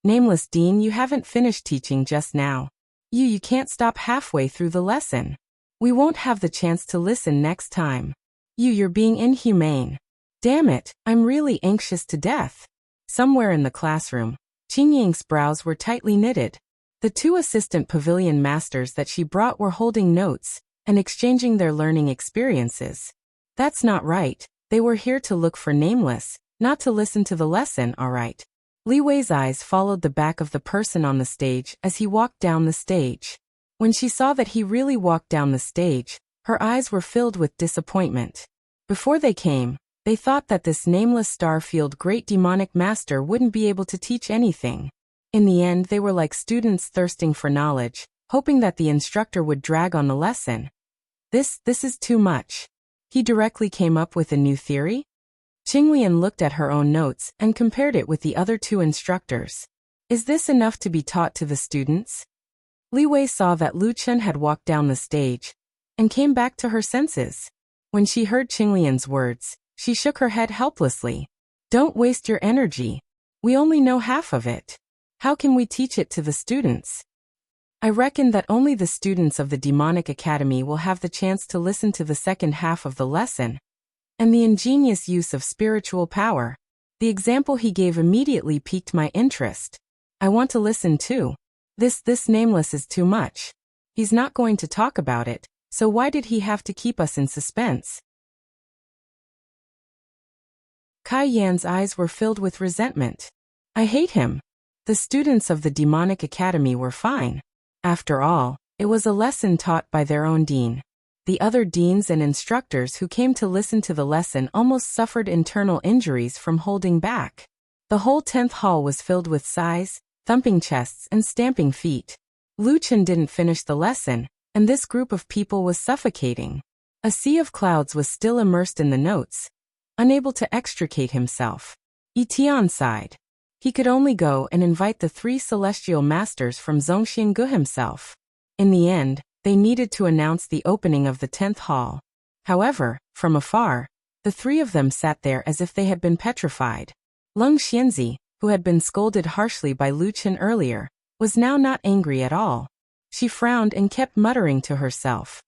Nameless Dean, you haven't finished teaching just now. You can't stop halfway through the lesson. We won't have the chance to listen next time. You're being inhumane. Damn it, I'm really anxious to death. Somewhere in the classroom, Qingying's brows were tightly knitted. The 2 assistant pavilion masters that she brought were holding notes and exchanging their learning experiences. That's not right, they were here to look for Nameless, Not to listen to the lesson, all right. Li Wei's eyes followed the back of the person on the stage as he walked down the stage. When she saw that he really walked down the stage, her eyes were filled with disappointment. Before they came, they thought that this nameless Starfield great demonic master wouldn't be able to teach anything. In the end, they were like students thirsting for knowledge, hoping that the instructor would drag on the lesson. This is too much. He directly came up with a new theory? Qinglian looked at her own notes and compared it with the other two instructors. Is this enough to be taught to the students? Li Wei saw that Lu Chen had walked down the stage and came back to her senses. When she heard Qinglian's words, she shook her head helplessly. Don't waste your energy. We only know half of it. How can we teach it to the students? I reckon that only the students of the Demonic Academy will have the chance to listen to the second half of the lesson. And the ingenious use of spiritual power. The example he gave immediately piqued my interest. I want to listen too. This nameless is too much. He's not going to talk about it, so why did he have to keep us in suspense? Kai Yan's eyes were filled with resentment. I hate him. The students of the Demonic Academy were fine. After all, it was a lesson taught by their own dean. The other deans and instructors who came to listen to the lesson almost suffered internal injuries from holding back. The whole 10th hall was filled with sighs, thumping chests and stamping feet. Lu Chen didn't finish the lesson, and this group of people was suffocating. A sea of clouds was still immersed in the notes, unable to extricate himself. Etian sighed. He could only go and invite the 3 celestial masters from Zhongxinggu himself. In the end, they needed to announce the opening of the 10th hall. However, from afar, the 3 of them sat there as if they had been petrified. Leng Xianzi, who had been scolded harshly by Lu Chen earlier, was now not angry at all. She frowned and kept muttering to herself.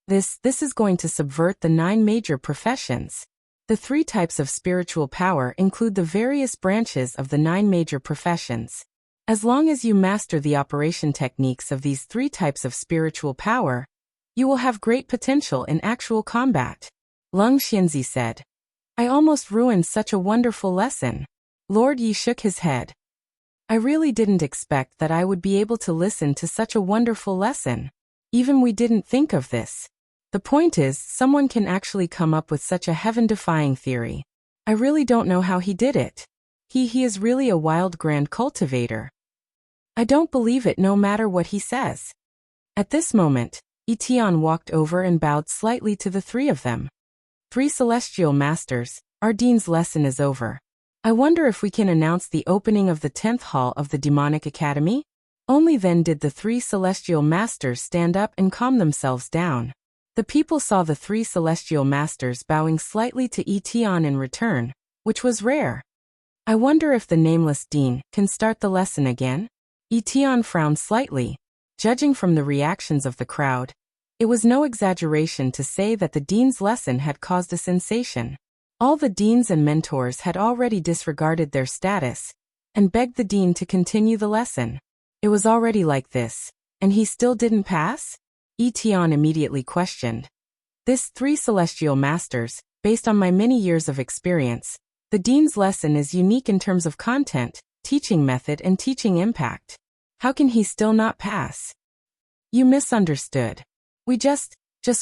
This is going to subvert the 9 major professions. The 3 types of spiritual power include the various branches of the 9 major professions. As long as you master the operation techniques of these 3 types of spiritual power, you will have great potential in actual combat. Leng Xianzi said. I almost ruined such a wonderful lesson. Lord Yi shook his head. I really didn't expect that I would be able to listen to such a wonderful lesson. Even we didn't think of this. The point is, someone can actually come up with such a heaven-defying theory. I really don't know how he did it. He is really a wild grand cultivator. I don't believe it no matter what he says. At this moment, Etian walked over and bowed slightly to the 3 of them. 3 celestial masters, our dean's lesson is over. I wonder if we can announce the opening of the 10th hall of the Demonic Academy? Only then did the 3 celestial masters stand up and calm themselves down. The people saw the 3 celestial masters bowing slightly to Etian in return, which was rare. I wonder if the nameless dean can start the lesson again? Etian frowned slightly. Judging from the reactions of the crowd, it was no exaggeration to say that the dean's lesson had caused a sensation. All the deans and mentors had already disregarded their status and begged the dean to continue the lesson. It was already like this, and he still didn't pass? Etian immediately questioned. This 3 celestial masters, based on my many years of experience, the dean's lesson is unique in terms of content, teaching method and teaching impact. How can he still not pass? You misunderstood. We just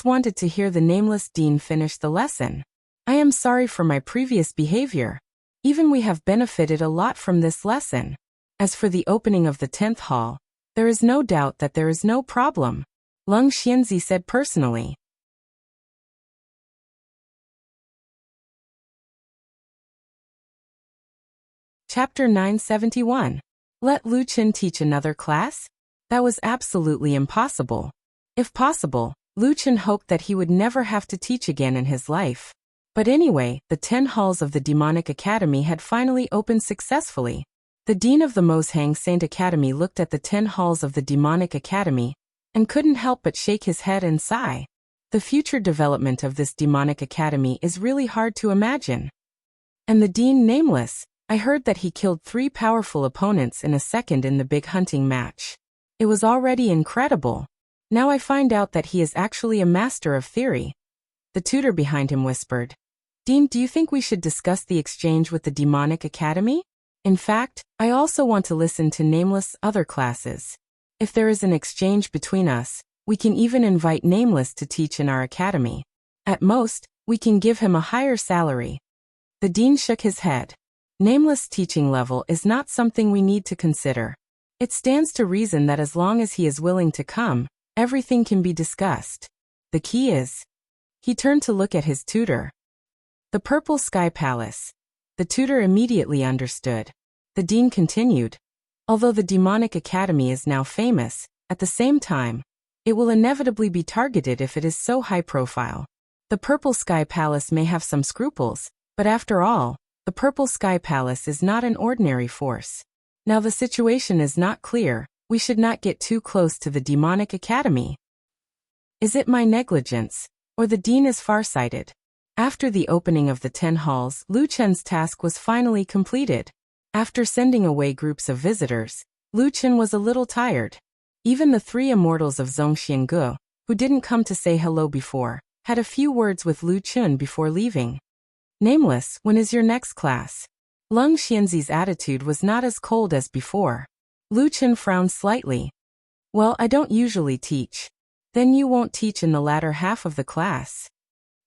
wanted to hear the nameless dean finish the lesson. I am sorry for my previous behavior. Even we have benefited a lot from this lesson. As for the opening of the 10th hall, there is no doubt that there is no problem. Leng Xianzi said personally. Chapter 971. Let Lu Chen teach another class? That was absolutely impossible. If possible, Lu Chen hoped that he would never have to teach again in his life. But anyway, the 10 halls of the Demonic Academy had finally opened successfully. The dean of the Moshang Saint Academy looked at the 10 halls of the Demonic Academy and couldn't help but shake his head and sigh. The future development of this Demonic Academy is really hard to imagine. And the dean nameless, I heard that he killed 3 powerful opponents in a second in the big hunting match. It was already incredible. Now I find out that he is actually a master of theory. The tutor behind him whispered. Dean, do you think we should discuss the exchange with the Demonic Academy? In fact, I also want to listen to Nameless' other classes. If there is an exchange between us, we can even invite Nameless to teach in our academy. At most, we can give him a higher salary. The dean shook his head. Nameless' teaching level is not something we need to consider. It stands to reason that as long as he is willing to come, everything can be discussed. The key is... He turned to look at his tutor. The Purple Sky Palace. The tutor immediately understood. The dean continued. Although the Demonic Academy is now famous, at the same time, it will inevitably be targeted if it is so high profile. The Purple Sky Palace may have some scruples, but after all, the Purple Sky Palace is not an ordinary force. Now the situation is not clear, we should not get too close to the Demonic Academy. Is it my negligence, or the dean is farsighted? After the opening of the 10 halls, Lu Chen's task was finally completed. After sending away groups of visitors, Lu Chen was a little tired. Even the 3 immortals of Zhongxiange, who didn't come to say hello before, had a few words with Lu Chen before leaving. Nameless, when is your next class? Leng Xianzi's attitude was not as cold as before. Lu Chen frowned slightly. Well, I don't usually teach. Then you won't teach in the latter half of the class.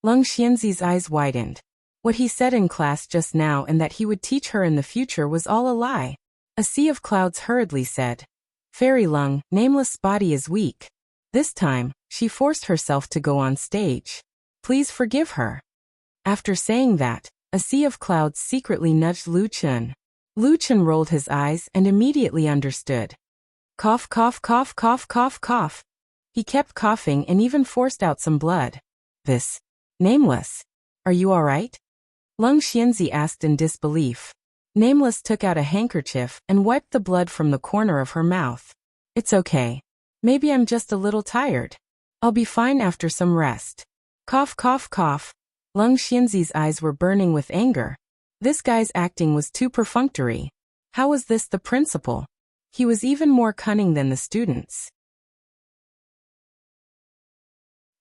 Leng Xianzi's eyes widened. What he said in class just now and that he would teach her in the future was all a lie. A sea of clouds hurriedly said. Fairy Leng, Nameless' body is weak. This time, she forced herself to go on stage. Please forgive her. After saying that, a sea of clouds secretly nudged Lu Chen. Lu Chen rolled his eyes and immediately understood. Cough, cough, cough, cough, cough, cough. He kept coughing and even forced out some blood. This. Nameless. Are you all right? Leng Xianzi asked in disbelief. Nameless took out a handkerchief and wiped the blood from the corner of her mouth. It's okay. Maybe I'm just a little tired. I'll be fine after some rest. Cough, cough, cough. Leng Xianzi's eyes were burning with anger. This guy's acting was too perfunctory. How was this the principal? He was even more cunning than the students.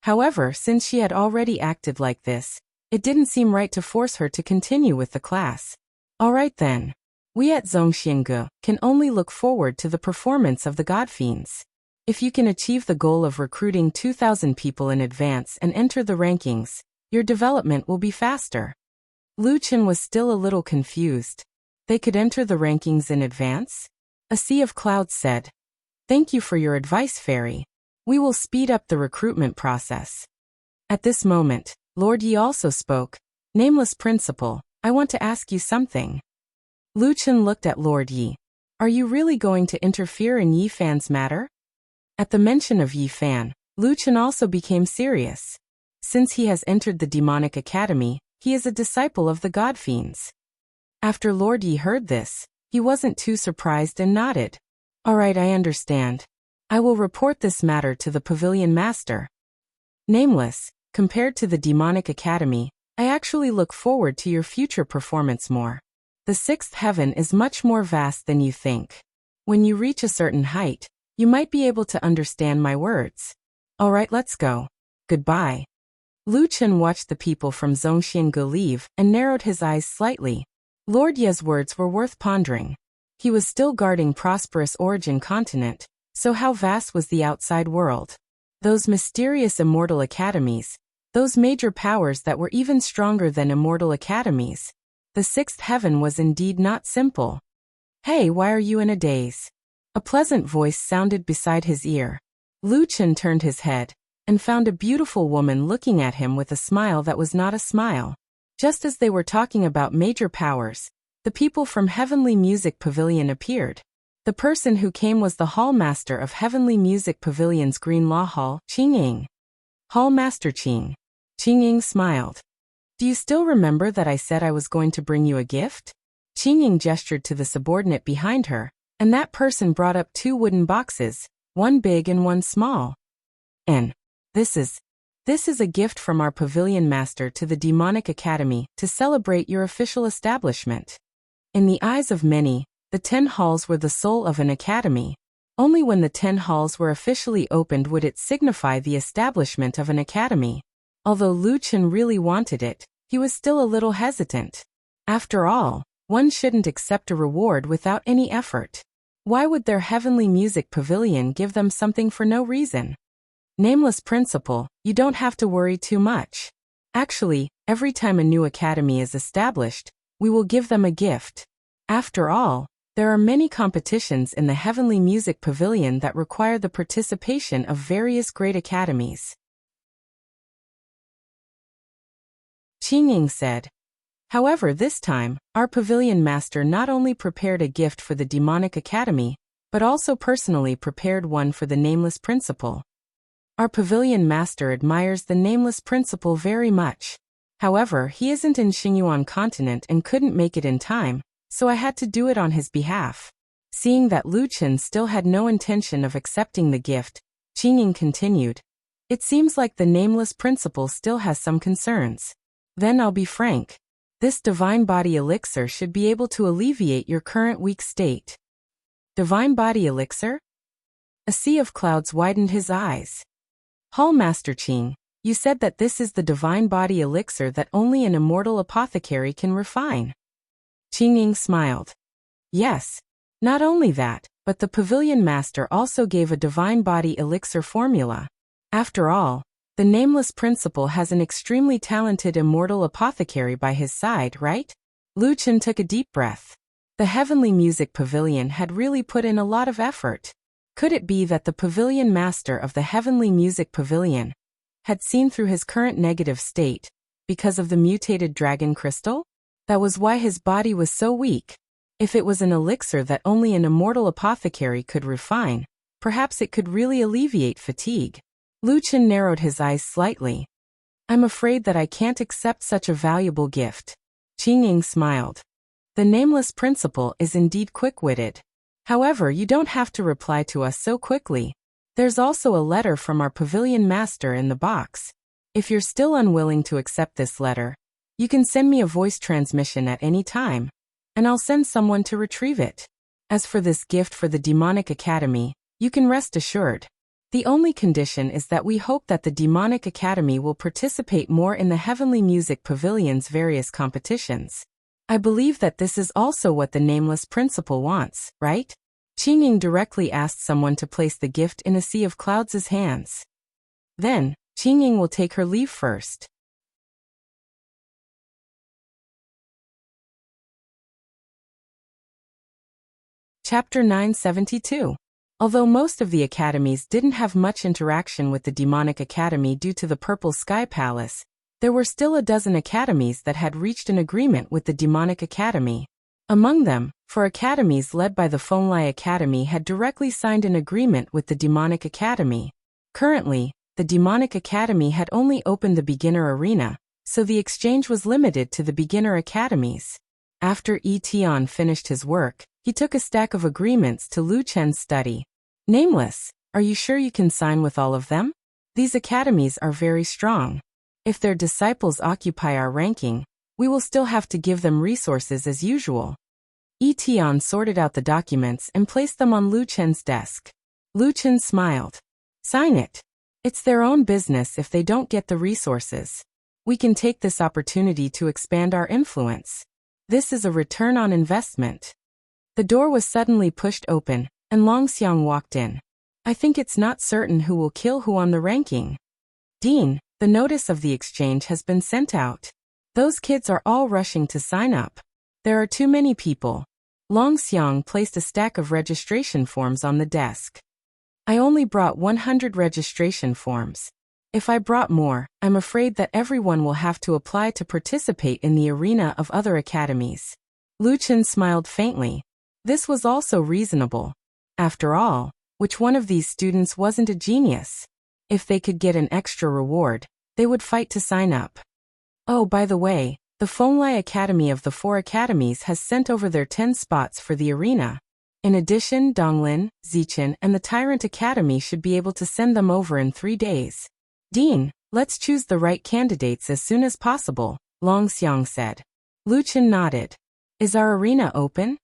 However, since she had already acted like this, it didn't seem right to force her to continue with the class. All right then. We at Zhongxiange can only look forward to the performance of the Godfiends. If you can achieve the goal of recruiting 2,000 people in advance and enter the rankings, your development will be faster. Lu Chen was still a little confused. They could enter the rankings in advance? A sea of clouds said. Thank you for your advice, Fairy. We will speed up the recruitment process. At this moment, Lord Yi also spoke. Nameless Principal, I want to ask you something. Lu Chen looked at Lord Yi. Are you really going to interfere in Yi Fan's matter? At the mention of Yi Fan, Lu Chen also became serious. Since he has entered the Demonic Academy, he is a disciple of the Godfiends. After Lord Yi heard this, he wasn't too surprised and nodded. All right, I understand. I will report this matter to the Pavilion Master. Nameless, compared to the Demonic Academy, I actually look forward to your future performance more. The 6th heaven is much more vast than you think. When you reach a certain height, you might be able to understand my words. All right, let's go. Goodbye. Lu Chen watched the people from Zhongxiange leave and narrowed his eyes slightly. Lord Ye's words were worth pondering. He was still guarding prosperous origin continent, so how vast was the outside world? Those mysterious immortal academies, those major powers that were even stronger than immortal academies. The 6th heaven was indeed not simple. Hey, why are you in a daze? A pleasant voice sounded beside his ear. Lu Chen turned his head and found a beautiful woman looking at him with a smile that was not a smile. Just as they were talking about major powers, the people from Heavenly Music Pavilion appeared. The person who came was the Hall Master of Heavenly Music Pavilion's Green Law Hall, Qingying. Hall Master Qing. Qingying smiled. Do you still remember that I said I was going to bring you a gift? Qingying gestured to the subordinate behind her, and that person brought up 2 wooden boxes, one big and one small. And this is a gift from our Pavilion Master to the Demonic Academy to celebrate your official establishment. In the eyes of many, the 10 halls were the soul of an academy. Only when the 10 halls were officially opened would it signify the establishment of an academy. Although Lu Chen really wanted it, he was still a little hesitant. After all, one shouldn't accept a reward without any effort. Why would their heavenly music pavilion give them something for no reason? Nameless principal, you don't have to worry too much. Actually, every time a new academy is established, we will give them a gift. After all, there are many competitions in the Heavenly Music Pavilion that require the participation of various great academies. Qingying said. However, this time, our pavilion master not only prepared a gift for the Demonic Academy, but also personally prepared one for the Nameless Principal. Our pavilion master admires the Nameless Principal very much. However, he isn't in Xingyuan continent and couldn't make it in time, so I had to do it on his behalf. Seeing that Lu Chen still had no intention of accepting the gift, Qingying continued. It seems like the Nameless Principal still has some concerns. Then I'll be frank. This Divine Body Elixir should be able to alleviate your current weak state. Divine Body Elixir? A sea of clouds widened his eyes. Hall Master Qing, you said that this is the Divine Body Elixir that only an immortal apothecary can refine. Qingying smiled. Yes. Not only that, but the Pavilion Master also gave a Divine Body Elixir formula. After all, the Nameless Principal has an extremely talented immortal apothecary by his side, right? Lu Chen took a deep breath. The Heavenly Music Pavilion had really put in a lot of effort. Could it be that the Pavilion Master of the Heavenly Music Pavilion had seen through his current negative state because of the mutated dragon crystal? That was why his body was so weak. If it was an elixir that only an immortal apothecary could refine, perhaps it could really alleviate fatigue. Lu Chen narrowed his eyes slightly. I'm afraid that I can't accept such a valuable gift. Qingying smiled. The Nameless Principal is indeed quick-witted. However, you don't have to reply to us so quickly. There's also a letter from our Pavilion Master in the box. If you're still unwilling to accept this letter, you can send me a voice transmission at any time, and I'll send someone to retrieve it. As for this gift for the Demonic Academy, you can rest assured. The only condition is that we hope that the Demonic Academy will participate more in the Heavenly Music Pavilion's various competitions. I believe that this is also what the Nameless Principal wants, right? Qingying directly asked someone to place the gift in a sea of clouds' hands. Then, Qingying will take her leave first. Chapter 972. Although most of the academies didn't have much interaction with the Demonic Academy due to the Purple Sky Palace, there were still a dozen academies that had reached an agreement with the Demonic Academy. Among them, 4 academies led by the Fenglai Academy had directly signed an agreement with the Demonic Academy. Currently, the Demonic Academy had only opened the beginner arena, so the exchange was limited to the beginner academies. After Tian finished his work, he took a stack of agreements to Lu Chen's study. Nameless, are you sure you can sign with all of them? These academies are very strong. If their disciples occupy our ranking, we will still have to give them resources as usual. Tian sorted out the documents and placed them on Lu Chen's desk. Lu Chen smiled. Sign it. It's their own business if they don't get the resources. We can take this opportunity to expand our influence. This is a return on investment. The door was suddenly pushed open, and Longxiang walked in. I think it's not certain who will kill who on the ranking. Dean, the notice of the exchange has been sent out. Those kids are all rushing to sign up. There are too many people. Longxiang placed a stack of registration forms on the desk. I only brought 100 registration forms. If I brought more, I'm afraid that everyone will have to apply to participate in the arena of other academies. Lu Chen smiled faintly. This was also reasonable. After all, which one of these students wasn't a genius? If they could get an extra reward, they would fight to sign up. Oh, by the way, the Fenglai Academy of the 4 academies has sent over their 10 spots for the arena. In addition, Donglin, Zichen, and the Tyrant Academy should be able to send them over in 3 days. Dean, let's choose the right candidates as soon as possible, Longxiang said. Lu Chen nodded. Is our arena open?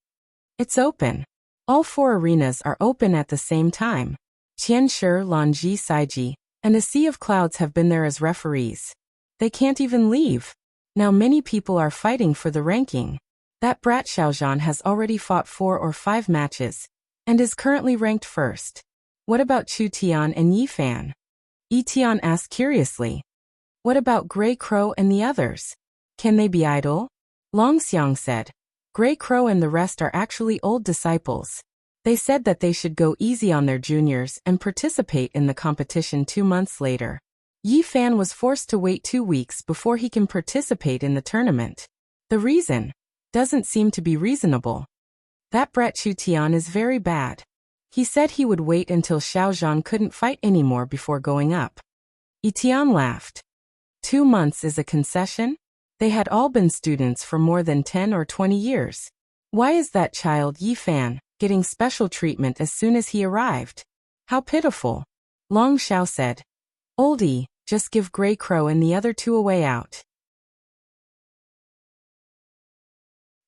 It's open. All 4 arenas are open at the same time. Qianshi, Lanji, Saiji, and a sea of clouds have been there as referees. They can't even leave. Now many people are fighting for the ranking. That brat Xiaozhan has already fought 4 or 5 matches, and is currently ranked first. What about Chu Tian and Yi Fan? Yi Tian asked curiously. What about Gray Crow and the others? Can they be idle? Long Xiang said. Gray Crow and the rest are actually old disciples. They said that they should go easy on their juniors and participate in the competition 2 months later. Yi Fan was forced to wait 2 weeks before he can participate in the tournament. The reason doesn't seem to be reasonable. That brat Chu Tian is very bad. He said he would wait until Xiaozhan couldn't fight anymore before going up. Yi Tian laughed. 2 months is a concession? They had all been students for more than 10 or 20 years. Why is that child Yi Fan getting special treatment as soon as he arrived? How pitiful. Long Xiao said. Oldie, just give Gray Crow and the other 2 a way out.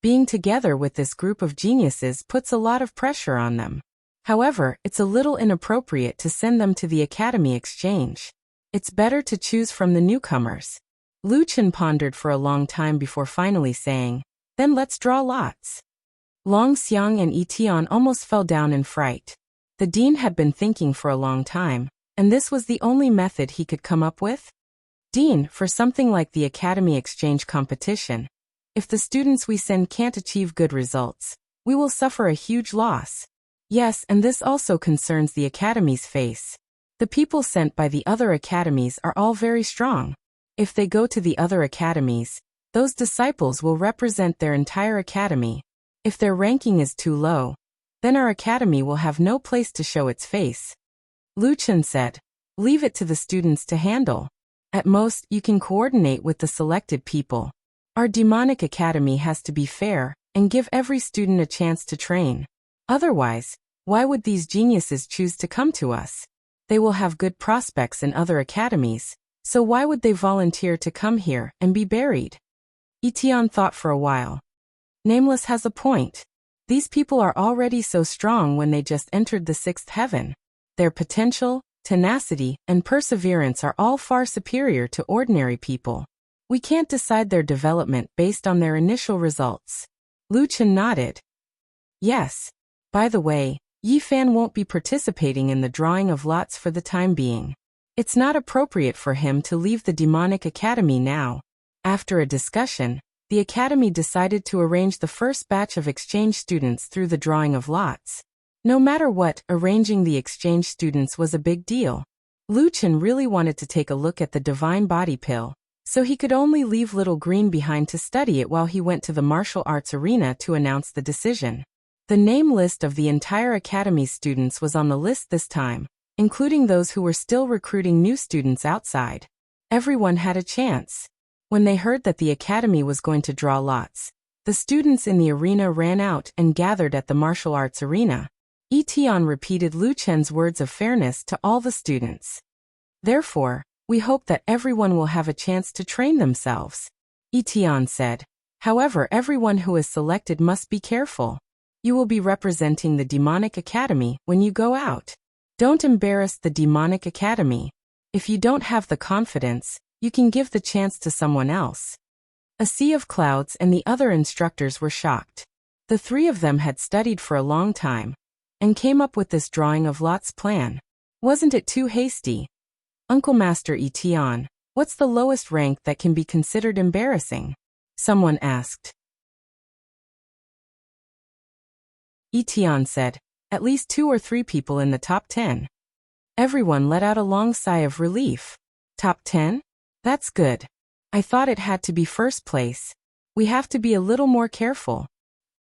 Being together with this group of geniuses puts a lot of pressure on them. However, it's a little inappropriate to send them to the academy exchange. It's better to choose from the newcomers. Lu Chen pondered for a long time before finally saying, then let's draw lots. Long Xiang and Yi Tian almost fell down in fright. The dean had been thinking for a long time, and this was the only method he could come up with? Dean, for something like the academy exchange competition, if the students we send can't achieve good results, we will suffer a huge loss. Yes, and this also concerns the academy's face. The people sent by the other academies are all very strong. If they go to the other academies, those disciples will represent their entire academy. If their ranking is too low, then our academy will have no place to show its face. Lu Chen said, leave it to the students to handle. At most, you can coordinate with the selected people. Our demonic academy has to be fair and give every student a chance to train. Otherwise, why would these geniuses choose to come to us? They will have good prospects in other academies, so why would they volunteer to come here and be buried? Yi Tian thought for a while. Nameless has a point. These people are already so strong when they just entered the 6th heaven. Their potential, tenacity, and perseverance are all far superior to ordinary people. We can't decide their development based on their initial results. Lu Chen nodded. Yes. By the way, Yi Fan won't be participating in the drawing of lots for the time being. It's not appropriate for him to leave the demonic academy now. After a discussion, the academy decided to arrange the first batch of exchange students through the drawing of lots. No matter what, arranging the exchange students was a big deal. Lu Chen really wanted to take a look at the divine body pill, so he could only leave Little Green behind to study it while he went to the martial arts arena to announce the decision. The name list of the entire academy's students was on the list this time, including those who were still recruiting new students outside. Everyone had a chance. When they heard that the academy was going to draw lots, the students in the arena ran out and gathered at the martial arts arena. Yi Tian repeated Lu Chen's words of fairness to all the students. Therefore, we hope that everyone will have a chance to train themselves. Yi Tian said. However, everyone who is selected must be careful. You will be representing the demonic academy when you go out. Don't embarrass the demonic academy. If you don't have the confidence, you can give the chance to someone else. A sea of clouds and the other instructors were shocked. The 3 of them had studied for a long time and came up with this drawing of lots plan. Wasn't it too hasty? Uncle Master Yi Tian, what's the lowest rank that can be considered embarrassing? Someone asked. Yi Tian said, at least 2 or 3 people in the top 10. Everyone let out a long sigh of relief. Top 10? That's good. I thought it had to be first place. We have to be a little more careful.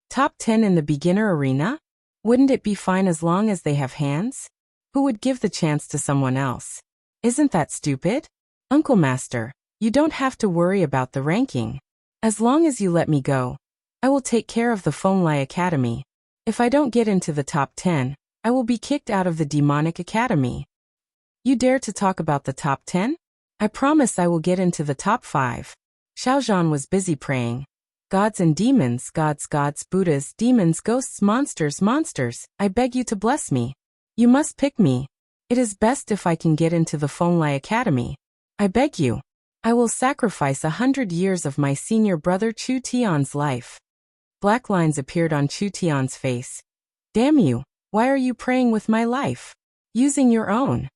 Top 10 in the beginner arena? Wouldn't it be fine as long as they have hands? Who would give the chance to someone else? Isn't that stupid? Uncle Master, you don't have to worry about the ranking. As long as you let me go, I will take care of the Fenglai Academy. If I don't get into the top 10, I will be kicked out of the Demonic Academy. You dare to talk about the top 10? I promise I will get into the top 5. Xiaozhan was busy praying. Gods and demons, gods, gods, Buddhas, demons, ghosts, monsters, monsters, I beg you to bless me. You must pick me. It is best if I can get into the Fenglai Academy. I beg you. I will sacrifice 100 years of my senior brother Chu Tian's life. Black lines appeared on Chu Tian's face. Damn you, why are you praying with my life? Using your own.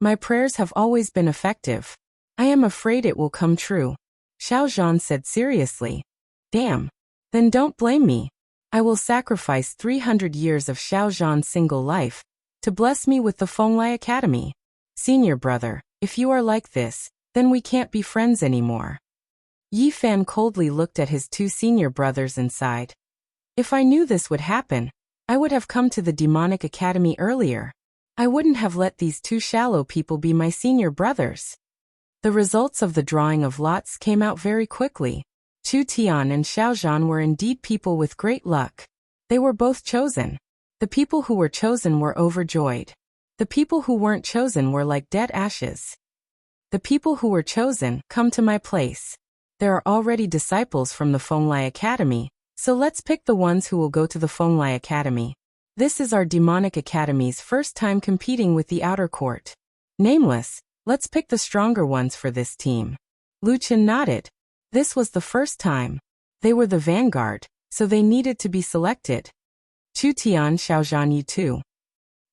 My prayers have always been effective. I am afraid it will come true. Xiao Zhan said seriously. Damn. Then don't blame me. I will sacrifice 300 years of Xiao Zhan's single life to bless me with the Fenglai Academy. Senior brother, if you are like this, then we can't be friends anymore. Yi Fan coldly looked at his two senior brothers and sighed. If I knew this would happen, I would have come to the Demonic Academy earlier. I wouldn't have let these two shallow people be my senior brothers. The results of the drawing of lots came out very quickly. Chu Tian and Xiao Zhan were indeed people with great luck. They were both chosen. The people who were chosen were overjoyed. The people who weren't chosen were like dead ashes. The people who were chosen, come to my place. There are already disciples from the Fenglai Academy, so let's pick the ones who will go to the Fenglai Academy. This is our Demonic Academy's first time competing with the outer court. Nameless, let's pick the stronger ones for this team. Lu Chen nodded. This was the first time. They were the vanguard, so they needed to be selected. Chu Tian, Xiao Zhan, you too.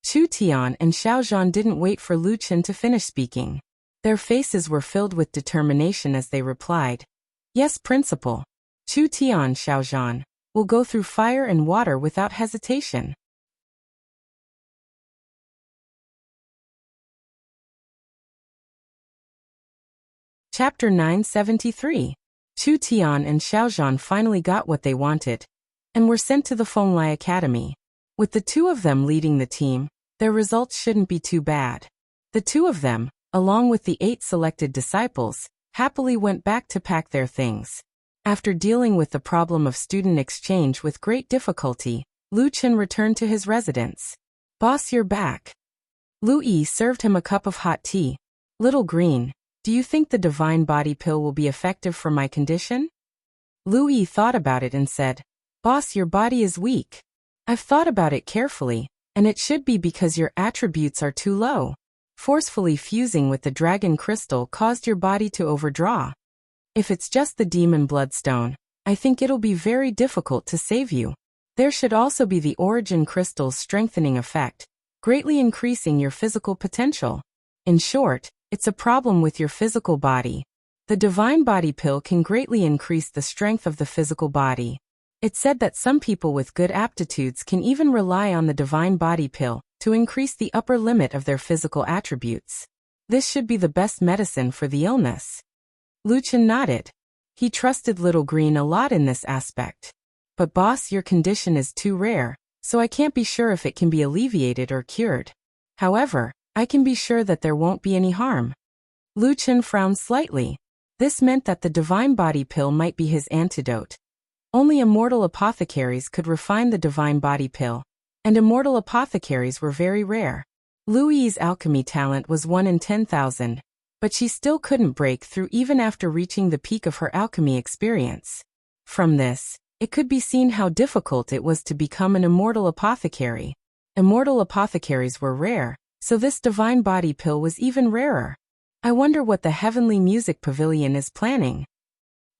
Chu Tian and Xiao Zhan didn't wait for Lu Chen to finish speaking. Their faces were filled with determination as they replied. Yes, principal. Chu Tian, Xiao Zhan, will go through fire and water without hesitation. Chapter 973. Chu Tian and Xiao Zhan finally got what they wanted, and were sent to the Fenglai Academy. With the two of them leading the team, their results shouldn't be too bad. The two of them, along with the 8 selected disciples, happily went back to pack their things. After dealing with the problem of student exchange with great difficulty, Lu Chen returned to his residence. Boss, you're back. Lu Yi served him a cup of hot tea. Little Green, do you think the divine body pill will be effective for my condition? Lu Yi thought about it and said, Boss, your body is weak. I've thought about it carefully, and it should be because your attributes are too low. Forcefully fusing with the dragon crystal caused your body to overdraw. If it's just the demon bloodstone, I think it'll be very difficult to save you. There should also be the origin crystal's strengthening effect, greatly increasing your physical potential. In short, it's a problem with your physical body. The divine body pill can greatly increase the strength of the physical body. It's said that some people with good aptitudes can even rely on the divine body pill to increase the upper limit of their physical attributes. This should be the best medicine for the illness. Lu Chen nodded. He trusted Little Green a lot in this aspect. But boss, your condition is too rare, so I can't be sure if it can be alleviated or cured. However, I can be sure that there won't be any harm. Lu Chen frowned slightly. This meant that the divine body pill might be his antidote. Only immortal apothecaries could refine the divine body pill, and immortal apothecaries were very rare. Lu Yi's alchemy talent was 1 in 10,000, but she still couldn't break through even after reaching the peak of her alchemy experience. From this, it could be seen how difficult it was to become an immortal apothecary. Immortal apothecaries were rare, so this divine body pill was even rarer. I wonder what the Heavenly Music Pavilion is planning.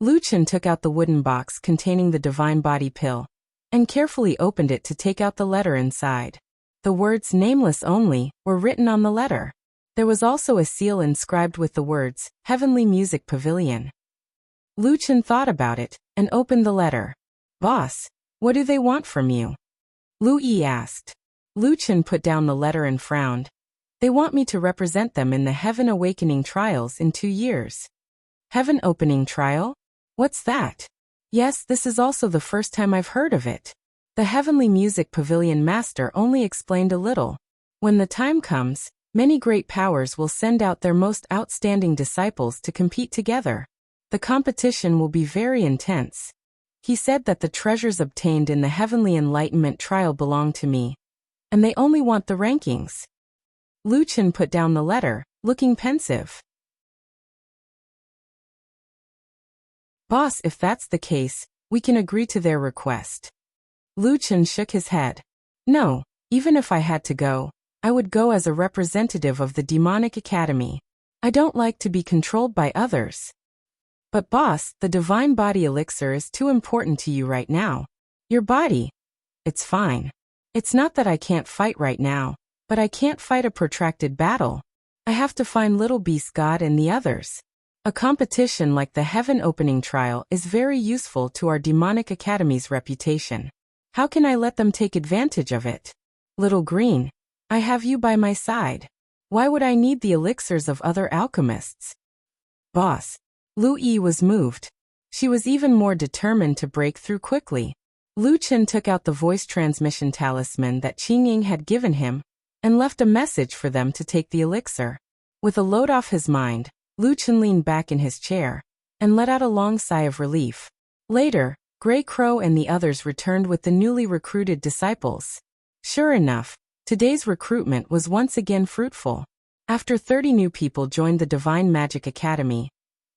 Lu Chen took out the wooden box containing the divine body pill, and carefully opened it to take out the letter inside. The words "nameless only" were written on the letter. There was also a seal inscribed with the words, Heavenly Music Pavilion. Lu Chen thought about it, and opened the letter. Boss, what do they want from you? Lu Yi asked. Lu Chen put down the letter and frowned. They want me to represent them in the Heaven Awakening Trials in 2 years. Heaven Opening Trial? What's that? Yes, this is also the first time I've heard of it. The Heavenly Music Pavilion Master only explained a little. When the time comes, many great powers will send out their most outstanding disciples to compete together. The competition will be very intense. He said that the treasures obtained in the Heavenly Enlightenment Trial belong to me, and they only want the rankings. Lu Chen put down the letter, looking pensive. Boss, if that's the case, we can agree to their request. Lu Chen shook his head. No, even if I had to go, I would go as a representative of the Demonic Academy. I don't like to be controlled by others. But boss, the divine body elixir is too important to you right now. Your body? It's fine. It's not that I can't fight right now, but I can't fight a protracted battle. I have to find Little Beast God and the others. A competition like the Heaven Opening Trial is very useful to our demonic academy's reputation. How can I let them take advantage of it? Little Green, I have you by my side. Why would I need the elixirs of other alchemists? Boss. Lu Yi was moved. She was even more determined to break through quickly. Lu Chen took out the voice transmission talisman that Qingying had given him and left a message for them to take the elixir. With a load off his mind, Lu Chen leaned back in his chair and let out a long sigh of relief. Later, Grey Crow and the others returned with the newly recruited disciples. Sure enough, today's recruitment was once again fruitful. After 30 new people joined the Divine Magic Academy,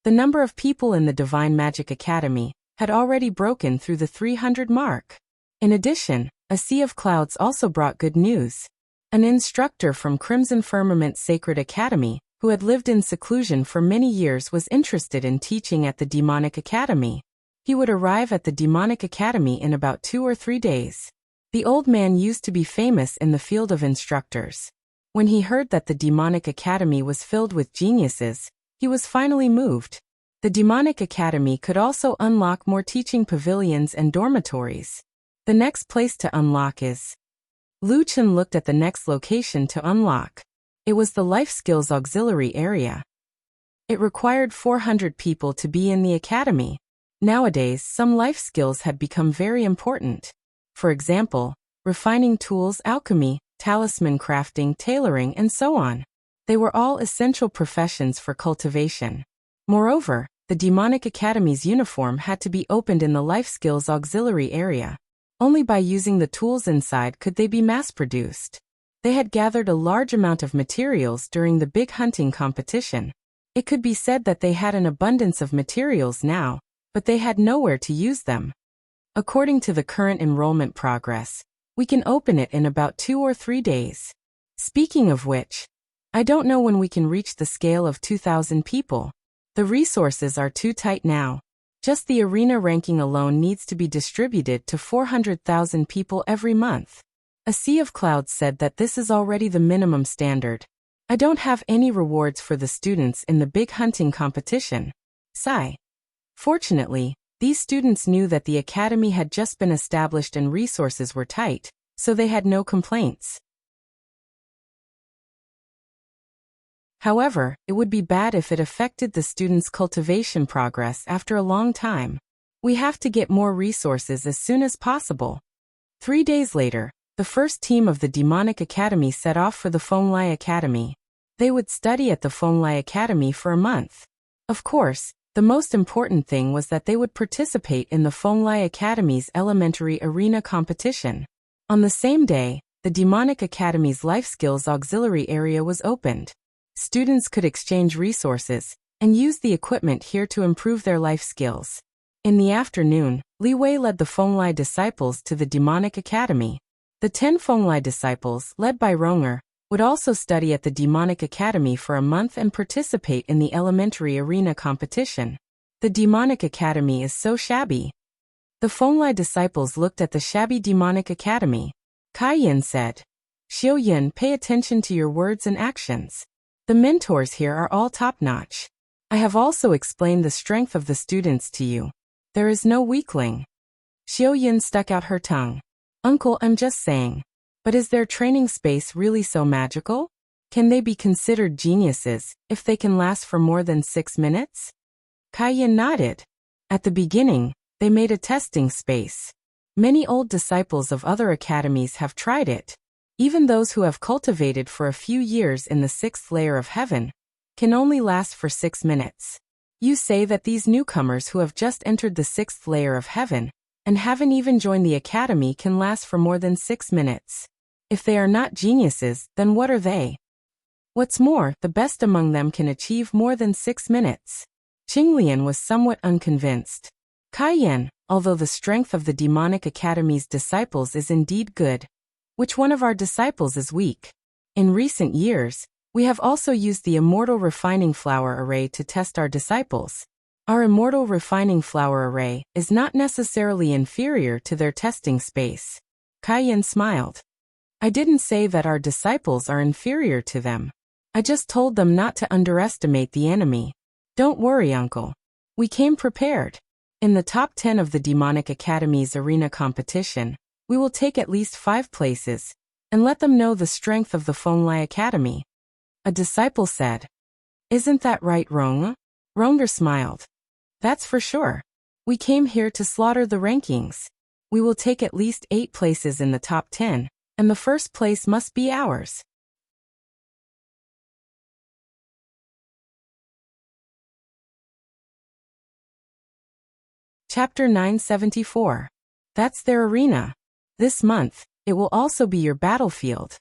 the number of people in the Divine Magic Academy had already broken through the 300 mark. In addition, a sea of clouds also brought good news. An instructor from Crimson Firmament Sacred Academy, who had lived in seclusion for many years, was interested in teaching at the Demonic Academy. He would arrive at the Demonic Academy in about 2 or 3 days. The old man used to be famous in the field of instructors. When he heard that the Demonic Academy was filled with geniuses, he was finally moved. The Demonic Academy could also unlock more teaching pavilions and dormitories. The next place to unlock is... Lu Chen looked at the next location to unlock. It was the Life Skills Auxiliary area. It required 400 people to be in the academy. Nowadays, some life skills had become very important. For example, refining tools, alchemy, talisman crafting, tailoring, and so on. They were all essential professions for cultivation. Moreover, the Demonic Academy's uniform had to be opened in the Life Skills Auxiliary area. Only by using the tools inside could they be mass-produced. They had gathered a large amount of materials during the big hunting competition. It could be said that they had an abundance of materials now, but they had nowhere to use them. According to the current enrollment progress, we can open it in about 2 or 3 days. Speaking of which, I don't know when we can reach the scale of 2,000 people. The resources are too tight now. Just the arena ranking alone needs to be distributed to 400,000 people every month. A sea of clouds said that this is already the minimum standard. I don't have any rewards for the students in the big hunting competition. Sigh. Fortunately, these students knew that the academy had just been established and resources were tight, so they had no complaints. However, it would be bad if it affected the students' cultivation progress after a long time. We have to get more resources as soon as possible. 3 days later, the first team of the Demonic Academy set off for the Fenglai Academy. They would study at the Fenglai Academy for a month. Of course, the most important thing was that they would participate in the Fenglai Academy's elementary arena competition. On the same day, the Demonic Academy's Life Skills Auxiliary area was opened. Students could exchange resources and use the equipment here to improve their life skills. In the afternoon, Li Wei led the Fenglai disciples to the Demonic Academy. The 10 Fenglai disciples, led by Ronger, would also study at the Demonic Academy for a month and participate in the elementary arena competition. The Demonic Academy is so shabby. The Fenglai disciples looked at the shabby Demonic Academy. Kai Yin said, "Xiao Yin, pay attention to your words and actions. The mentors here are all top-notch. I have also explained the strength of the students to you. There is no weakling." Xiao Yin stuck out her tongue. "Uncle, I'm just saying. But is their training space really so magical? Can they be considered geniuses if they can last for more than 6 minutes?" Kai Yin nodded. At the beginning, they made a testing space. Many old disciples of other academies have tried it. Even those who have cultivated for a few years in the 6th layer of heaven can only last for 6 minutes. You say that these newcomers who have just entered the 6th layer of heaven and haven't even joined the academy can last for more than 6 minutes. If they are not geniuses, then what are they? What's more, the best among them can achieve more than 6 minutes. Qinglian was somewhat unconvinced. Kai Yin, although the strength of the Demonic Academy's disciples is indeed good, which one of our disciples is weak? In recent years, We have also used the Immortal Refining Flower Array to test our disciples. Our Immortal Refining Flower Array is not necessarily inferior to their testing space. Kaiyan smiled. I didn't say that our disciples are inferior to them. I just told them not to underestimate the enemy. Don't worry, uncle. We came prepared. In the top 10 of the Demonic Academy's arena competition, we will take at least 5 places, and let them know the strength of the Fenglai Academy. A disciple said. Isn't that right, Rong? Ronger smiled. That's for sure. We came here to slaughter the rankings. We will take at least 8 places in the top 10, and the first place must be ours. Chapter 974. That's their arena. This month, it will also be your battlefield.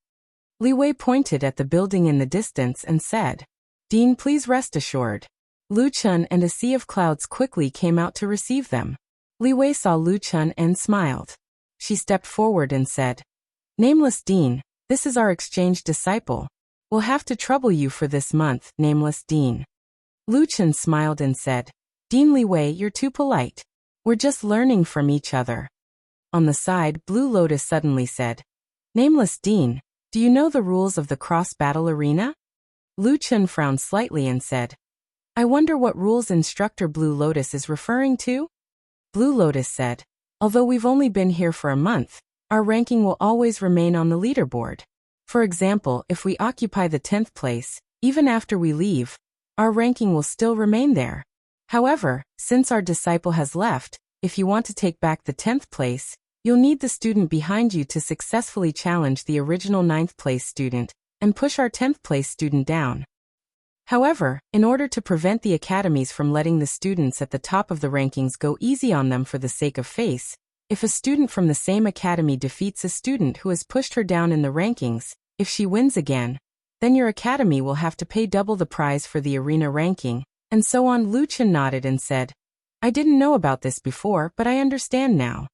Li Wei pointed at the building in the distance and said, Dean, please rest assured. Lu Chun and a sea of clouds quickly came out to receive them. Li Wei saw Lu Chun and smiled. She stepped forward and said, Nameless Dean, this is our exchange disciple. We'll have to trouble you for this month, Nameless Dean. Lu Chun smiled and said, Dean Li Wei, you're too polite. We're just learning from each other. On the side, Blue Lotus suddenly said, Nameless Dean, do you know the rules of the cross-battle arena? Lu Chun frowned slightly and said, I wonder what rules Instructor Blue Lotus is referring to? Blue Lotus said, although we've only been here for a month, our ranking will always remain on the leaderboard. For example, if we occupy the 10th place, even after we leave, our ranking will still remain there. However, since our disciple has left, if you want to take back the 10th place, you'll need the student behind you to successfully challenge the original 9th place student and push our 10th place student down. However, in order to prevent the academies from letting the students at the top of the rankings go easy on them for the sake of face, if a student from the same academy defeats a student who has pushed her down in the rankings, if she wins again, then your academy will have to pay double the prize for the arena ranking, and so on. Lu Chun nodded and said, I didn't know about this before, but I understand now.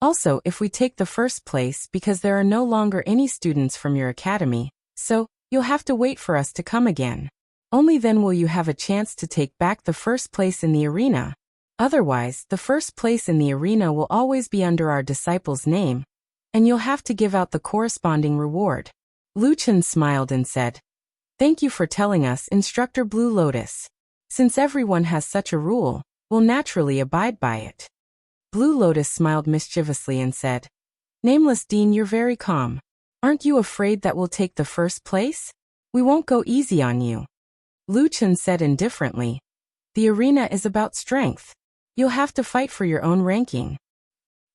Also, if we take the first place because there are no longer any students from your academy, so, you'll have to wait for us to come again. Only then will you have a chance to take back the first place in the arena. Otherwise, the first place in the arena will always be under our disciple's name, and you'll have to give out the corresponding reward. Lu Chun smiled and said, Thank you for telling us, Instructor Blue Lotus. Since everyone has such a rule, we'll naturally abide by it. Blue Lotus smiled mischievously and said, Nameless Dean, you're very calm. Aren't you afraid that we'll take the first place? We won't go easy on you. Lu Chun said indifferently, The arena is about strength. You'll have to fight for your own ranking.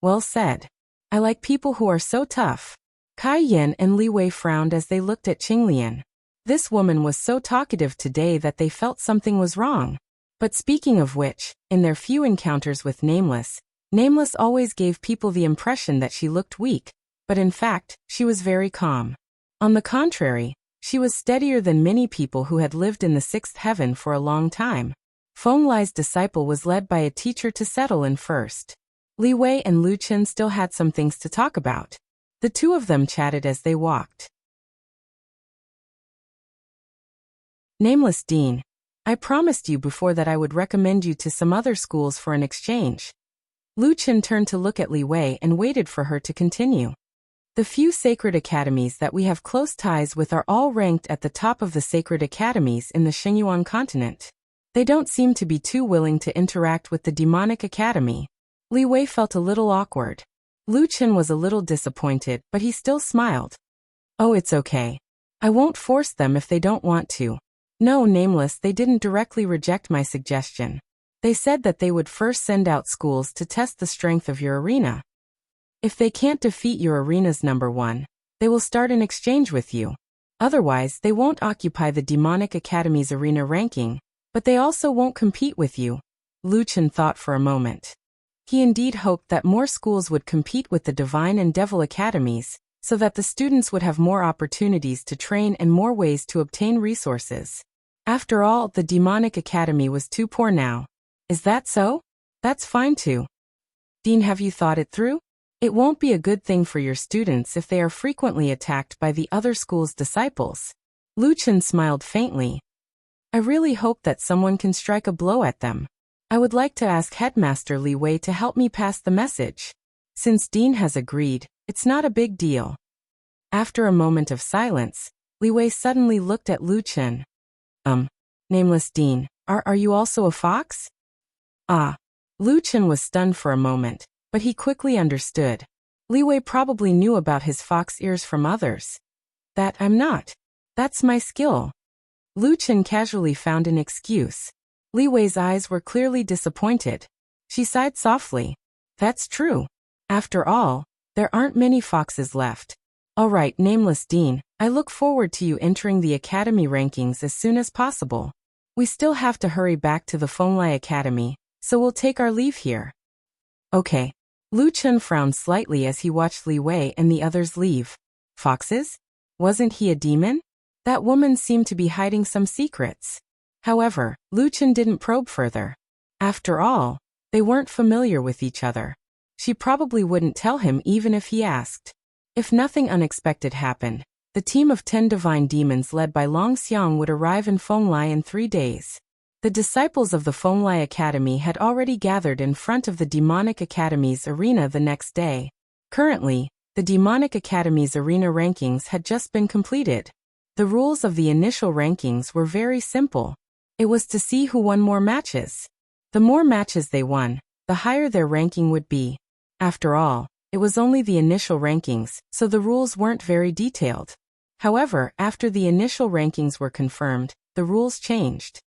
Well said. I like people who are so tough. Kai Yen and Li Wei frowned as they looked at Qinglian. This woman was so talkative today that they felt something was wrong. But speaking of which, in their few encounters with Nameless always gave people the impression that she looked weak, but in fact, she was very calm. On the contrary, she was steadier than many people who had lived in the 6th heaven for a long time. Fenglai's disciple was led by a teacher to settle in first. Li Wei and Lu Chun still had some things to talk about. The two of them chatted as they walked. Nameless Dean, I promised you before that I would recommend you to some other schools for an exchange. Lu Chun turned to look at Li Wei and waited for her to continue. The few sacred academies that we have close ties with are all ranked at the top of the sacred academies in the Xingyuan continent. They don't seem to be too willing to interact with the demonic academy. Li Wei felt a little awkward. Lu Chun was a little disappointed, but he still smiled. Oh, it's okay. I won't force them if they don't want to. No, Nameless, they didn't directly reject my suggestion. They said that they would first send out schools to test the strength of your arena. If they can't defeat your arena's number 1, they will start an exchange with you. Otherwise, they won't occupy the Demonic Academy's arena ranking, but they also won't compete with you. Lu Chun thought for a moment. He indeed hoped that more schools would compete with the Divine and Devil Academies, so that the students would have more opportunities to train and more ways to obtain resources. After all, the Demonic Academy was too poor now. Is that so? That's fine too. Dean, have you thought it through? It won't be a good thing for your students if they are frequently attacked by the other school's disciples. Lu Chen smiled faintly. I really hope that someone can strike a blow at them. I would like to ask Headmaster Li Wei to help me pass the message. Since Dean has agreed, it's not a big deal. After a moment of silence, Li Wei suddenly looked at Lu Chen. Nameless Dean, are you also a fox? Ah. Lu Chen was stunned for a moment, but he quickly understood. Li Wei probably knew about his fox ears from others. That I'm not. That's my skill. Lu Chen casually found an excuse. Li Wei's eyes were clearly disappointed. She sighed softly. That's true. After all, there aren't many foxes left. All right, Nameless Dean, I look forward to you entering the academy rankings as soon as possible. We still have to hurry back to the Fenglai Academy, so we'll take our leave here. Okay. Lu Chen frowned slightly as he watched Li Wei and the others leave. Foxes? Wasn't he a demon? That woman seemed to be hiding some secrets. However, Lu Chen didn't probe further. After all, they weren't familiar with each other. She probably wouldn't tell him even if he asked. If nothing unexpected happened, the team of 10 divine demons led by Long Xiang would arrive in Fenglai in 3 days. The disciples of the Fenglai Academy had already gathered in front of the Demonic Academy's arena the next day. Currently, the Demonic Academy's arena rankings had just been completed. The rules of the initial rankings were very simple. It was to see who won more matches. The more matches they won, the higher their ranking would be. After all, it was only the initial rankings, so the rules weren't very detailed. However, after the initial rankings were confirmed, the rules changed.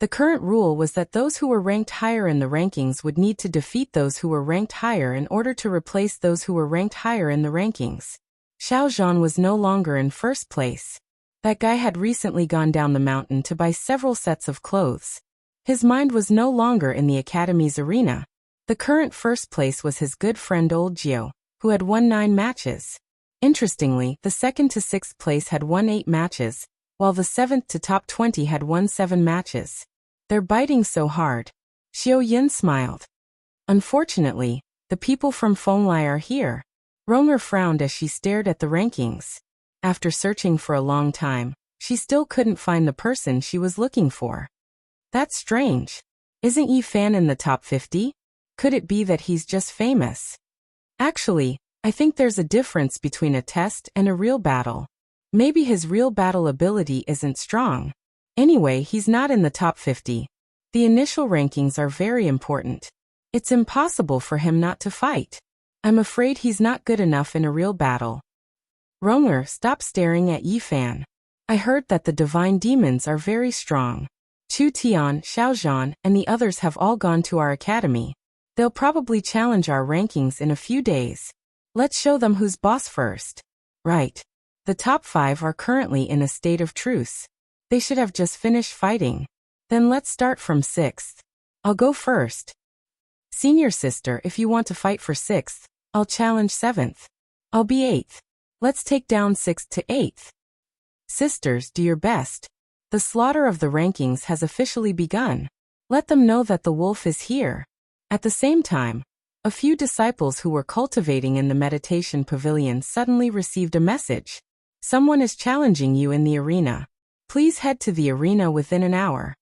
The current rule was that those who were ranked higher in the rankings would need to defeat those who were ranked higher in order to replace those who were ranked higher in the rankings. Xiao Zhan was no longer in first place. That guy had recently gone down the mountain to buy several sets of clothes. His mind was no longer in the academy's arena. The current first place was his good friend Old Jiu, who had won 9 matches. Interestingly, the second to 6th place had won 8 matches, while the 7th to top 20 had won 7 matches. They're biting so hard. Xiao Yin smiled. Unfortunately, the people from Fenglai are here. Ronger frowned as she stared at the rankings. After searching for a long time, she still couldn't find the person she was looking for. That's strange. Isn't Yi Fan in the top 50? Could it be that he's just famous? Actually, I think there's a difference between a test and a real battle. Maybe his real battle ability isn't strong. Anyway, he's not in the top 50. The initial rankings are very important. It's impossible for him not to fight. I'm afraid he's not good enough in a real battle. Ronger, stop staring at Yi Fan. I heard that the divine demons are very strong. Chu Tian, Xiao Zhan, and the others have all gone to our academy. They'll probably challenge our rankings in a few days. Let's show them who's boss first. Right. The top 5 are currently in a state of truce. They should have just finished fighting. Then let's start from 6th. I'll go first. Senior sister, if you want to fight for 6th, I'll challenge 7th. I'll be 8th. Let's take down 6th to 8th. Sisters, do your best. The slaughter of the rankings has officially begun. Let them know that the wolf is here. At the same time, a few disciples who were cultivating in the meditation pavilion suddenly received a message. Someone is challenging you in the arena. Please head to the arena within an hour.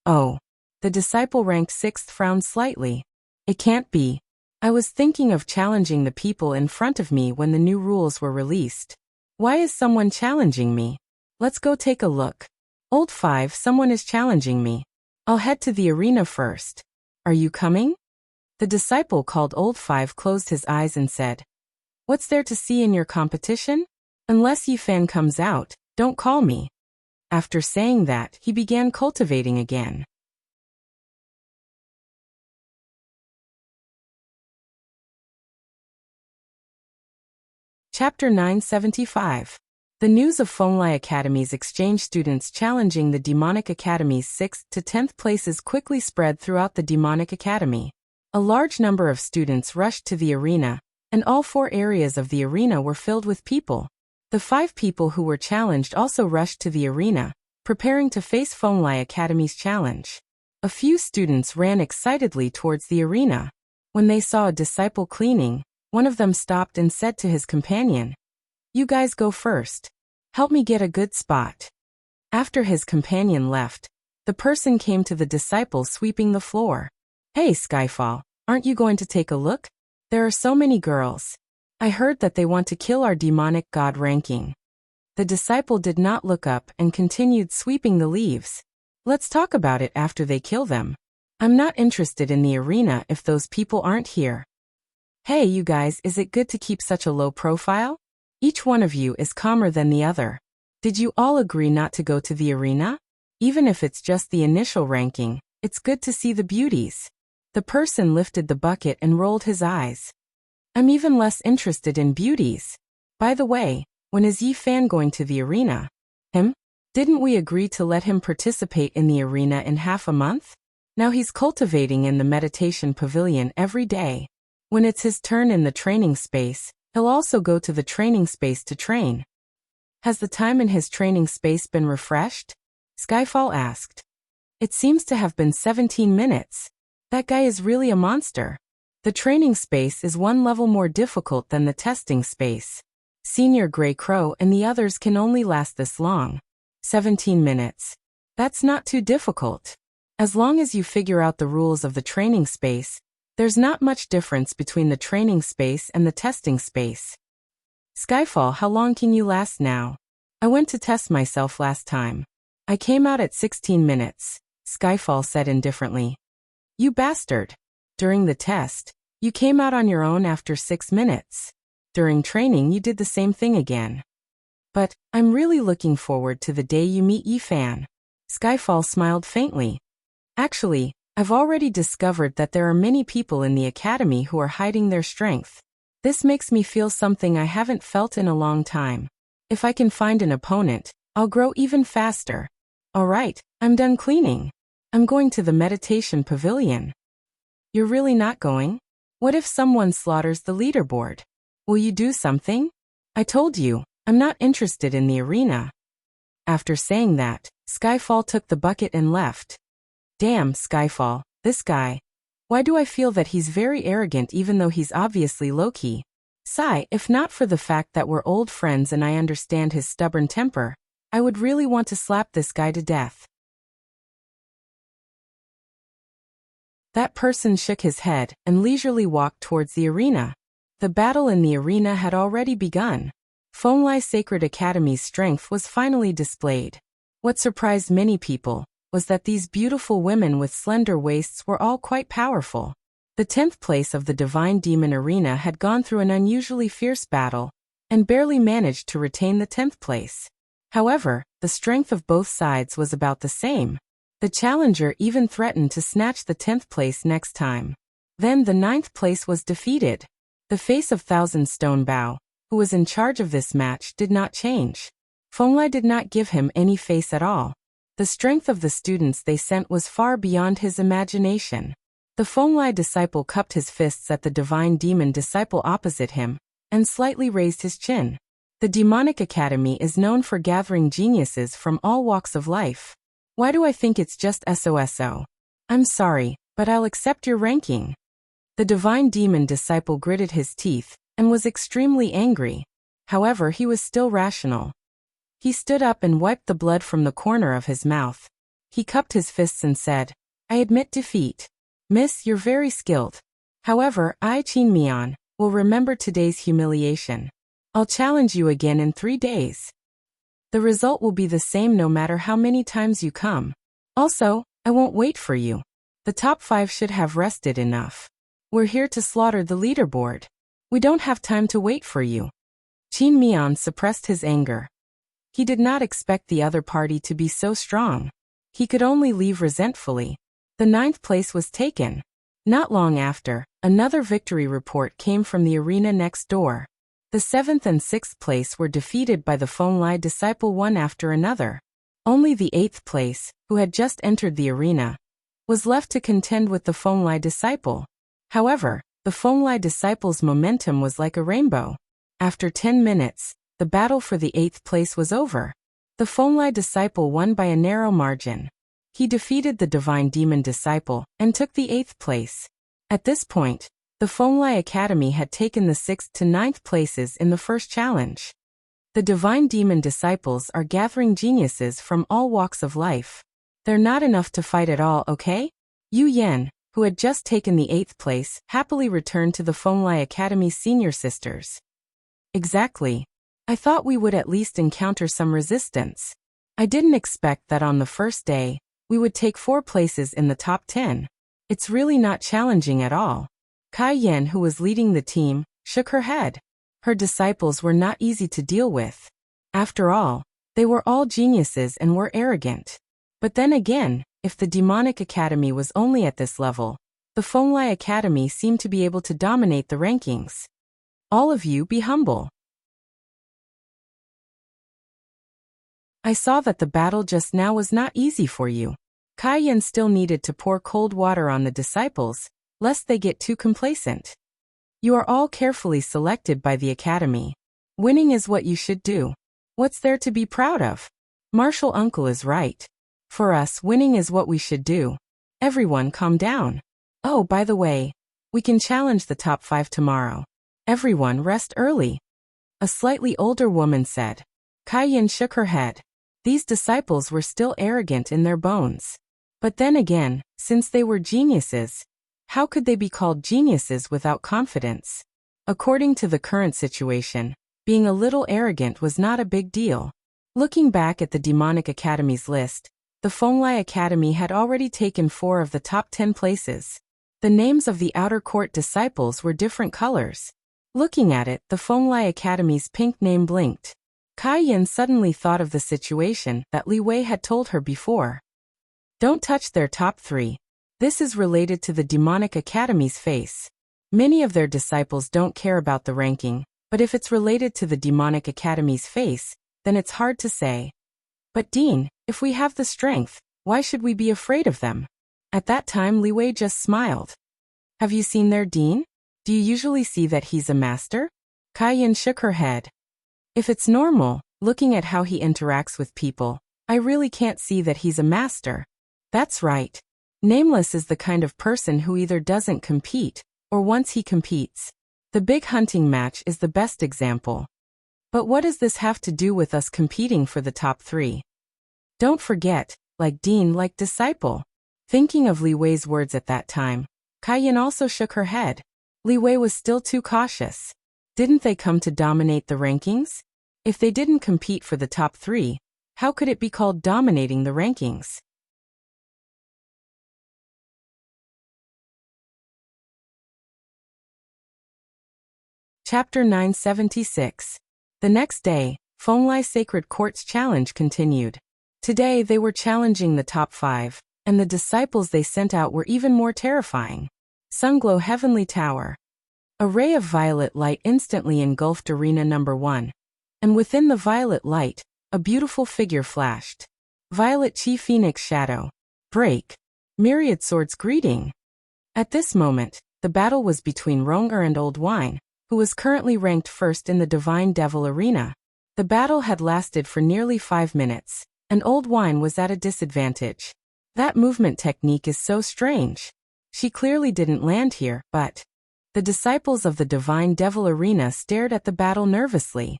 Oh. The disciple ranked 6th frowned slightly. It can't be. I was thinking of challenging the people in front of me when the new rules were released. Why is someone challenging me? Let's go take a look. Old 5, someone is challenging me. I'll head to the arena first. Are you coming? The disciple called Old 5 closed his eyes and said, What's there to see in your competition? Unless Yi Fan comes out, don't call me. After saying that, he began cultivating again. Chapter 975. The news of Fenglai Academy's exchange students challenging the Demonic Academy's 6th to 10th places quickly spread throughout the Demonic Academy. A large number of students rushed to the arena, and all 4 areas of the arena were filled with people. The 5 people who were challenged also rushed to the arena, preparing to face Fenglai Academy's challenge. A few students ran excitedly towards the arena. When they saw a disciple cleaning, one of them stopped and said to his companion, You guys go first. Help me get a good spot. After his companion left, the person came to the disciple sweeping the floor. Hey Skyfall, aren't you going to take a look? There are so many girls. I heard that they want to kill our demonic god ranking. The disciple did not look up and continued sweeping the leaves. Let's talk about it after they kill them. I'm not interested in the arena if those people aren't here. Hey you guys, is it good to keep such a low profile? Each one of you is calmer than the other. Did you all agree not to go to the arena? Even if it's just the initial ranking, it's good to see the beauties. The person lifted the bucket and rolled his eyes. I'm even less interested in beauties. By the way, when is Yi Fan going to the arena? Him? Didn't we agree to let him participate in the arena in half a month? Now he's cultivating in the meditation pavilion every day. When it's his turn in the training space, he'll also go to the training space to train. Has the time in his training space been refreshed? Skyfall asked. It seems to have been 17 minutes. That guy is really a monster. The training space is one level more difficult than the testing space. Senior Grey Crow and the others can only last this long. 17 minutes. That's not too difficult. As long as you figure out the rules of the training space, there's not much difference between the training space and the testing space. Skyfall, how long can you last now? I went to test myself last time. I came out at 16 minutes, Skyfall said indifferently. You bastard. During the test, you came out on your own after 6 minutes. During training you did the same thing again. But, I'm really looking forward to the day you meet Yi Fan. Skyfall smiled faintly. Actually, I've already discovered that there are many people in the academy who are hiding their strength. This makes me feel something I haven't felt in a long time. If I can find an opponent, I'll grow even faster. Alright, I'm done cleaning. I'm going to the meditation pavilion. You're really not going? What if someone slaughters the leaderboard? Will you do something? I told you, I'm not interested in the arena. After saying that, Skyfall took the bucket and left. Damn, Skyfall, this guy. Why do I feel that he's very arrogant even though he's obviously low-key? Sigh, if not for the fact that we're old friends and I understand his stubborn temper, I would really want to slap this guy to death. That person shook his head and leisurely walked towards the arena. The battle in the arena had already begun. Fonglai Sacred Academy's strength was finally displayed. What surprised many people was that these beautiful women with slender waists were all quite powerful. The 10th place of the Divine Demon Arena had gone through an unusually fierce battle and barely managed to retain the 10th place. However, the strength of both sides was about the same. The challenger even threatened to snatch the 10th place next time. Then the 9th place was defeated. The face of Thousand Stone Bao, who was in charge of this match, did not change. Fonglai did not give him any face at all. The strength of the students they sent was far beyond his imagination. The Fonglai disciple cupped his fists at the divine demon disciple opposite him and slightly raised his chin. The Demonic Academy is known for gathering geniuses from all walks of life. Why do I think it's just SOSO? I'm sorry, but I'll accept your ranking. The divine demon disciple gritted his teeth and was extremely angry. However, he was still rational. He stood up and wiped the blood from the corner of his mouth. He cupped his fists and said, I admit defeat. Miss, you're very skilled. However, I, Qin Mian, will remember today's humiliation. I'll challenge you again in 3 days. The result will be the same no matter how many times you come. Also, I won't wait for you. The top 5 should have rested enough. We're here to slaughter the leaderboard. We don't have time to wait for you. Qin Mian suppressed his anger. He did not expect the other party to be so strong. He could only leave resentfully. The 9th place was taken. Not long after, another victory report came from the arena next door. The 7th and 6th place were defeated by the Fonglai disciple one after another. Only the 8th place, who had just entered the arena, was left to contend with the Fonglai disciple. However, the Fonglai disciple's momentum was like a rainbow. After 10 minutes, the battle for the 8th place was over. The Fonglai disciple won by a narrow margin. He defeated the divine demon disciple and took the 8th place. At this point, the Fonglai Academy had taken the 6th to 9th places in the first challenge. The divine demon disciples are gathering geniuses from all walks of life. They're not enough to fight at all, okay? Yu Yan, who had just taken the 8th place, happily returned to the Fenglai Academy's senior sisters. Exactly. I thought we would at least encounter some resistance. I didn't expect that on the first day, we would take 4 places in the top 10. It's really not challenging at all. Kai Yan, who was leading the team, shook her head. Her disciples were not easy to deal with. After all, they were all geniuses and were arrogant. But then again, if the Demonic Academy was only at this level, the Fenglai Academy seemed to be able to dominate the rankings. All of you be humble. I saw that the battle just now was not easy for you. Kai Yan still needed to pour cold water on the disciples, lest they get too complacent. You are all carefully selected by the Academy. Winning is what you should do. What's there to be proud of? Martial Uncle is right. For us, winning is what we should do. Everyone calm down. Oh, by the way, we can challenge the top 5 tomorrow. Everyone rest early. A slightly older woman said. Kai Yan shook her head. These disciples were still arrogant in their bones. But then again, since they were geniuses, how could they be called geniuses without confidence? According to the current situation, being a little arrogant was not a big deal. Looking back at the Demonic Academy's list, the Fenglai Academy had already taken 4 of the top 10 places. The names of the outer court disciples were different colors. Looking at it, the Fenglai Academy's pink name blinked. Kai Yan suddenly thought of the situation that Li Wei had told her before. Don't touch their top 3. This is related to the Demonic Academy's face. Many of their disciples don't care about the ranking, but if it's related to the Demonic Academy's face, then it's hard to say. But Dean, if we have the strength, why should we be afraid of them? At that time Li Wei just smiled. Have you seen their Dean? Do you usually see that he's a master? Kai Yan shook her head. If it's normal, looking at how he interacts with people, I really can't see that he's a master. That's right. Nameless is the kind of person who either doesn't compete, or once he competes. The big hunting match is the best example. But what does this have to do with us competing for the top 3? Don't forget, like Dean, like disciple. Thinking of Li Wei's words at that time, Kai Yan also shook her head. Li Wei was still too cautious. Didn't they come to dominate the rankings? If they didn't compete for the top 3, how could it be called dominating the rankings? Chapter 976. The next day, Fenglai Sacred Court's challenge continued. Today they were challenging the top 5, and the disciples they sent out were even more terrifying. Sunglow Heavenly Tower. A ray of violet light instantly engulfed Arena Number 1. And within the violet light, a beautiful figure flashed. Violet Chi Phoenix Shadow. Break. Myriad Swords Greeting. At this moment, the battle was between Rong'er and Old Wine, who was currently ranked first in the Divine Devil Arena. The battle had lasted for nearly 5 minutes, and Old Wine was at a disadvantage. That movement technique is so strange. She clearly didn't land here, but... The disciples of the Divine Devil Arena stared at the battle nervously.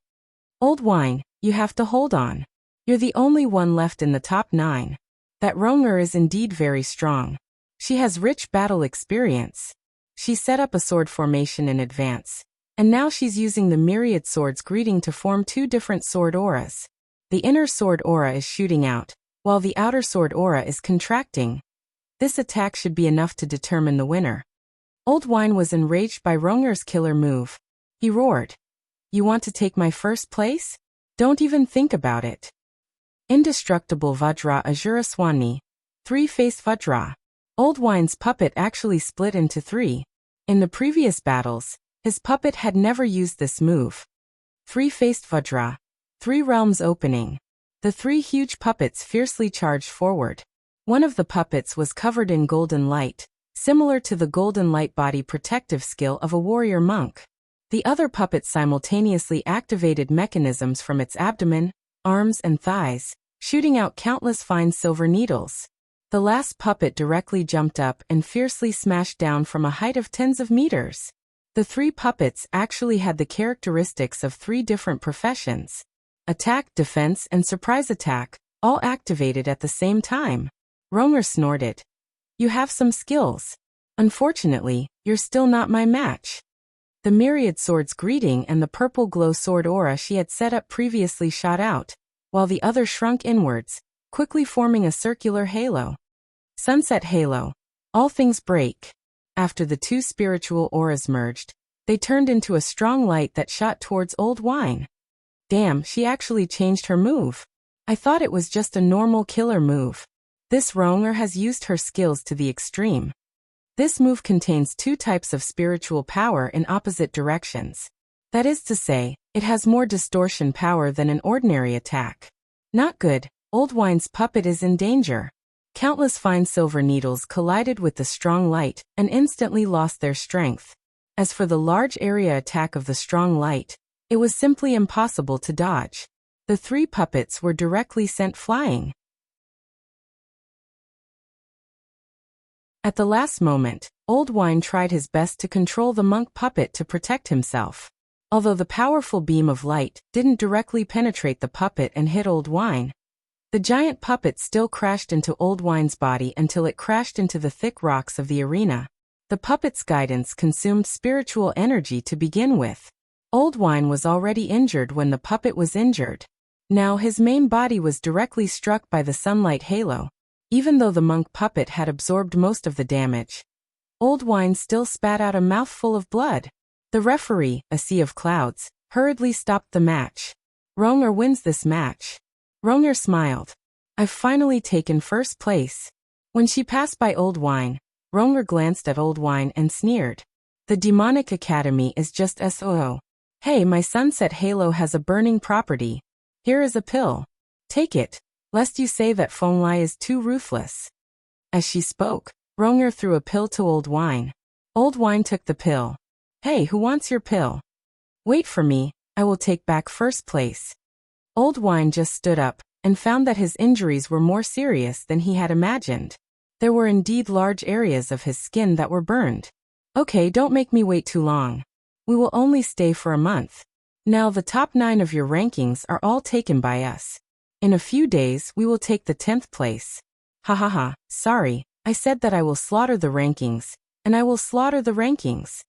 Old Wine, you have to hold on. You're the only one left in the top 9. That Rong'er is indeed very strong. She has rich battle experience. She set up a sword formation in advance, and now she's using the Myriad Swords Greeting to form 2 different sword auras. The inner sword aura is shooting out, while the outer sword aura is contracting. This attack should be enough to determine the winner. Old Wine was enraged by Rong'er's killer move. He roared. You want to take my first place? Don't even think about it. Indestructible Vajra Azura Swani. 3-faced Vajra. Old Wine's puppet actually split into 3. In the previous battles, his puppet had never used this move. 3-faced Vajra. 3 realms opening. The 3 huge puppets fiercely charged forward. One of the puppets was covered in golden light, similar to the golden light body protective skill of a warrior monk. The other puppet simultaneously activated mechanisms from its abdomen, arms and thighs, shooting out countless fine silver needles. The last puppet directly jumped up and fiercely smashed down from a height of tens of meters. The 3 puppets actually had the characteristics of 3 different professions. Attack, defense, and surprise attack, all activated at the same time. Ronger snorted. You have some skills. Unfortunately, you're still not my match. The myriad swords greeting and the purple glow sword aura she had set up previously shot out, while the other shrunk inwards, quickly forming a circular halo. Sunset halo. All things break. After the two spiritual auras merged, they turned into a strong light that shot towards Old Wine. Damn, she actually changed her move. I thought it was just a normal killer move. This Ronger has used her skills to the extreme. This move contains two types of spiritual power in opposite directions. That is to say, it has more distortion power than an ordinary attack. Not good. Old Wine's puppet is in danger. Countless fine silver needles collided with the strong light and instantly lost their strength. As for the large area attack of the strong light, it was simply impossible to dodge. The three puppets were directly sent flying. At the last moment, Old Wine tried his best to control the monk puppet to protect himself. Although the powerful beam of light didn't directly penetrate the puppet and hit Old Wine, the giant puppet still crashed into Old Wine's body until it crashed into the thick rocks of the arena. The puppet's guidance consumed spiritual energy to begin with. Old Wine was already injured when the puppet was injured. Now his main body was directly struck by the sunlight halo. Even though the monk puppet had absorbed most of the damage, Old Wine still spat out a mouthful of blood. The referee, a sea of clouds, hurriedly stopped the match. Ronger wins this match. Ronger smiled. I've finally taken first place. When she passed by Old Wine, Ronger glanced at Old Wine and sneered. The demonic academy is just SOO. Hey, my sunset halo has a burning property. Here is a pill. Take it, lest you say that Fenglai is too ruthless. As she spoke, Ronger threw a pill to Old Wine. Old Wine took the pill. Hey, who wants your pill? Wait for me, I will take back first place. Old Wine just stood up and found that his injuries were more serious than he had imagined. There were indeed large areas of his skin that were burned. Okay, don't make me wait too long. We will only stay for a month. Now the top 9 of your rankings are all taken by us. In a few days we will take the 10th place. Ha ha ha, sorry, I said that I will slaughter the rankings, and I will slaughter the rankings.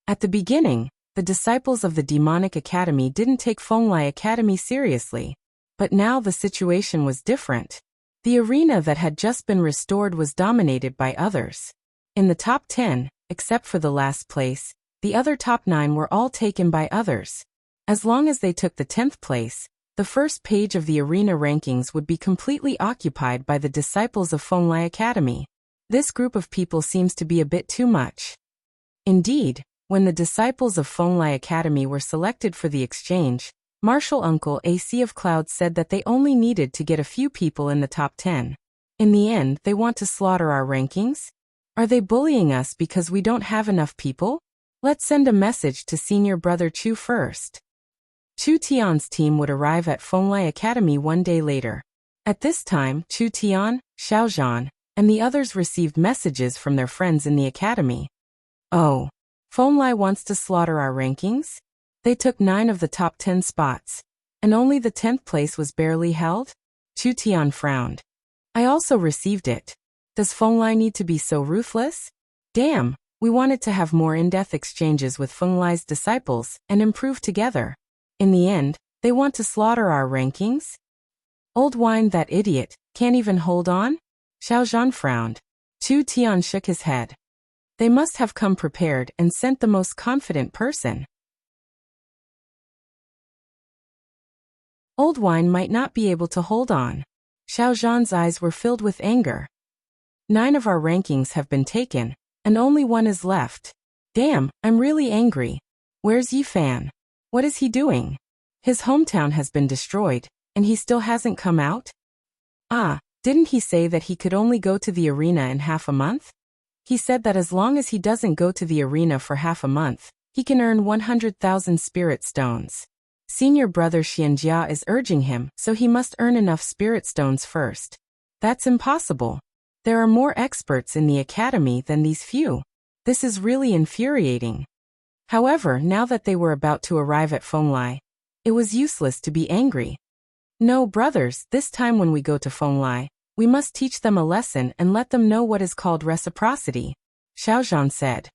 At the beginning, the disciples of the Demonic Academy didn't take Fenglai Academy seriously. But now the situation was different. The arena that had just been restored was dominated by others. In the top 10, except for the last place, the other top 9 were all taken by others. As long as they took the 10th place, the first page of the arena rankings would be completely occupied by the disciples of Fenglai Academy. This group of people seems to be a bit too much. Indeed, when the disciples of Fenglai Academy were selected for the exchange, Martial Uncle A Sea of Clouds said that they only needed to get a few people in the top 10. In the end, they want to slaughter our rankings? Are they bullying us because we don't have enough people? Let's send a message to Senior Brother Chu first. Chu Tian's team would arrive at Fenglai Academy one day later. At this time, Chu Tian, Xiaozhan, and the others received messages from their friends in the academy. Oh, Fenglai wants to slaughter our rankings? They took 9 of the top 10 spots, and only the 10th place was barely held? Chu Tian frowned. I also received it. Does Fenglai need to be so ruthless? Damn, we wanted to have more in-depth exchanges with Fenglai's disciples and improve together. In the end, they want to slaughter our rankings? Old Wine, that idiot, can't even hold on? Xiaozhan frowned. Chu Tian shook his head. They must have come prepared and sent the most confident person. Old Wine might not be able to hold on. Xiaozhan's eyes were filled with anger. 9 of our rankings have been taken, and only 1 is left. Damn, I'm really angry. Where's Yifan? What is he doing? His hometown has been destroyed, and he still hasn't come out? Ah, didn't he say that he could only go to the arena in half a month? He said that as long as he doesn't go to the arena for half a month, he can earn 100,000 spirit stones. Senior Brother Xianjia is urging him, so he must earn enough spirit stones first. That's impossible. There are more experts in the academy than these few. This is really infuriating. However, now that they were about to arrive at Fenglai, It was useless to be angry. No, brothers, this time when we go to Fenglai, we must teach them a lesson and let them know what is called reciprocity, Xiaozhan said.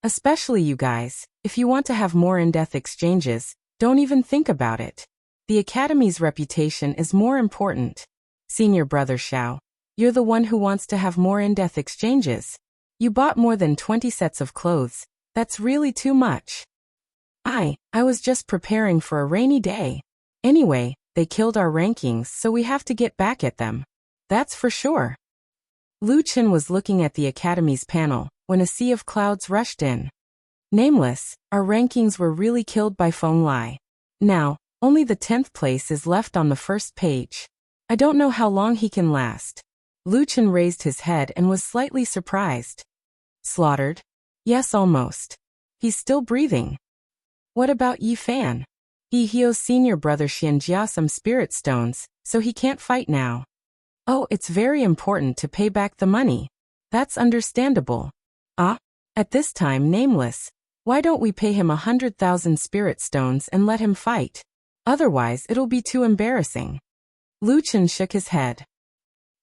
Especially you guys, if you want to have more in-depth exchanges, don't even think about it. The academy's reputation is more important. Senior brother Xiao, you're the one who wants to have more in-depth exchanges. You bought more than 20 sets of clothes. That's really too much. I was just preparing for a rainy day. Anyway, they killed our rankings, so we have to get back at them. That's for sure. Lu Chen was looking at the academy's panel when a sea of clouds rushed in. Nameless, our rankings were really killed by Fenglai. Now, only the 10th place is left on the first page. I don't know how long he can last. Lu Chen raised his head and was slightly surprised. Slaughtered? Yes, almost. He's still breathing. What about Yi Fan? He's senior brother Xianjia some spirit stones, so he can't fight now. Oh, it's very important to pay back the money. That's understandable. At this time, Nameless, why don't we pay him 100,000 spirit stones and let him fight? Otherwise, it'll be too embarrassing. Lu Chen shook his head.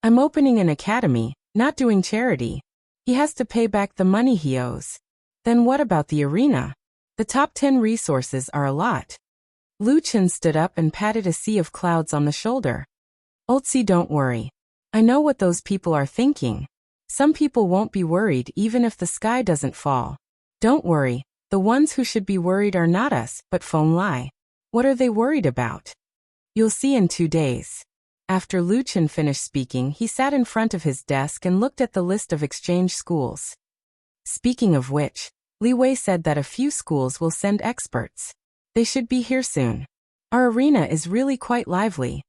I'm opening an academy, not doing charity. He has to pay back the money he owes. Then what about the arena? The top 10 resources are a lot. Lu Chen stood up and patted a sea of clouds on the shoulder. Oldsie, don't worry. I know what those people are thinking. Some people won't be worried even if the sky doesn't fall. Don't worry, the ones who should be worried are not us, but Fenglai. What are they worried about? You'll see in 2 days. After Lu Chen finished speaking, he sat in front of his desk and looked at the list of exchange schools. Speaking of which, Li Wei said that a few schools will send experts. They should be here soon. Our arena is really quite lively.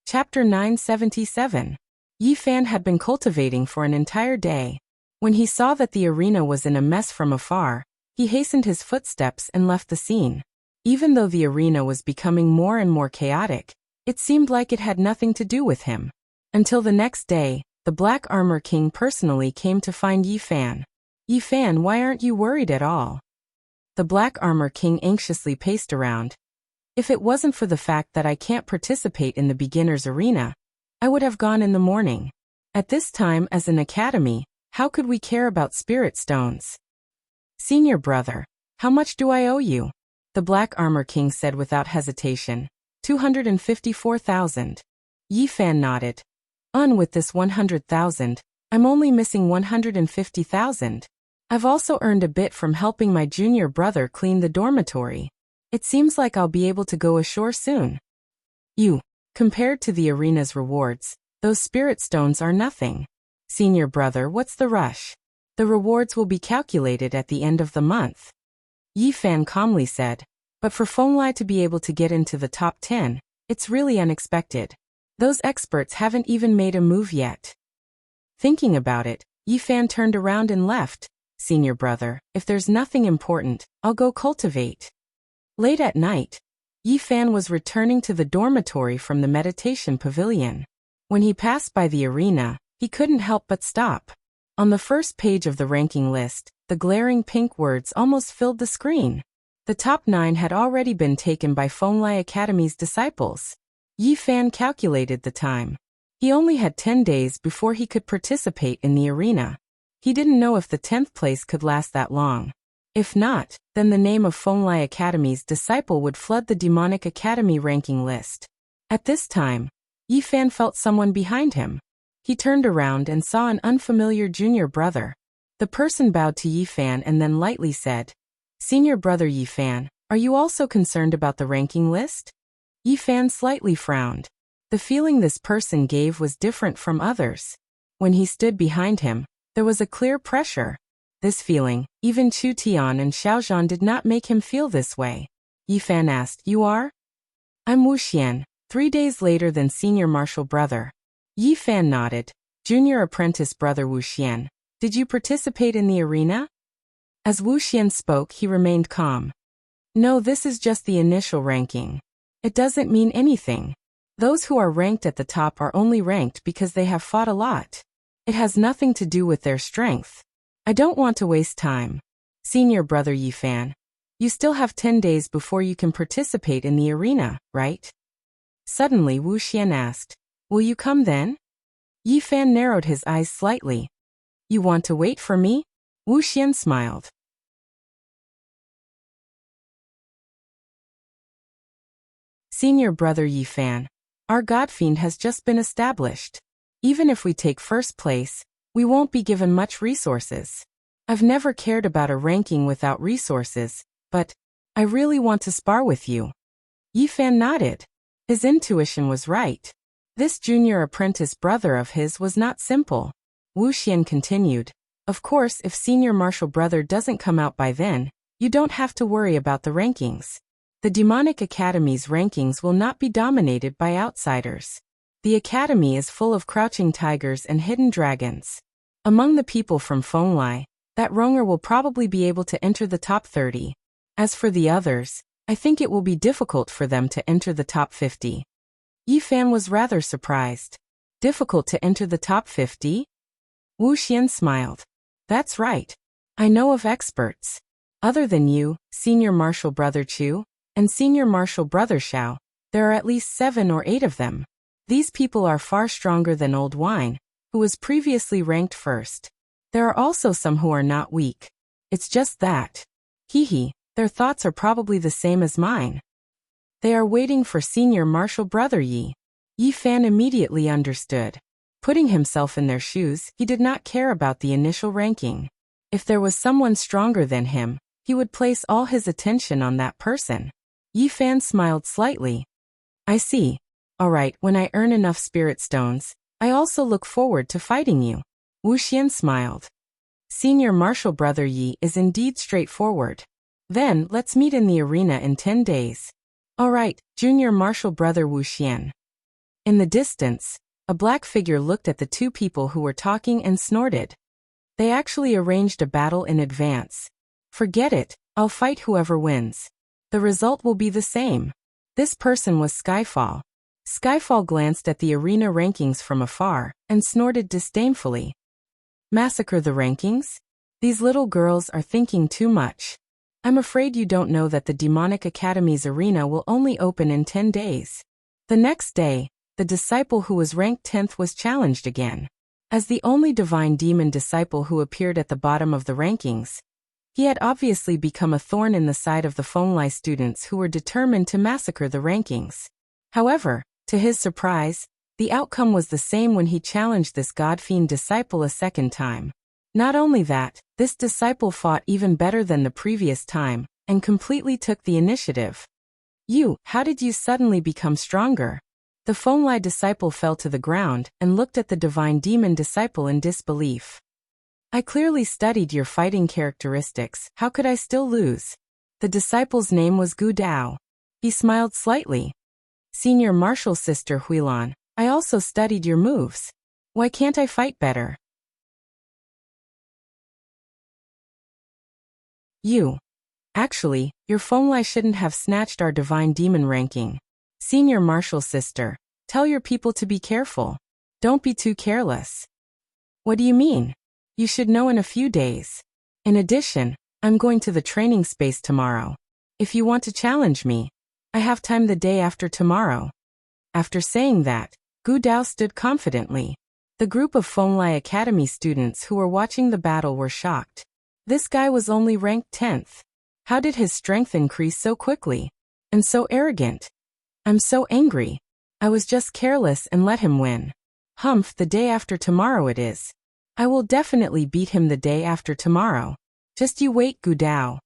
Chapter 977. Yi Fan had been cultivating for an entire day. When he saw that the arena was in a mess from afar, he hastened his footsteps and left the scene. Even though the arena was becoming more and more chaotic, it seemed like it had nothing to do with him. Until the next day, the Black Armor King personally came to find Yi Fan. Yi Fan, why aren't you worried at all? The Black Armor King anxiously paced around. If it wasn't for the fact that I can't participate in the beginner's arena, I would have gone in the morning. At this time, as an academy, how could we care about spirit stones? Senior brother, how much do I owe you? The Black Armor King said without hesitation. 254,000. Yi Fan nodded. With this 100,000, I'm only missing 150,000. I've also earned a bit from helping my junior brother clean the dormitory. It seems like I'll be able to go ashore soon. Compared to the arena's rewards, those spirit stones are nothing. Senior brother, what's the rush? The rewards will be calculated at the end of the month. Yi Fan calmly said, but for Fenglai to be able to get into the top 10, it's really unexpected. Those experts haven't even made a move yet. Thinking about it, Yi Fan turned around and left. Senior brother, if there's nothing important, I'll go cultivate. Late at night, Yi Fan was returning to the dormitory from the meditation pavilion. When he passed by the arena, he couldn't help but stop. On the first page of the ranking list, the glaring pink words almost filled the screen. The top 9 had already been taken by Fenglai Academy's disciples. Yi Fan calculated the time. He only had 10 days before he could participate in the arena. He didn't know if the 10th place could last that long. If not, then the name of Fenglai Academy's disciple would flood the Demonic Academy ranking list. At this time, Yi Fan felt someone behind him. He turned around and saw an unfamiliar junior brother. The person bowed to Yi Fan and then lightly said, Senior brother Yi Fan, are you also concerned about the ranking list? Yi Fan slightly frowned. The feeling this person gave was different from others. When he stood behind him, there was a clear pressure. This feeling, even Chu Tian and Xiaozhan did not make him feel this way. Yi Fan asked, You are? I'm Wuxia, 3 days later than senior martial brother. Yi Fan nodded. Junior apprentice brother Wuxia, did you participate in the arena? As Wuxia spoke, he remained calm. No, this is just the initial ranking. It doesn't mean anything. Those who are ranked at the top are only ranked because they have fought a lot. It has nothing to do with their strength. I don't want to waste time. Senior brother Yifan, you still have 10 days before you can participate in the arena, right? Suddenly Wuxian asked, will you come then? Yifan narrowed his eyes slightly. You want to wait for me? Wuxian smiled. Senior brother Yifan, our Godfiend has just been established. Even if we take first place, we won't be given much resources. I've never cared about a ranking without resources, but I really want to spar with you. Yifan nodded. His intuition was right. This junior apprentice brother of his was not simple. Wuxian continued, of course, if senior martial brother doesn't come out by then, you don't have to worry about the rankings. The Demonic Academy's rankings will not be dominated by outsiders. The academy is full of crouching tigers and hidden dragons. Among the people from Fenglai, that Ronger will probably be able to enter the top 30. As for the others, I think it will be difficult for them to enter the top 50. Yifan was rather surprised. Difficult to enter the top 50? Wuxian smiled. That's right. I know of experts. Other than you, senior martial brother Chu, and senior martial brother Xiao, there are at least 7 or 8 of them. These people are far stronger than Old Wine, who was previously ranked first. There are also some who are not weak. It's just that. Hehe, their thoughts are probably the same as mine. They are waiting for senior martial brother Yi. Yifan immediately understood. Putting himself in their shoes, he did not care about the initial ranking. If there was someone stronger than him, he would place all his attention on that person. Yifan smiled slightly. I see. Alright, when I earn enough spirit stones, I also look forward to fighting you. Wuxian smiled. Senior martial brother Yi is indeed straightforward. Then, let's meet in the arena in 10 days. Alright, junior martial brother Wuxian. In the distance, a black figure looked at the two people who were talking and snorted. They actually arranged a battle in advance. Forget it, I'll fight whoever wins. The result will be the same. This person was Skyfall. Skyfall glanced at the arena rankings from afar and snorted disdainfully. Massacre the rankings? These little girls are thinking too much. I'm afraid you don't know that the Demonic Academy's arena will only open in 10 days. The next day, the disciple who was ranked 10th was challenged again. As the only divine demon disciple who appeared at the bottom of the rankings, he had obviously become a thorn in the side of the Fenglai students who were determined to massacre the rankings. However, to his surprise, the outcome was the same when he challenged this Godfiend disciple a second time. Not only that, this disciple fought even better than the previous time, and completely took the initiative. How did you suddenly become stronger? The Fenglai disciple fell to the ground and looked at the divine demon disciple in disbelief. I clearly studied your fighting characteristics, how could I still lose? The disciple's name was Gu Dao. He smiled slightly. Senior martial sister Huilan, I also studied your moves. Why can't I fight better? Actually, your Fenglai shouldn't have snatched our divine demon ranking. Senior martial sister, tell your people to be careful. Don't be too careless. What do you mean? You should know in a few days. In addition, I'm going to the training space tomorrow. If you want to challenge me, I have time the day after tomorrow. After saying that, Gu Dao stood confidently. The group of Fenglai Academy students who were watching the battle were shocked. This guy was only ranked 10th. How did his strength increase so quickly? And so arrogant. I'm so angry. I was just careless and let him win. Humph, the day after tomorrow it is. I will definitely beat him the day after tomorrow. Just you wait, Gu Dao.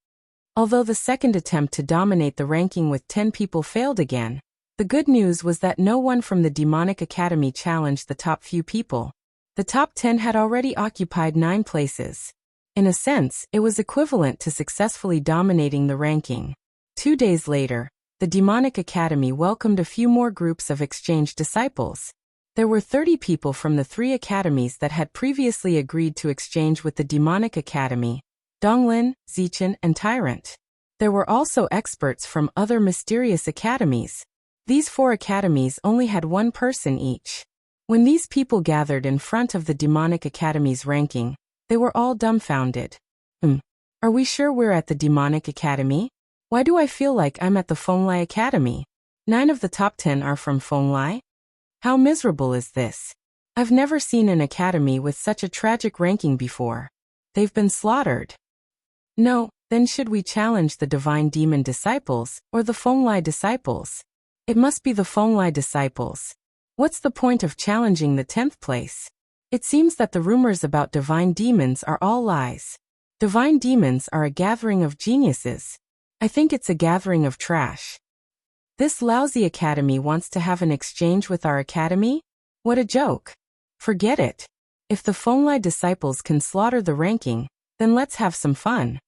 Although the second attempt to dominate the ranking with 10 people failed again, the good news was that no one from the Demonic Academy challenged the top few people. The top 10 had already occupied 9 places. In a sense, it was equivalent to successfully dominating the ranking. 2 days later, the Demonic Academy welcomed a few more groups of exchange disciples. There were 30 people from the 3 academies that had previously agreed to exchange with the Demonic Academy: Donglin, Zichen, and Tyrant. There were also experts from other mysterious academies. These 4 academies only had 1 person each. When these people gathered in front of the Demonic Academy's ranking, they were all dumbfounded. Are we sure we're at the Demonic Academy? Why do I feel like I'm at the Fenglai Academy? 9 of the top 10 are from Fenglai? How miserable is this? I've never seen an academy with such a tragic ranking before. They've been slaughtered. No, then should we challenge the Divine Demon disciples or the Fenglai disciples? It must be the Fenglai disciples. What's the point of challenging the 10th place? It seems that the rumors about divine demons are all lies. Divine demons are a gathering of geniuses. I think it's a gathering of trash. This lousy academy wants to have an exchange with our academy? What a joke. Forget it. If the Fenglai disciples can slaughter the ranking, then let's have some fun.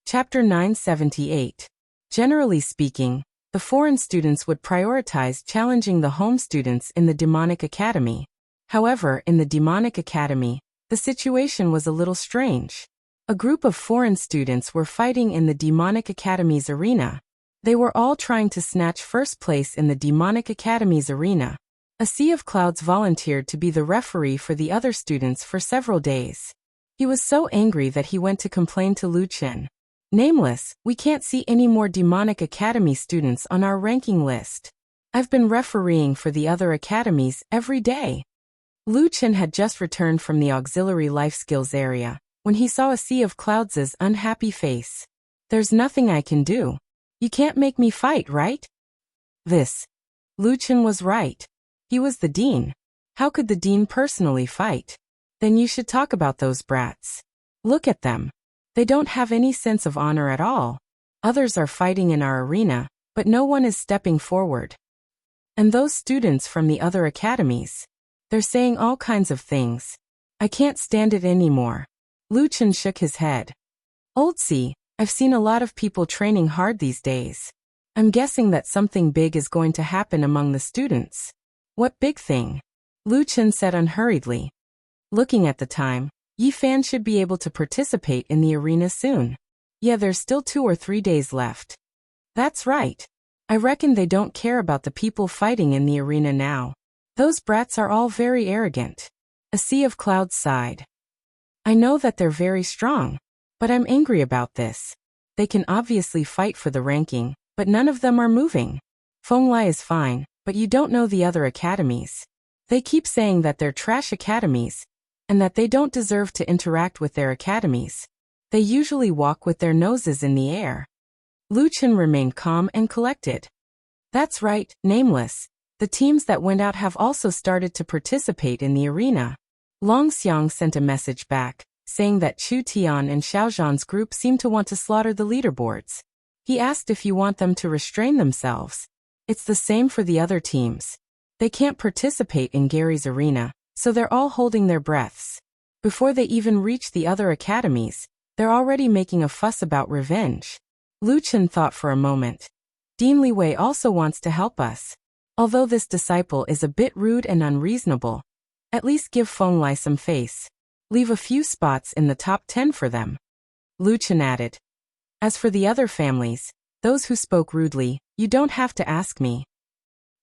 Chapter 978. Generally speaking, the foreign students would prioritize challenging the home students in the Demonic Academy. However, in the Demonic Academy, the situation was a little strange. A group of foreign students were fighting in the Demonic Academy's arena. They were all trying to snatch first place in the Demonic Academy's arena. A Sea of Clouds volunteered to be the referee for the other students for several days. He was so angry that he went to complain to Lu Chen. Nameless, we can't see any more Demonic Academy students on our ranking list. I've been refereeing for the other academies every day. Lu Chen had just returned from the auxiliary life skills area when he saw a Sea of Clouds' unhappy face. There's nothing I can do. You can't make me fight, right? Lu Chen was right. He was the dean. How could the dean personally fight? Then you should talk about those brats. Look at them. They don't have any sense of honor at all. Others are fighting in our arena, but no one is stepping forward. And those students from the other academies, they're saying all kinds of things. I can't stand it anymore. Lu Chen shook his head. Old C, I've seen a lot of people training hard these days. I'm guessing that something big is going to happen among the students. What big thing? Lu Chen said unhurriedly. Looking at the time, Yi Fan should be able to participate in the arena soon. Yeah, there's still 2 or 3 days left. That's right. I reckon they don't care about the people fighting in the arena now. Those brats are all very arrogant. A Sea of Clouds sighed. I know that they're very strong, but I'm angry about this. They can obviously fight for the ranking, but none of them are moving. Fenglai is fine, but you don't know the other academies. They keep saying that they're trash academies, and that they don't deserve to interact with their academies. They usually walk with their noses in the air. Lu Chen remained calm and collected. That's right, Nameless. The teams that went out have also started to participate in the arena. Long Xiang sent a message back, saying that Chu Tian and Xiaozhan's group seem to want to slaughter the leaderboards. He asked if you want them to restrain themselves. It's the same for the other teams. They can't participate in Gary's arena, so they're all holding their breaths. Before they even reach the other academies, they're already making a fuss about revenge. Lu Chen thought for a moment. Dean Li Wei also wants to help us. Although this disciple is a bit rude and unreasonable, at least give Fenglai some face. Leave a few spots in the top 10 for them. Lu Chen added. As for the other families, those who spoke rudely, you don't have to ask me.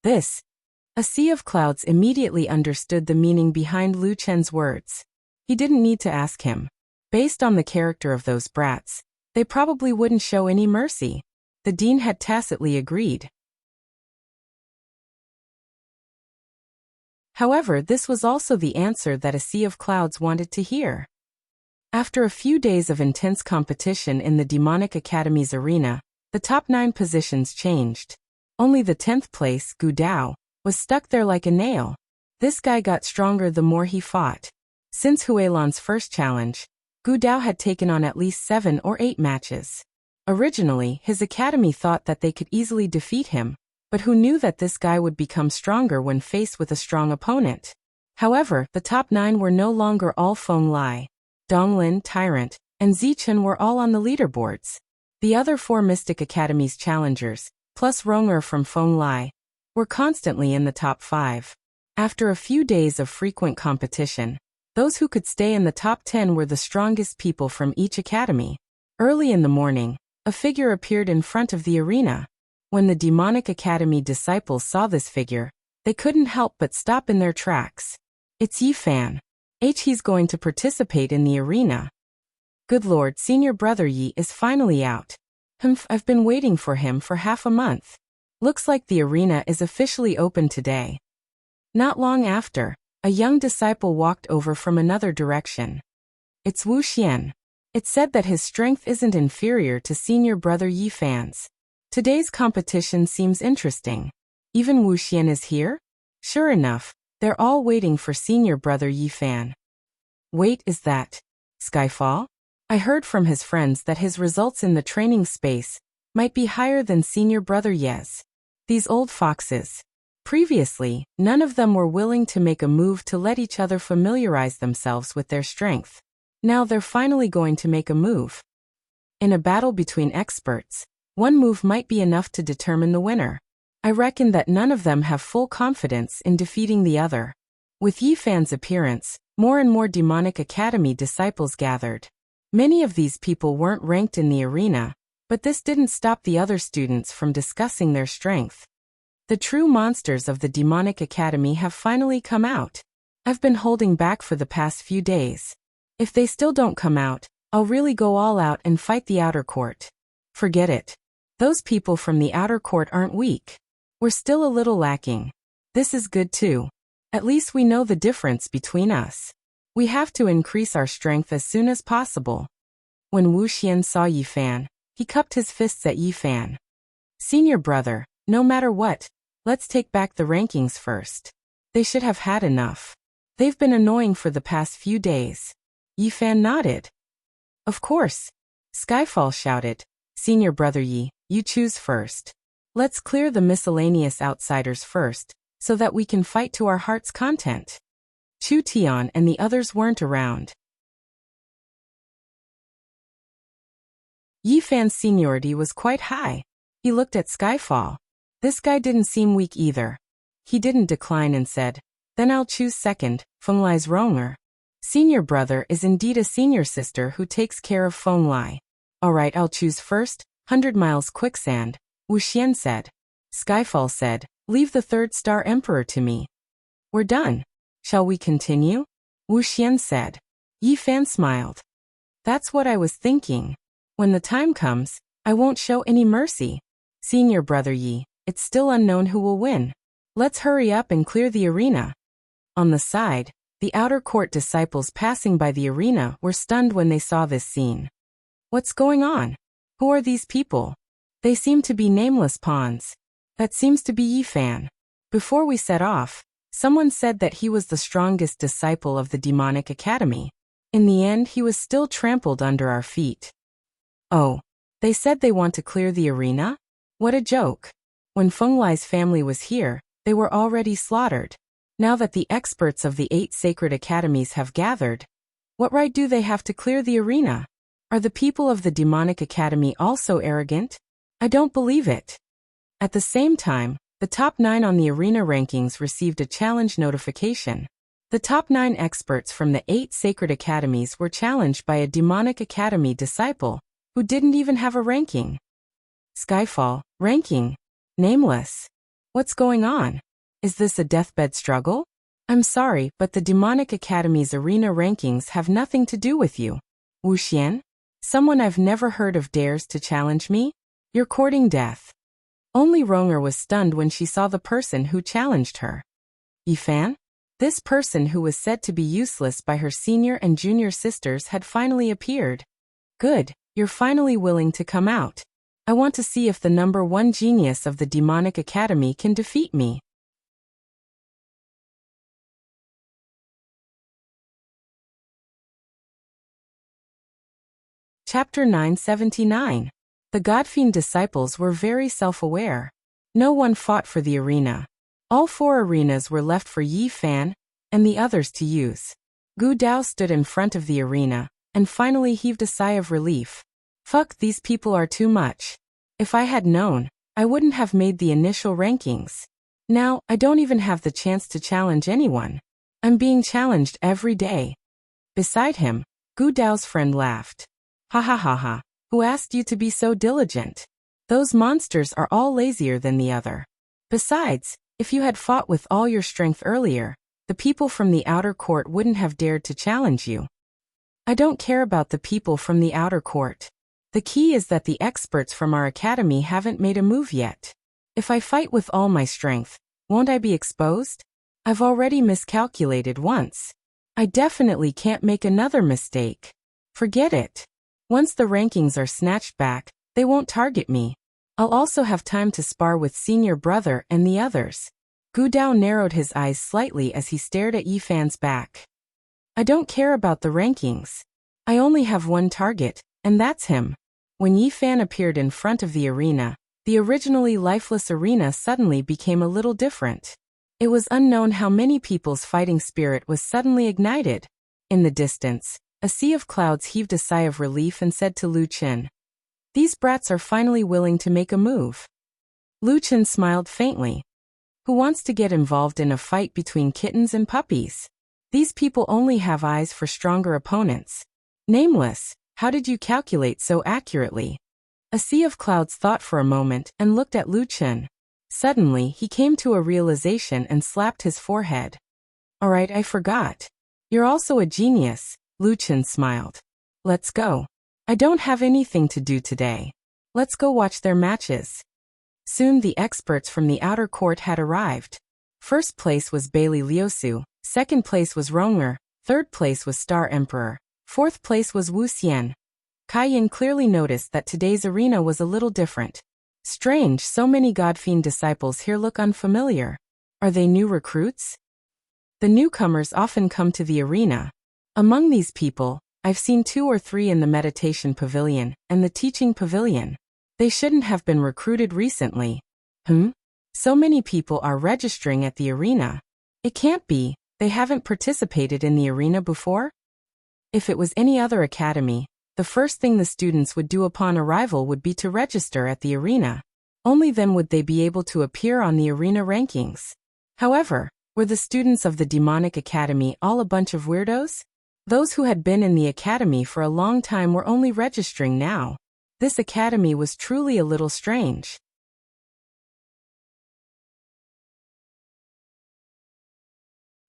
A Sea of Clouds immediately understood the meaning behind Lu Chen's words. He didn't need to ask him. Based on the character of those brats, they probably wouldn't show any mercy. The dean had tacitly agreed. However, this was also the answer that A Sea of Clouds wanted to hear. After a few days of intense competition in the Demonic Academy's arena, the top 9 positions changed. Only the 10th place, Gu Dao, was stuck there like a nail. This guy got stronger the more he fought. Since Huelan's first challenge, Gu Dao had taken on at least 7 or 8 matches. Originally, his academy thought that they could easily defeat him, but who knew that this guy would become stronger when faced with a strong opponent? However, the top 9 were no longer all Fenglai. Donglin, Tyrant, and Zichen were all on the leaderboards. The other 4 Mystic Academy's challengers, plus Ronger from Fenglai, were constantly in the top 5. After a few days of frequent competition, those who could stay in the top 10 were the strongest people from each academy. Early in the morning, A figure appeared in front of the arena. When the Demonic Academy disciples saw this figure, they couldn't help but stop in their tracks. It's Yi-fan. He's going to participate in the arena. Good lord, senior brother Yi is finally out. I've been waiting for him for half a month. Looks like the arena is officially open today. Not long after, a young disciple walked over from another direction. It's Wuxia. It's said that his strength isn't inferior to senior brother Yi-fan's. Today's competition seems interesting. Even Wuxia is here? Sure enough, they're all waiting for senior brother Yi-fan. Wait, is that Skyfall? I heard from his friends that his results in the training space might be higher than senior brother Ye's. These old foxes. Previously, none of them were willing to make a move to let each other familiarize themselves with their strength. Now they're finally going to make a move. In a battle between experts, one move might be enough to determine the winner. I reckon that none of them have full confidence in defeating the other. With Yi-fan's appearance, more and more Demonic Academy disciples gathered. Many of these people weren't ranked in the arena, but this didn't stop the other students from discussing their strength. The true monsters of the Demonic Academy have finally come out. I've been holding back for the past few days. If they still don't come out, I'll really go all out and fight the outer court. Forget it. Those people from the outer court aren't weak. We're still a little lacking. This is good too. At least we know the difference between us. We have to increase our strength as soon as possible. When Wuxia saw Yi-fan, he cupped his fists at Yi-fan. Senior brother, no matter what, let's take back the rankings first. They should have had enough. They've been annoying for the past few days. Yi-fan nodded. Of course. Skyfall shouted. Senior brother Yi, you choose first. Let's clear the miscellaneous outsiders first, so that we can fight to our heart's content. Chu Tian and the others weren't around. Yi-fan's seniority was quite high. He looked at Skyfall. This guy didn't seem weak either. He didn't decline and said, then I'll choose second, Fenglai's Ronger. Senior brother is indeed a senior sister who takes care of Fenglai. Alright, I'll choose first, 100 miles quicksand, Wuxia said. Skyfall said, leave the third star emperor to me. We're done. Shall we continue? Wuxia said. Yi-fan smiled. That's what I was thinking. When the time comes, I won't show any mercy. Senior brother Yi, it's still unknown who will win. Let's hurry up and clear the arena. On the side, the outer court disciples passing by the arena were stunned when they saw this scene. What's going on? Who are these people? They seem to be nameless pawns. That seems to be Yi-fan. Before we set off, someone said that he was the strongest disciple of the Demonic Academy. In the end, he was still trampled under our feet. Oh, they said they want to clear the arena? What a joke. When Fenglai's family was here, they were already slaughtered. Now that the experts of the 8 sacred academies have gathered, what right do they have to clear the arena? Are the people of the Demonic Academy also arrogant? I don't believe it. At the same time, the top 9 on the arena rankings received a challenge notification. The top 9 experts from the 8 sacred academies were challenged by a Demonic Academy disciple, who didn't even have a ranking. Skyfall, ranking. Nameless. What's going on? Is this a deathbed struggle? I'm sorry, but the Demonic Academy's arena rankings have nothing to do with you. Wuxia? Someone I've never heard of dares to challenge me? You're courting death. Only Ronger was stunned when she saw the person who challenged her. Yi-fan? This person who was said to be useless by her senior and junior sisters had finally appeared. Good, you're finally willing to come out. I want to see if the number 1 genius of the Demonic Academy can defeat me. Chapter 979. The Godfiend disciples were very self-aware. No one fought for the arena. All 4 arenas were left for Yi-fan and the others to use. Gu Dao stood in front of the arena and finally heaved a sigh of relief. Fuck, these people are too much. If I had known, I wouldn't have made the initial rankings. Now, I don't even have the chance to challenge anyone. I'm being challenged every day. Beside him, Gu Dao's friend laughed. Ha ha ha ha. Who asked you to be so diligent? Those monsters are all lazier than the other. Besides, if you had fought with all your strength earlier, the people from the outer court wouldn't have dared to challenge you. I don't care about the people from the outer court. The key is that the experts from our academy haven't made a move yet. If I fight with all my strength, won't I be exposed? I've already miscalculated once. I definitely can't make another mistake. Forget it. Once the rankings are snatched back, they won't target me. I'll also have time to spar with senior brother and the others. Gu Dao narrowed his eyes slightly as he stared at Yifan's back. I don't care about the rankings. I only have one target, and that's him. When Yifan appeared in front of the arena, the originally lifeless arena suddenly became a little different. It was unknown how many people's fighting spirit was suddenly ignited. In the distance, a sea of clouds heaved a sigh of relief and said to Lu Qin, "These brats are finally willing to make a move." Lu Qin smiled faintly. Who wants to get involved in a fight between kittens and puppies? These people only have eyes for stronger opponents. Nameless, how did you calculate so accurately? A sea of clouds thought for a moment and looked at Lu Qin. Suddenly, he came to a realization and slapped his forehead. All right, I forgot. You're also a genius, Lu Qin smiled. Let's go. I don't have anything to do today. Let's go watch their matches. Soon the experts from the outer court had arrived. First place was Bailey Liusu, second place was Ronger, third place was Star Emperor, fourth place was Wuxia. Kaiyin clearly noticed that today's arena was a little different. Strange, so many Godfiend disciples here look unfamiliar. Are they new recruits? The newcomers often come to the arena. Among these people, I've seen 2 or 3 in the meditation pavilion and the teaching pavilion. They shouldn't have been recruited recently. So many people are registering at the arena. It can't be, they haven't participated in the arena before? If it was any other academy, the first thing the students would do upon arrival would be to register at the arena. Only then would they be able to appear on the arena rankings. However, were the students of the Demonic Academy all a bunch of weirdos? Those who had been in the academy for a long time were only registering now. This academy was truly a little strange.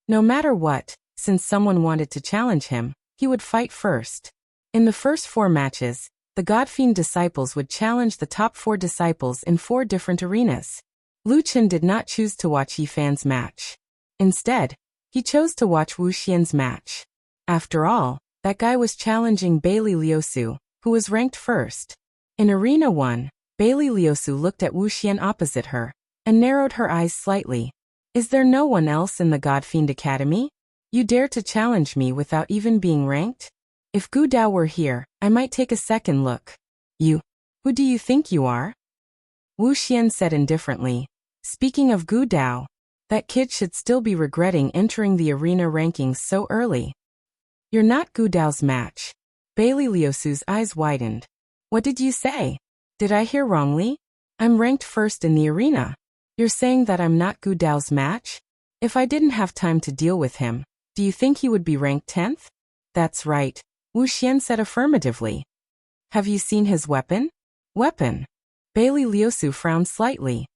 No matter what, since someone wanted to challenge him, he would fight first. In the first 4 matches, the Godfiend disciples would challenge the top 4 disciples in 4 different arenas. Lu Qin did not choose to watch Yifan's match. Instead, he chose to watch Wuxian's match. After all, that guy was challenging Bailey Liusu, who was ranked first. In Arena 1, Bailey Liusu looked at Wuxian opposite her, and narrowed her eyes slightly. Is there no one else in the Godfiend Academy? You dare to challenge me without even being ranked? If Gu Dao were here, I might take a second look. You. Who do you think you are? Wuxian said indifferently. Speaking of Gu Dao, that kid should still be regretting entering the arena rankings so early. You're not Gu Dao's match. Bailey Liusu's eyes widened. What did you say? Did I hear wrongly? I'm ranked first in the arena. You're saying that I'm not Gu Dao's match? If I didn't have time to deal with him, do you think he would be ranked 10th? That's right. Wuxian said affirmatively. Have you seen his weapon? Weapon? Bailey Liusu frowned slightly.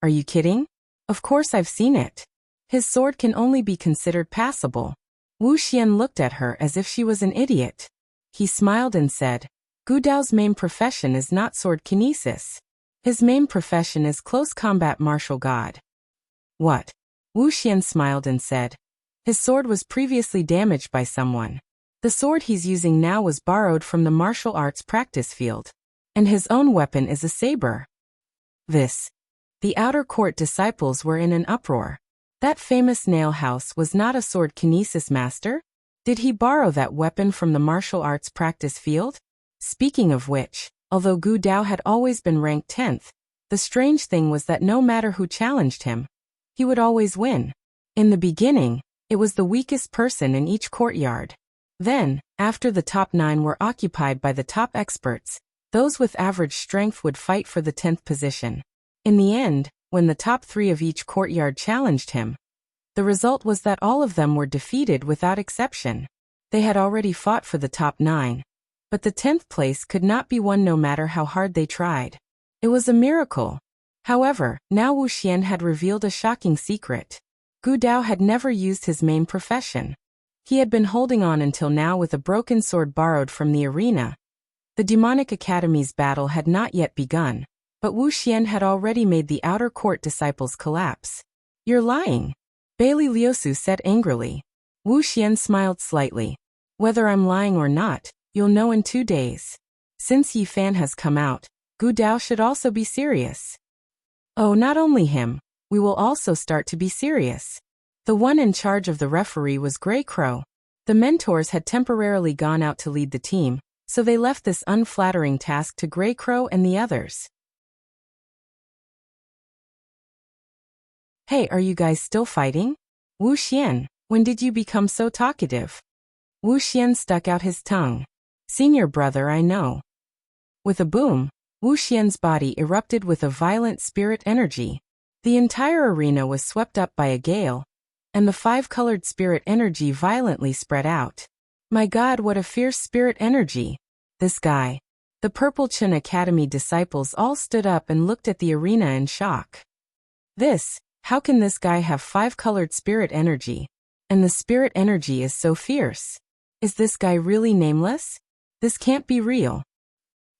Are you kidding? Of course I've seen it. His sword can only be considered passable. Wuxian looked at her as if she was an idiot. He smiled and said, Gu Dao's main profession is not sword kinesis. His main profession is close combat martial god. What? Wuxian smiled and said, his sword was previously damaged by someone. The sword he's using now was borrowed from the martial arts practice field. And his own weapon is a saber. The outer court disciples were in an uproar. That famous nail house was not a sword kinesis master? Did he borrow that weapon from the martial arts practice field? Speaking of which, although Gu Dao had always been ranked 10th, the strange thing was that no matter who challenged him, he would always win. In the beginning, it was the weakest person in each courtyard. Then, after the top 9 were occupied by the top experts, those with average strength would fight for the 10th position. In the end, when the top 3 of each courtyard challenged him, the result was that all of them were defeated without exception. They had already fought for the top 9. But the 10th place could not be won no matter how hard they tried. It was a miracle. However, now Wuxian had revealed a shocking secret. Gu Dao had never used his main profession. He had been holding on until now with a broken sword borrowed from the arena. The Demonic Academy's battle had not yet begun, but Wuxian had already made the outer court disciples collapse. "You're lying," Bailey Liusu said angrily. Wuxian smiled slightly. "Whether I'm lying or not, you'll know in 2 days. Since Yi Fan has come out, Gu Dao should also be serious." "Oh, not only him, we will also start to be serious." The one in charge of the referee was Grey Crow. The mentors had temporarily gone out to lead the team, so they left this unflattering task to Grey Crow and the others. "Hey, are you guys still fighting? Wuxian, when did you become so talkative?" Wuxian stuck out his tongue. "Senior brother, I know." With a boom, Wuxian's body erupted with a violent spirit energy. The entire arena was swept up by a gale, and the 5-colored spirit energy violently spread out. My God, what a fierce spirit energy! This guy. The Purple Chin Academy disciples all stood up and looked at the arena in shock. How can this guy have 5-colored spirit energy? And the spirit energy is so fierce. Is this guy really nameless? This can't be real.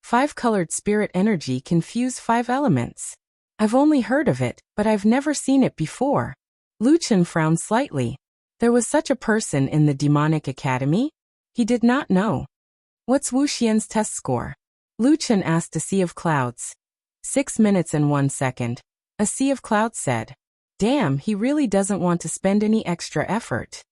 5-colored spirit energy can fuse 5 elements. I've only heard of it, but I've never seen it before. Lu Chen frowned slightly. There was such a person in the Demonic Academy? He did not know. What's Wuxian's test score? Lu Chen asked a sea of clouds. 6 minutes and 1 second. A sea of clouds said. Damn, he really doesn't want to spend any extra effort.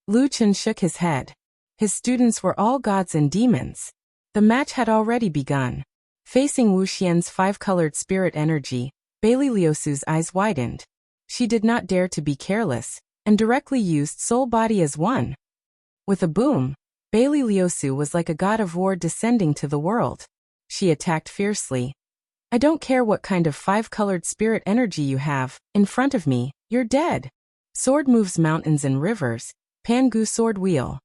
Lu Chen shook his head. His students were all gods and demons. The match had already begun. Facing Wuxian's 5-colored spirit energy, Bailey Liusu's eyes widened. She did not dare to be careless, and directly used soul body as one. With a boom, Bailey Liusu was like a god of war descending to the world. She attacked fiercely. I don't care what kind of 5-colored spirit energy you have, in front of me, you're dead. Sword moves mountains and rivers, Pangu sword wheel.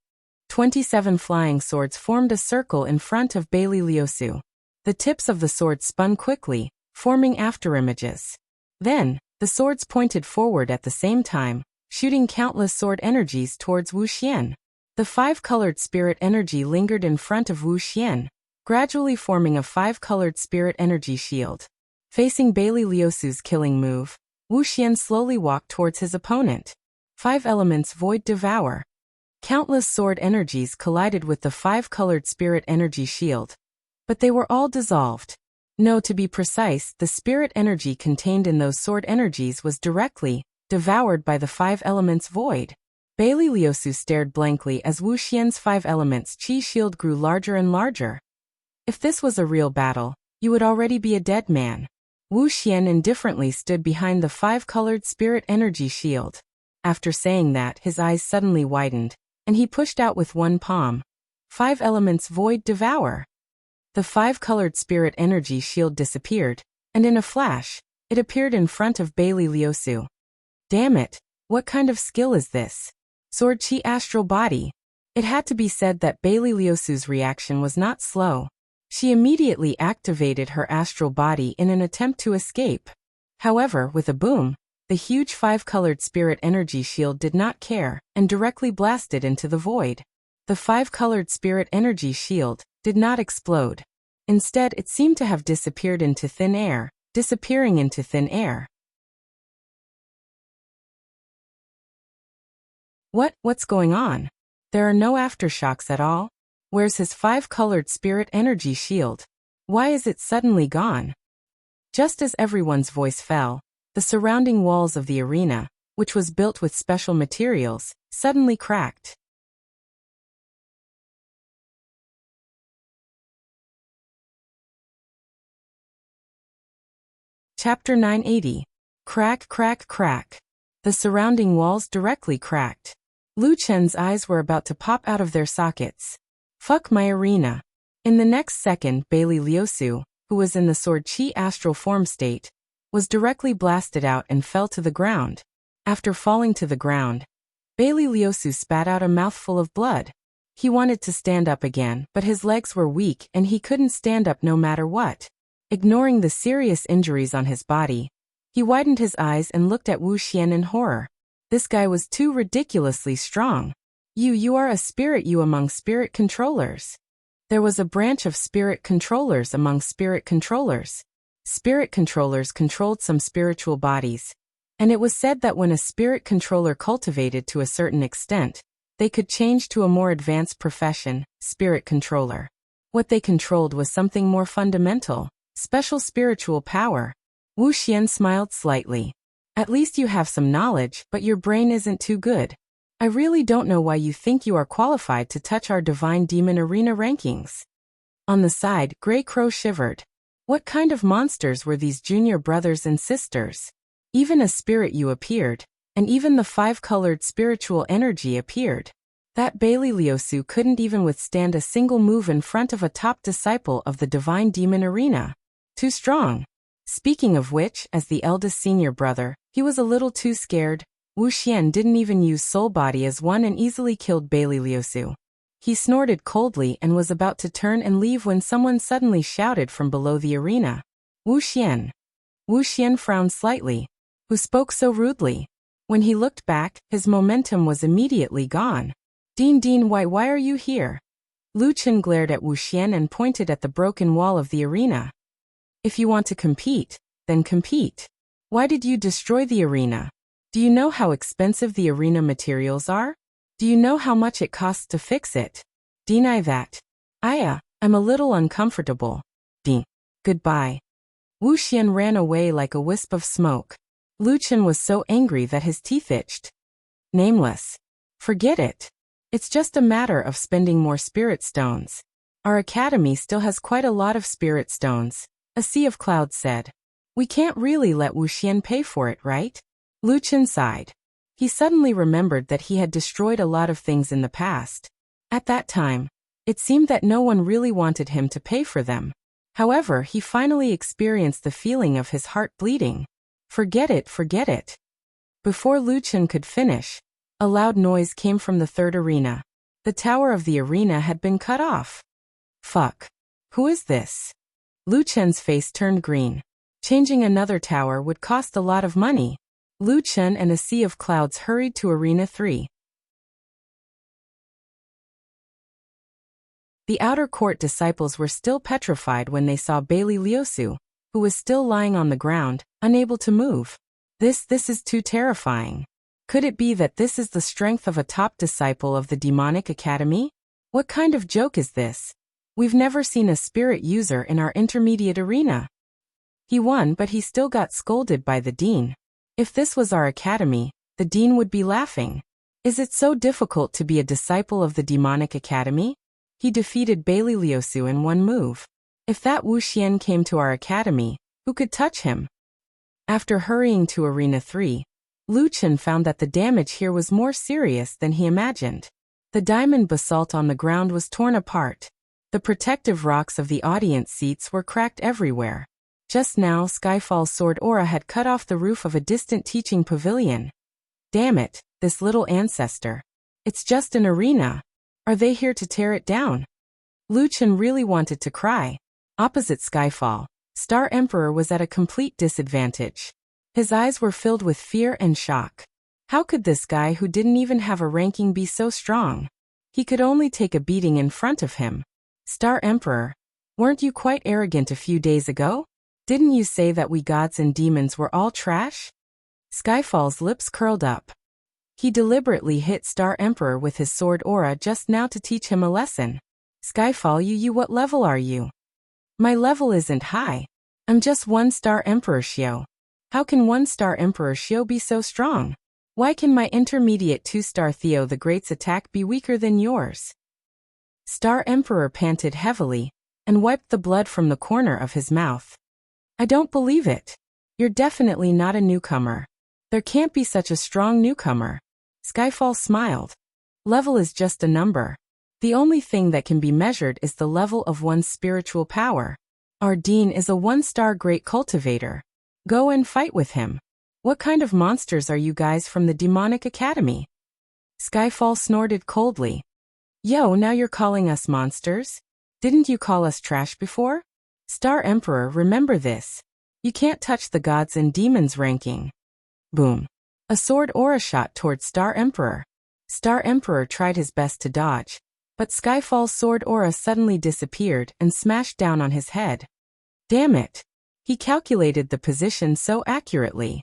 27 flying swords formed a circle in front of Bailey Liusu. The tips of the swords spun quickly, forming afterimages. Then, the swords pointed forward at the same time, shooting countless sword energies towards Wuxian. The 5-colored spirit energy lingered in front of Wuxian, gradually forming a 5-colored spirit energy shield. Facing Bailey Liusu's killing move, Wuxian slowly walked towards his opponent. 5 elements void devour. Countless sword energies collided with the 5-colored spirit energy shield, but they were all dissolved. No, to be precise, the spirit energy contained in those sword energies was directly devoured by the 5 elements void. Bailey Liusu stared blankly as Wuxian's 5 elements chi shield grew larger and larger. If this was a real battle, you would already be a dead man. Wuxian indifferently stood behind the 5-colored spirit energy shield. After saying that, his eyes suddenly widened, and he pushed out with one palm. 5 elements void devour. The 5-colored spirit energy shield disappeared, and in a flash, it appeared in front of Bailey Liusu. Damn it, what kind of skill is this? Sword Chi Astral Body. It had to be said that Bailey Liusu's reaction was not slow. She immediately activated her astral body in an attempt to escape. However, with a boom, the huge 5-colored spirit energy shield did not care, and directly blasted into the void. The 5-colored spirit energy shield did not explode. Instead, it seemed to have disappeared into thin air, disappearing into thin air. What's going on? There are no aftershocks at all? Where's his 5-colored spirit energy shield? Why is it suddenly gone? Just as everyone's voice fell, the surrounding walls of the arena, which was built with special materials, suddenly cracked. Chapter 980. Crack, crack, crack. The surrounding walls directly cracked. Lu Chen's eyes were about to pop out of their sockets. Fuck my arena. In the next second, Bailey Liusu, who was in the Sword Chi astral form state, was directly blasted out and fell to the ground. After falling to the ground, Bailey Liusu spat out a mouthful of blood. He wanted to stand up again, but his legs were weak and he couldn't stand up no matter what. Ignoring the serious injuries on his body, he widened his eyes and looked at Wuxia in horror. This guy was too ridiculously strong. You are a spirit, you among spirit controllers. There was a branch of spirit controllers among spirit controllers. Spirit controllers controlled some spiritual bodies, and it was said that when a spirit controller cultivated to a certain extent, they could change to a more advanced profession, spirit controller. What they controlled was something more fundamental, special spiritual power. Wuxia smiled slightly. At least you have some knowledge, but your brain isn't too good. I really don't know why you think you are qualified to touch our divine demon arena rankings. On the side, Grey Crow shivered. What kind of monsters were these junior brothers and sisters? Even a spirit you appeared, and even the five-colored spiritual energy appeared. That Bailey Liusu couldn't even withstand a single move in front of a top disciple of the divine demon arena. Too strong. Speaking of which, as the eldest senior brother, he was a little too scared. Wuxia didn't even use soul body as one and easily killed Bailey Liusu. He snorted coldly and was about to turn and leave when someone suddenly shouted from below the arena. Wuxia. Wuxia frowned slightly. Who spoke so rudely? When he looked back, his momentum was immediately gone. Dean, why are you here? Lu Chen glared at Wuxia and pointed at the broken wall of the arena. If you want to compete, then compete. Why did you destroy the arena? Do you know how expensive the arena materials are? Do you know how much it costs to fix it? Deny that. I'm a little uncomfortable. Goodbye. Wuxia ran away like a wisp of smoke. Lu Chen was so angry that his teeth itched. Nameless. Forget it. It's just a matter of spending more spirit stones. Our academy still has quite a lot of spirit stones, a sea of clouds said. We can't really let Wuxia pay for it, right? Lu Chen sighed. He suddenly remembered that he had destroyed a lot of things in the past. At that time, it seemed that no one really wanted him to pay for them. However, he finally experienced the feeling of his heart bleeding. Forget it. Before Lu Chen could finish, a loud noise came from the third arena. The tower of the arena had been cut off. Fuck. Who is this? Lu Chen's face turned green. Changing another tower would cost a lot of money. Lu Chen and a sea of clouds hurried to Arena 3. The outer court disciples were still petrified when they saw Bailey Liusu, who was still lying on the ground, unable to move. This is too terrifying. Could it be that this is the strength of a top disciple of the demonic academy? What kind of joke is this? We've never seen a spirit user in our intermediate arena. He won, but he still got scolded by the dean. If this was our academy, the dean would be laughing. Is it so difficult to be a disciple of the demonic academy? He defeated Bailey Liusu in one move. If that Wuxia came to our academy, who could touch him? After hurrying to Arena 3, Lu Chen found that the damage here was more serious than he imagined. The diamond basalt on the ground was torn apart. The protective rocks of the audience seats were cracked everywhere. Just now, Skyfall's sword aura had cut off the roof of a distant teaching pavilion. Damn it, this little ancestor. It's just an arena. Are they here to tear it down? Lu Chen really wanted to cry. Opposite Skyfall, Star Emperor was at a complete disadvantage. His eyes were filled with fear and shock. How could this guy who didn't even have a ranking be so strong? He could only take a beating in front of him. Star Emperor, weren't you quite arrogant a few days ago? Didn't you say that we gods and demons were all trash? Skyfall's lips curled up. He deliberately hit Star Emperor with his sword aura just now to teach him a lesson. Skyfall, you what level are you? My level isn't high. I'm just 1-star Emperor Xiao. How can 1-star Emperor Xiao be so strong? Why can my intermediate 2-star Theo the Great's attack be weaker than yours? Star Emperor panted heavily and wiped the blood from the corner of his mouth. I don't believe it. You're definitely not a newcomer. There can't be such a strong newcomer. Skyfall smiled. Level is just a number. The only thing that can be measured is the level of one's spiritual power. Our dean is a 1-star great cultivator. Go and fight with him. What kind of monsters are you guys from the demonic academy? Skyfall snorted coldly. Yo, now you're calling us monsters? Didn't you call us trash before? Star Emperor, remember this. You can't touch the gods and demons ranking. Boom. A sword aura shot towards Star Emperor. Star Emperor tried his best to dodge, but Skyfall's sword aura suddenly disappeared and smashed down on his head. Damn it. He calculated the position so accurately.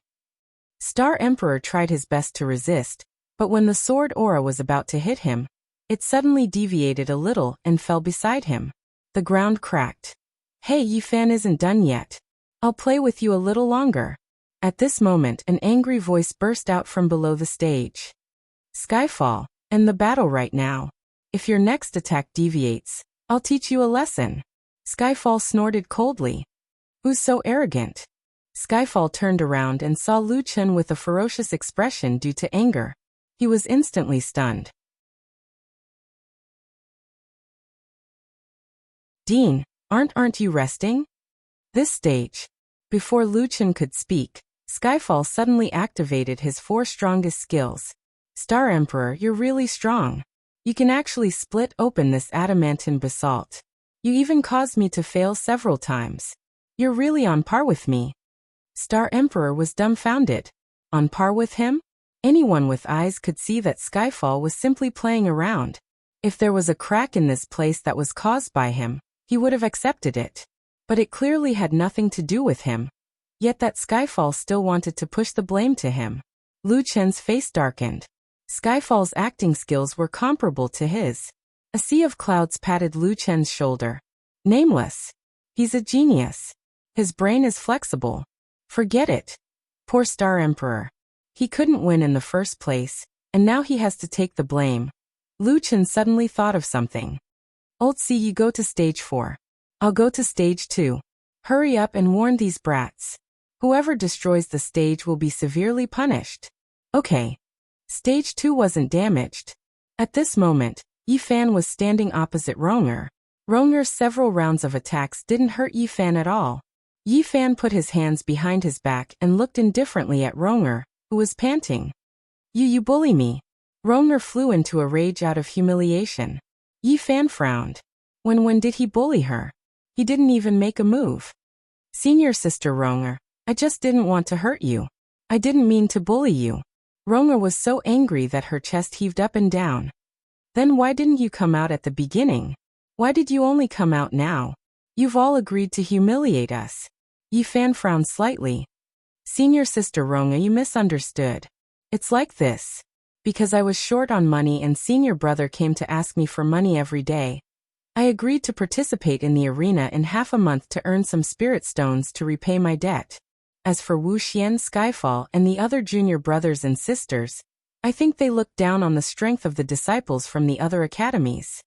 Star Emperor tried his best to resist, but when the sword aura was about to hit him, it suddenly deviated a little and fell beside him. The ground cracked. Hey, Yifan isn't done yet. I'll play with you a little longer. At this moment, an angry voice burst out from below the stage. Skyfall, end the battle right now. If your next attack deviates, I'll teach you a lesson. Skyfall snorted coldly. Who's so arrogant? Skyfall turned around and saw Lu Chen with a ferocious expression due to anger. He was instantly stunned. Dean, aren't you resting? This stage. Before Lu Chen could speak, Skyfall suddenly activated his 4 strongest skills. Star Emperor, you're really strong. You can actually split open this adamantine basalt. You even caused me to fail several times. You're really on par with me. Star Emperor was dumbfounded. On par with him? Anyone with eyes could see that Skyfall was simply playing around. If there was a crack in this place that was caused by him, he would have accepted it. But it clearly had nothing to do with him. Yet that Skyfall still wanted to push the blame to him. Lu Chen's face darkened. Skyfall's acting skills were comparable to his. A sea of clouds patted Lu Chen's shoulder. Nameless. He's a genius. His brain is flexible. Forget it. Poor Star Emperor. He couldn't win in the first place, and now he has to take the blame. Lu Chen suddenly thought of something. Old C, you go to stage 4. I'll go to stage 2. Hurry up and warn these brats. Whoever destroys the stage will be severely punished. Okay. Stage 2 wasn't damaged. At this moment, Yifan was standing opposite Ronger. Ronger's several rounds of attacks didn't hurt Yifan at all. Yifan put his hands behind his back and looked indifferently at Ronger, who was panting. You bully me. Ronger flew into a rage out of humiliation. Yifan frowned. When did he bully her? He didn't even make a move. Senior sister Ronger, I just didn't want to hurt you. I didn't mean to bully you. Ronger was so angry that her chest heaved up and down. Then why didn't you come out at the beginning? Why did you only come out now? You've all agreed to humiliate us. Yifan frowned slightly. Senior sister Ronger, you misunderstood. It's like this. Because I was short on money and senior brother came to ask me for money every day. I agreed to participate in the arena in half a month to earn some spirit stones to repay my debt. As for Wuxia, Skyfall, and the other junior brothers and sisters, I think they looked down on the strength of the disciples from the other academies.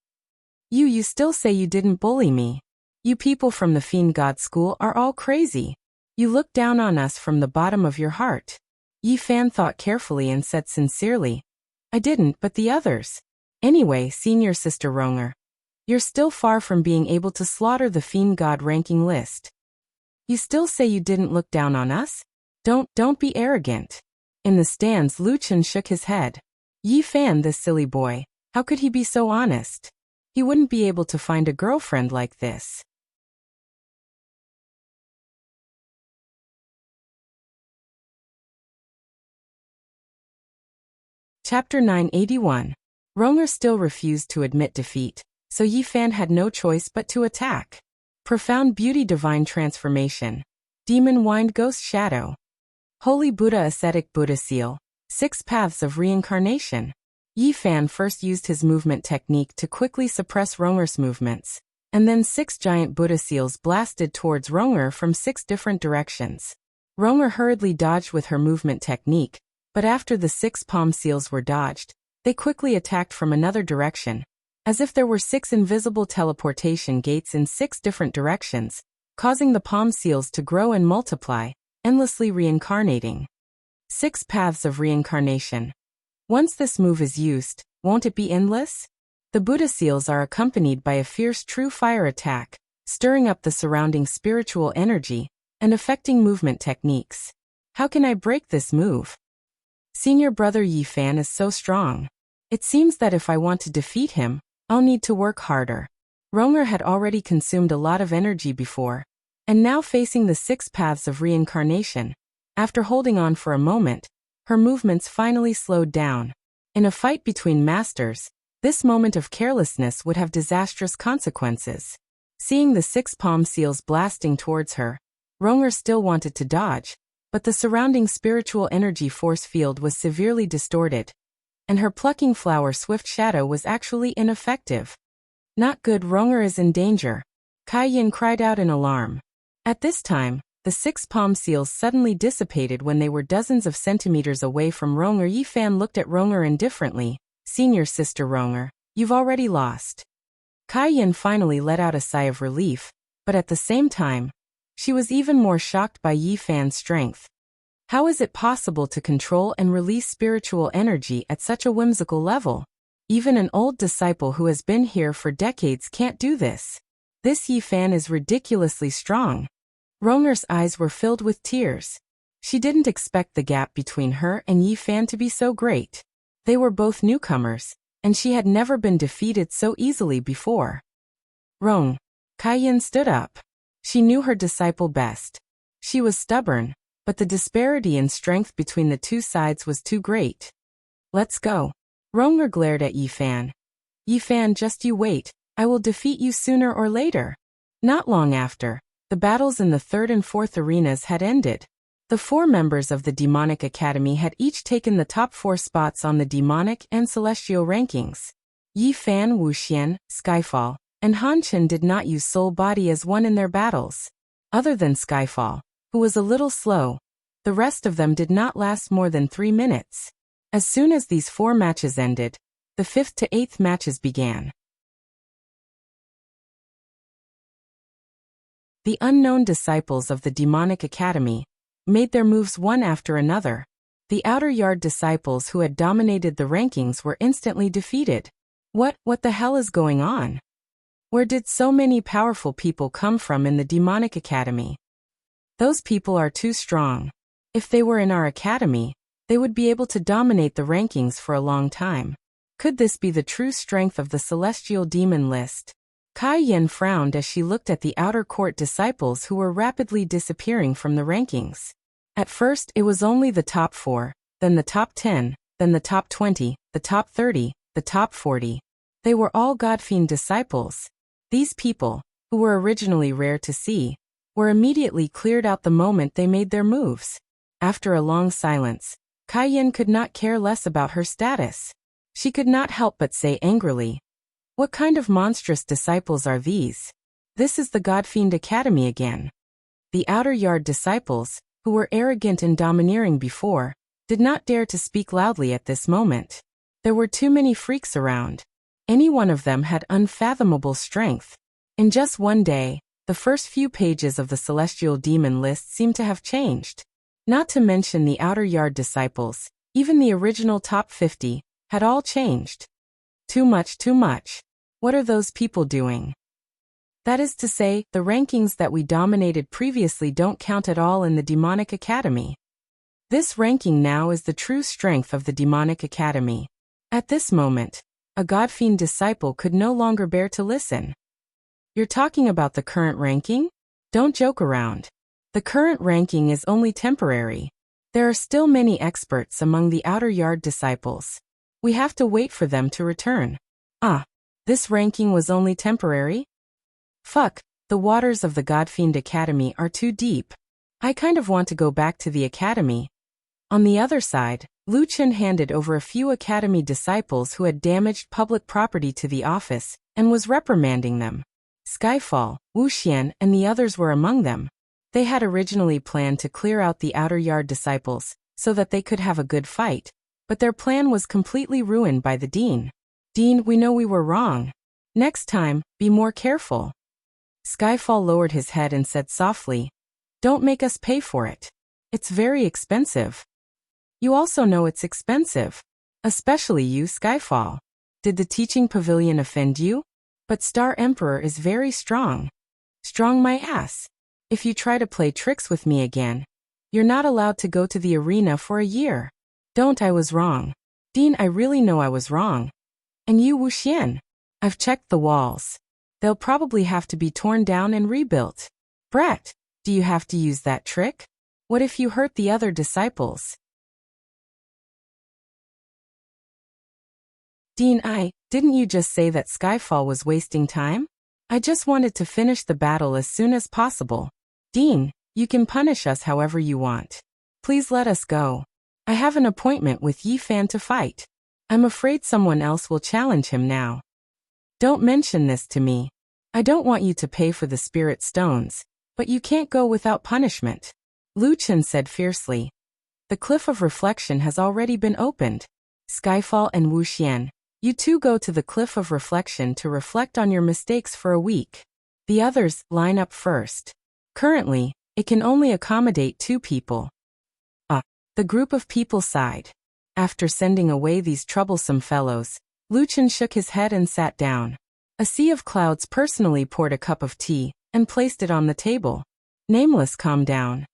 You still say you didn't bully me. You people from the Fiend God School are all crazy. You look down on us from the bottom of your heart. Yifan thought carefully and said sincerely, I didn't, but the others. Anyway, senior sister Ronger, you're still far from being able to slaughter the Fiend God ranking list. You still say you didn't look down on us? Don't be arrogant. In the stands, Lu Chen shook his head. Yifan, this silly boy, how could he be so honest? He wouldn't be able to find a girlfriend like this. Chapter 981. Ronger still refused to admit defeat, so Yifan had no choice but to attack. Profound Beauty Divine Transformation. Demon Wind Ghost Shadow. Holy Buddha Ascetic Buddha Seal. 6 Paths of Reincarnation. Yifan first used his movement technique to quickly suppress Ronger's movements, and then 6 giant Buddha seals blasted towards Ronger from 6 different directions. Ronger hurriedly dodged with her movement technique, but after the 6 palm seals were dodged, they quickly attacked from another direction, as if there were 6 invisible teleportation gates in 6 different directions, causing the palm seals to grow and multiply, endlessly reincarnating. 6 Paths of Reincarnation. Once this move is used, won't it be endless? The Buddha seals are accompanied by a fierce true fire attack, stirring up the surrounding spiritual energy, and affecting movement techniques. How can I break this move? Senior brother Yifan is so strong. It seems that if I want to defeat him, I'll need to work harder. Ronger had already consumed a lot of energy before, and now facing the 6 paths of reincarnation, after holding on for a moment, her movements finally slowed down. In a fight between masters, this moment of carelessness would have disastrous consequences. Seeing the 6 palm seals blasting towards her, Ronger still wanted to dodge, but the surrounding spiritual energy force field was severely distorted, and her plucking flower swift shadow was actually ineffective. Not good, Ronger is in danger. Kai Yin cried out in alarm. At this time, the 6 palm seals suddenly dissipated when they were dozens of centimeters away from Ronger. Yifan looked at Ronger indifferently. Senior sister Ronger, you've already lost. Kai Yin finally let out a sigh of relief, but at the same time, she was even more shocked by Yifan's strength. How is it possible to control and release spiritual energy at such a whimsical level? Even an old disciple who has been here for decades can't do this. This Yifan is ridiculously strong. Ronger's eyes were filled with tears. She didn't expect the gap between her and Yifan to be so great. They were both newcomers, and she had never been defeated so easily before. Rong. Kai Yin stood up. She knew her disciple best. She was stubborn, but the disparity in strength between the two sides was too great. Let's go. Ronger glared at Yifan. Yifan, just you wait, I will defeat you sooner or later. Not long after, the battles in the 3rd and 4th arenas had ended. The 4 members of the Demonic Academy had each taken the top 4 spots on the Demonic and Celestial rankings. Yifan, Wuxian, Skyfall, and Hanchen did not use soul body as one in their battles. Other than Skyfall, who was a little slow, the rest of them did not last more than 3 minutes. As soon as these 4 matches ended, the 5th to 8th matches began. The unknown disciples of the Demonic Academy made their moves one after another. The outer yard disciples who had dominated the rankings were instantly defeated. What the hell is going on? Where did so many powerful people come from in the Demonic Academy? Those people are too strong. If they were in our academy, they would be able to dominate the rankings for a long time. Could this be the true strength of the Celestial Demon list? Kai Yin frowned as she looked at the outer court disciples who were rapidly disappearing from the rankings. At first it was only the top 4, then the top 10, then the top 20, the top 30, the top 40. They were all Godfiend disciples. These people, who were originally rare to see, were immediately cleared out the moment they made their moves. After a long silence, Kai Yin could not care less about her status. She could not help but say angrily, "What kind of monstrous disciples are these? This is the Godfiend Academy again." The outer yard disciples, who were arrogant and domineering before, did not dare to speak loudly at this moment. There were too many freaks around. Any one of them had unfathomable strength. In just one day, the first few pages of the Celestial Demon list seemed to have changed. Not to mention the outer yard disciples, even the original top 50, had all changed. Too much, too much. What are those people doing? That is to say, the rankings that we dominated previously don't count at all in the Demonic Academy. This ranking now is the true strength of the Demonic Academy. At this moment, a Godfiend disciple could no longer bear to listen. You're talking about the current ranking? Don't joke around. The current ranking is only temporary. There are still many experts among the outer yard disciples. We have to wait for them to return. This ranking was only temporary? Fuck, the waters of the Godfiend Academy are too deep. I kind of want to go back to the academy. On the other side, Lu Chen handed over a few academy disciples who had damaged public property to the office, and was reprimanding them. Skyfall, Wuxian, and the others were among them. They had originally planned to clear out the outer yard disciples, so that they could have a good fight, but their plan was completely ruined by the Dean. Dean, we know we were wrong. Next time, be more careful. Skyfall lowered his head and said softly, "Don't make us pay for it. It's very expensive." You also know it's expensive. Especially you, Skyfall. Did the teaching pavilion offend you? But Star Emperor is very strong. Strong my ass. If you try to play tricks with me again, you're not allowed to go to the arena for a year. Don't, I was wrong. Dean, I really know I was wrong. And you, Wuxian. I've checked the walls. They'll probably have to be torn down and rebuilt. Brett, do you have to use that trick? What if you hurt the other disciples? Dean, didn't you just say that Skyfall was wasting time? I just wanted to finish the battle as soon as possible. Dean, you can punish us however you want. Please let us go. I have an appointment with Yi Fan to fight. I'm afraid someone else will challenge him now. Don't mention this to me. I don't want you to pay for the spirit stones, but you can't go without punishment. Lu Chen said fiercely. The Cliff of Reflection has already been opened. Skyfall and Wuxia, you two go to the Cliff of Reflection to reflect on your mistakes for a week. The others line up first. Currently, it can only accommodate 2 people. The group of people sighed. After sending away these troublesome fellows, Lu Chen shook his head and sat down. A sea of clouds personally poured a cup of tea and placed it on the table. Nameless calmed down.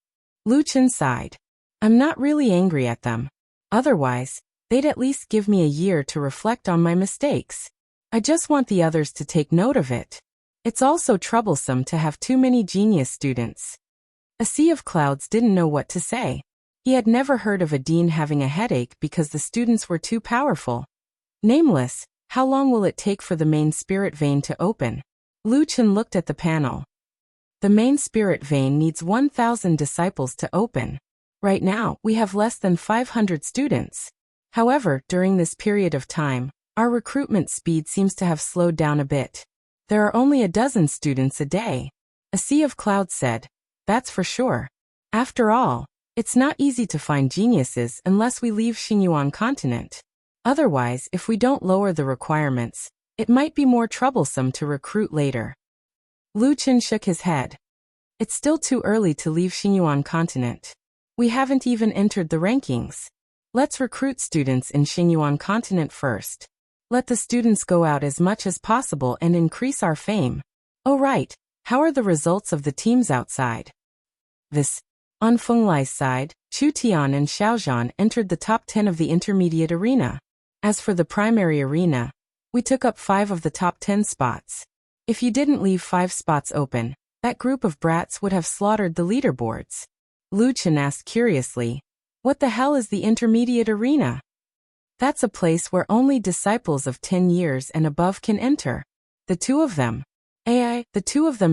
Lu Chen sighed. I'm not really angry at them. Otherwise, they'd at least give me a year to reflect on my mistakes. I just want the others to take note of it. It's also troublesome to have too many genius students. A sea of clouds didn't know what to say. He had never heard of a dean having a headache because the students were too powerful. Nameless, how long will it take for the main spirit vein to open? Lu Chen looked at the panel. The main spirit vein needs 1,000 disciples to open. Right now, we have less than 500 students. However, during this period of time, our recruitment speed seems to have slowed down a bit. There are only a dozen students a day. A sea of clouds said. That's for sure. After all, it's not easy to find geniuses unless we leave Xingyuan continent. Otherwise, if we don't lower the requirements, it might be more troublesome to recruit later. Lu Chen shook his head. It's still too early to leave Xingyuan continent. We haven't even entered the rankings. Let's recruit students in Xingyuan continent first. Let the students go out as much as possible and increase our fame. Oh right, how are the results of the teams outside? On Fenglai's side, Chu Tian and Xiaozhan entered the top 10 of the intermediate arena. As for the primary arena, we took up 5 of the top 10 spots. If you didn't leave 5 spots open, that group of brats would have slaughtered the leaderboards. Lu Chen asked curiously, what the hell is the intermediate arena? That's a place where only disciples of 10 years and above can enter. The two of them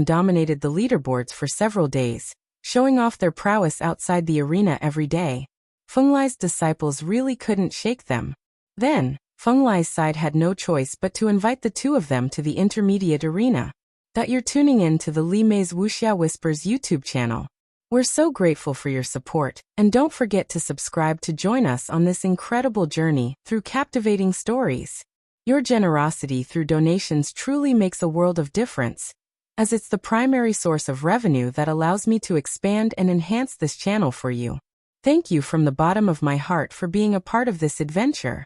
dominated the leaderboards for several days, showing off their prowess outside the arena every day. Fenglai's disciples really couldn't shake them. Then, Fenglai's side had no choice but to invite the two of them to the intermediate arena. That you're tuning in to the Li Mei's Wuxia Whispers YouTube channel. We're so grateful for your support, and don't forget to subscribe to join us on this incredible journey through captivating stories. Your generosity through donations truly makes a world of difference, as it's the primary source of revenue that allows me to expand and enhance this channel for you. Thank you from the bottom of my heart for being a part of this adventure.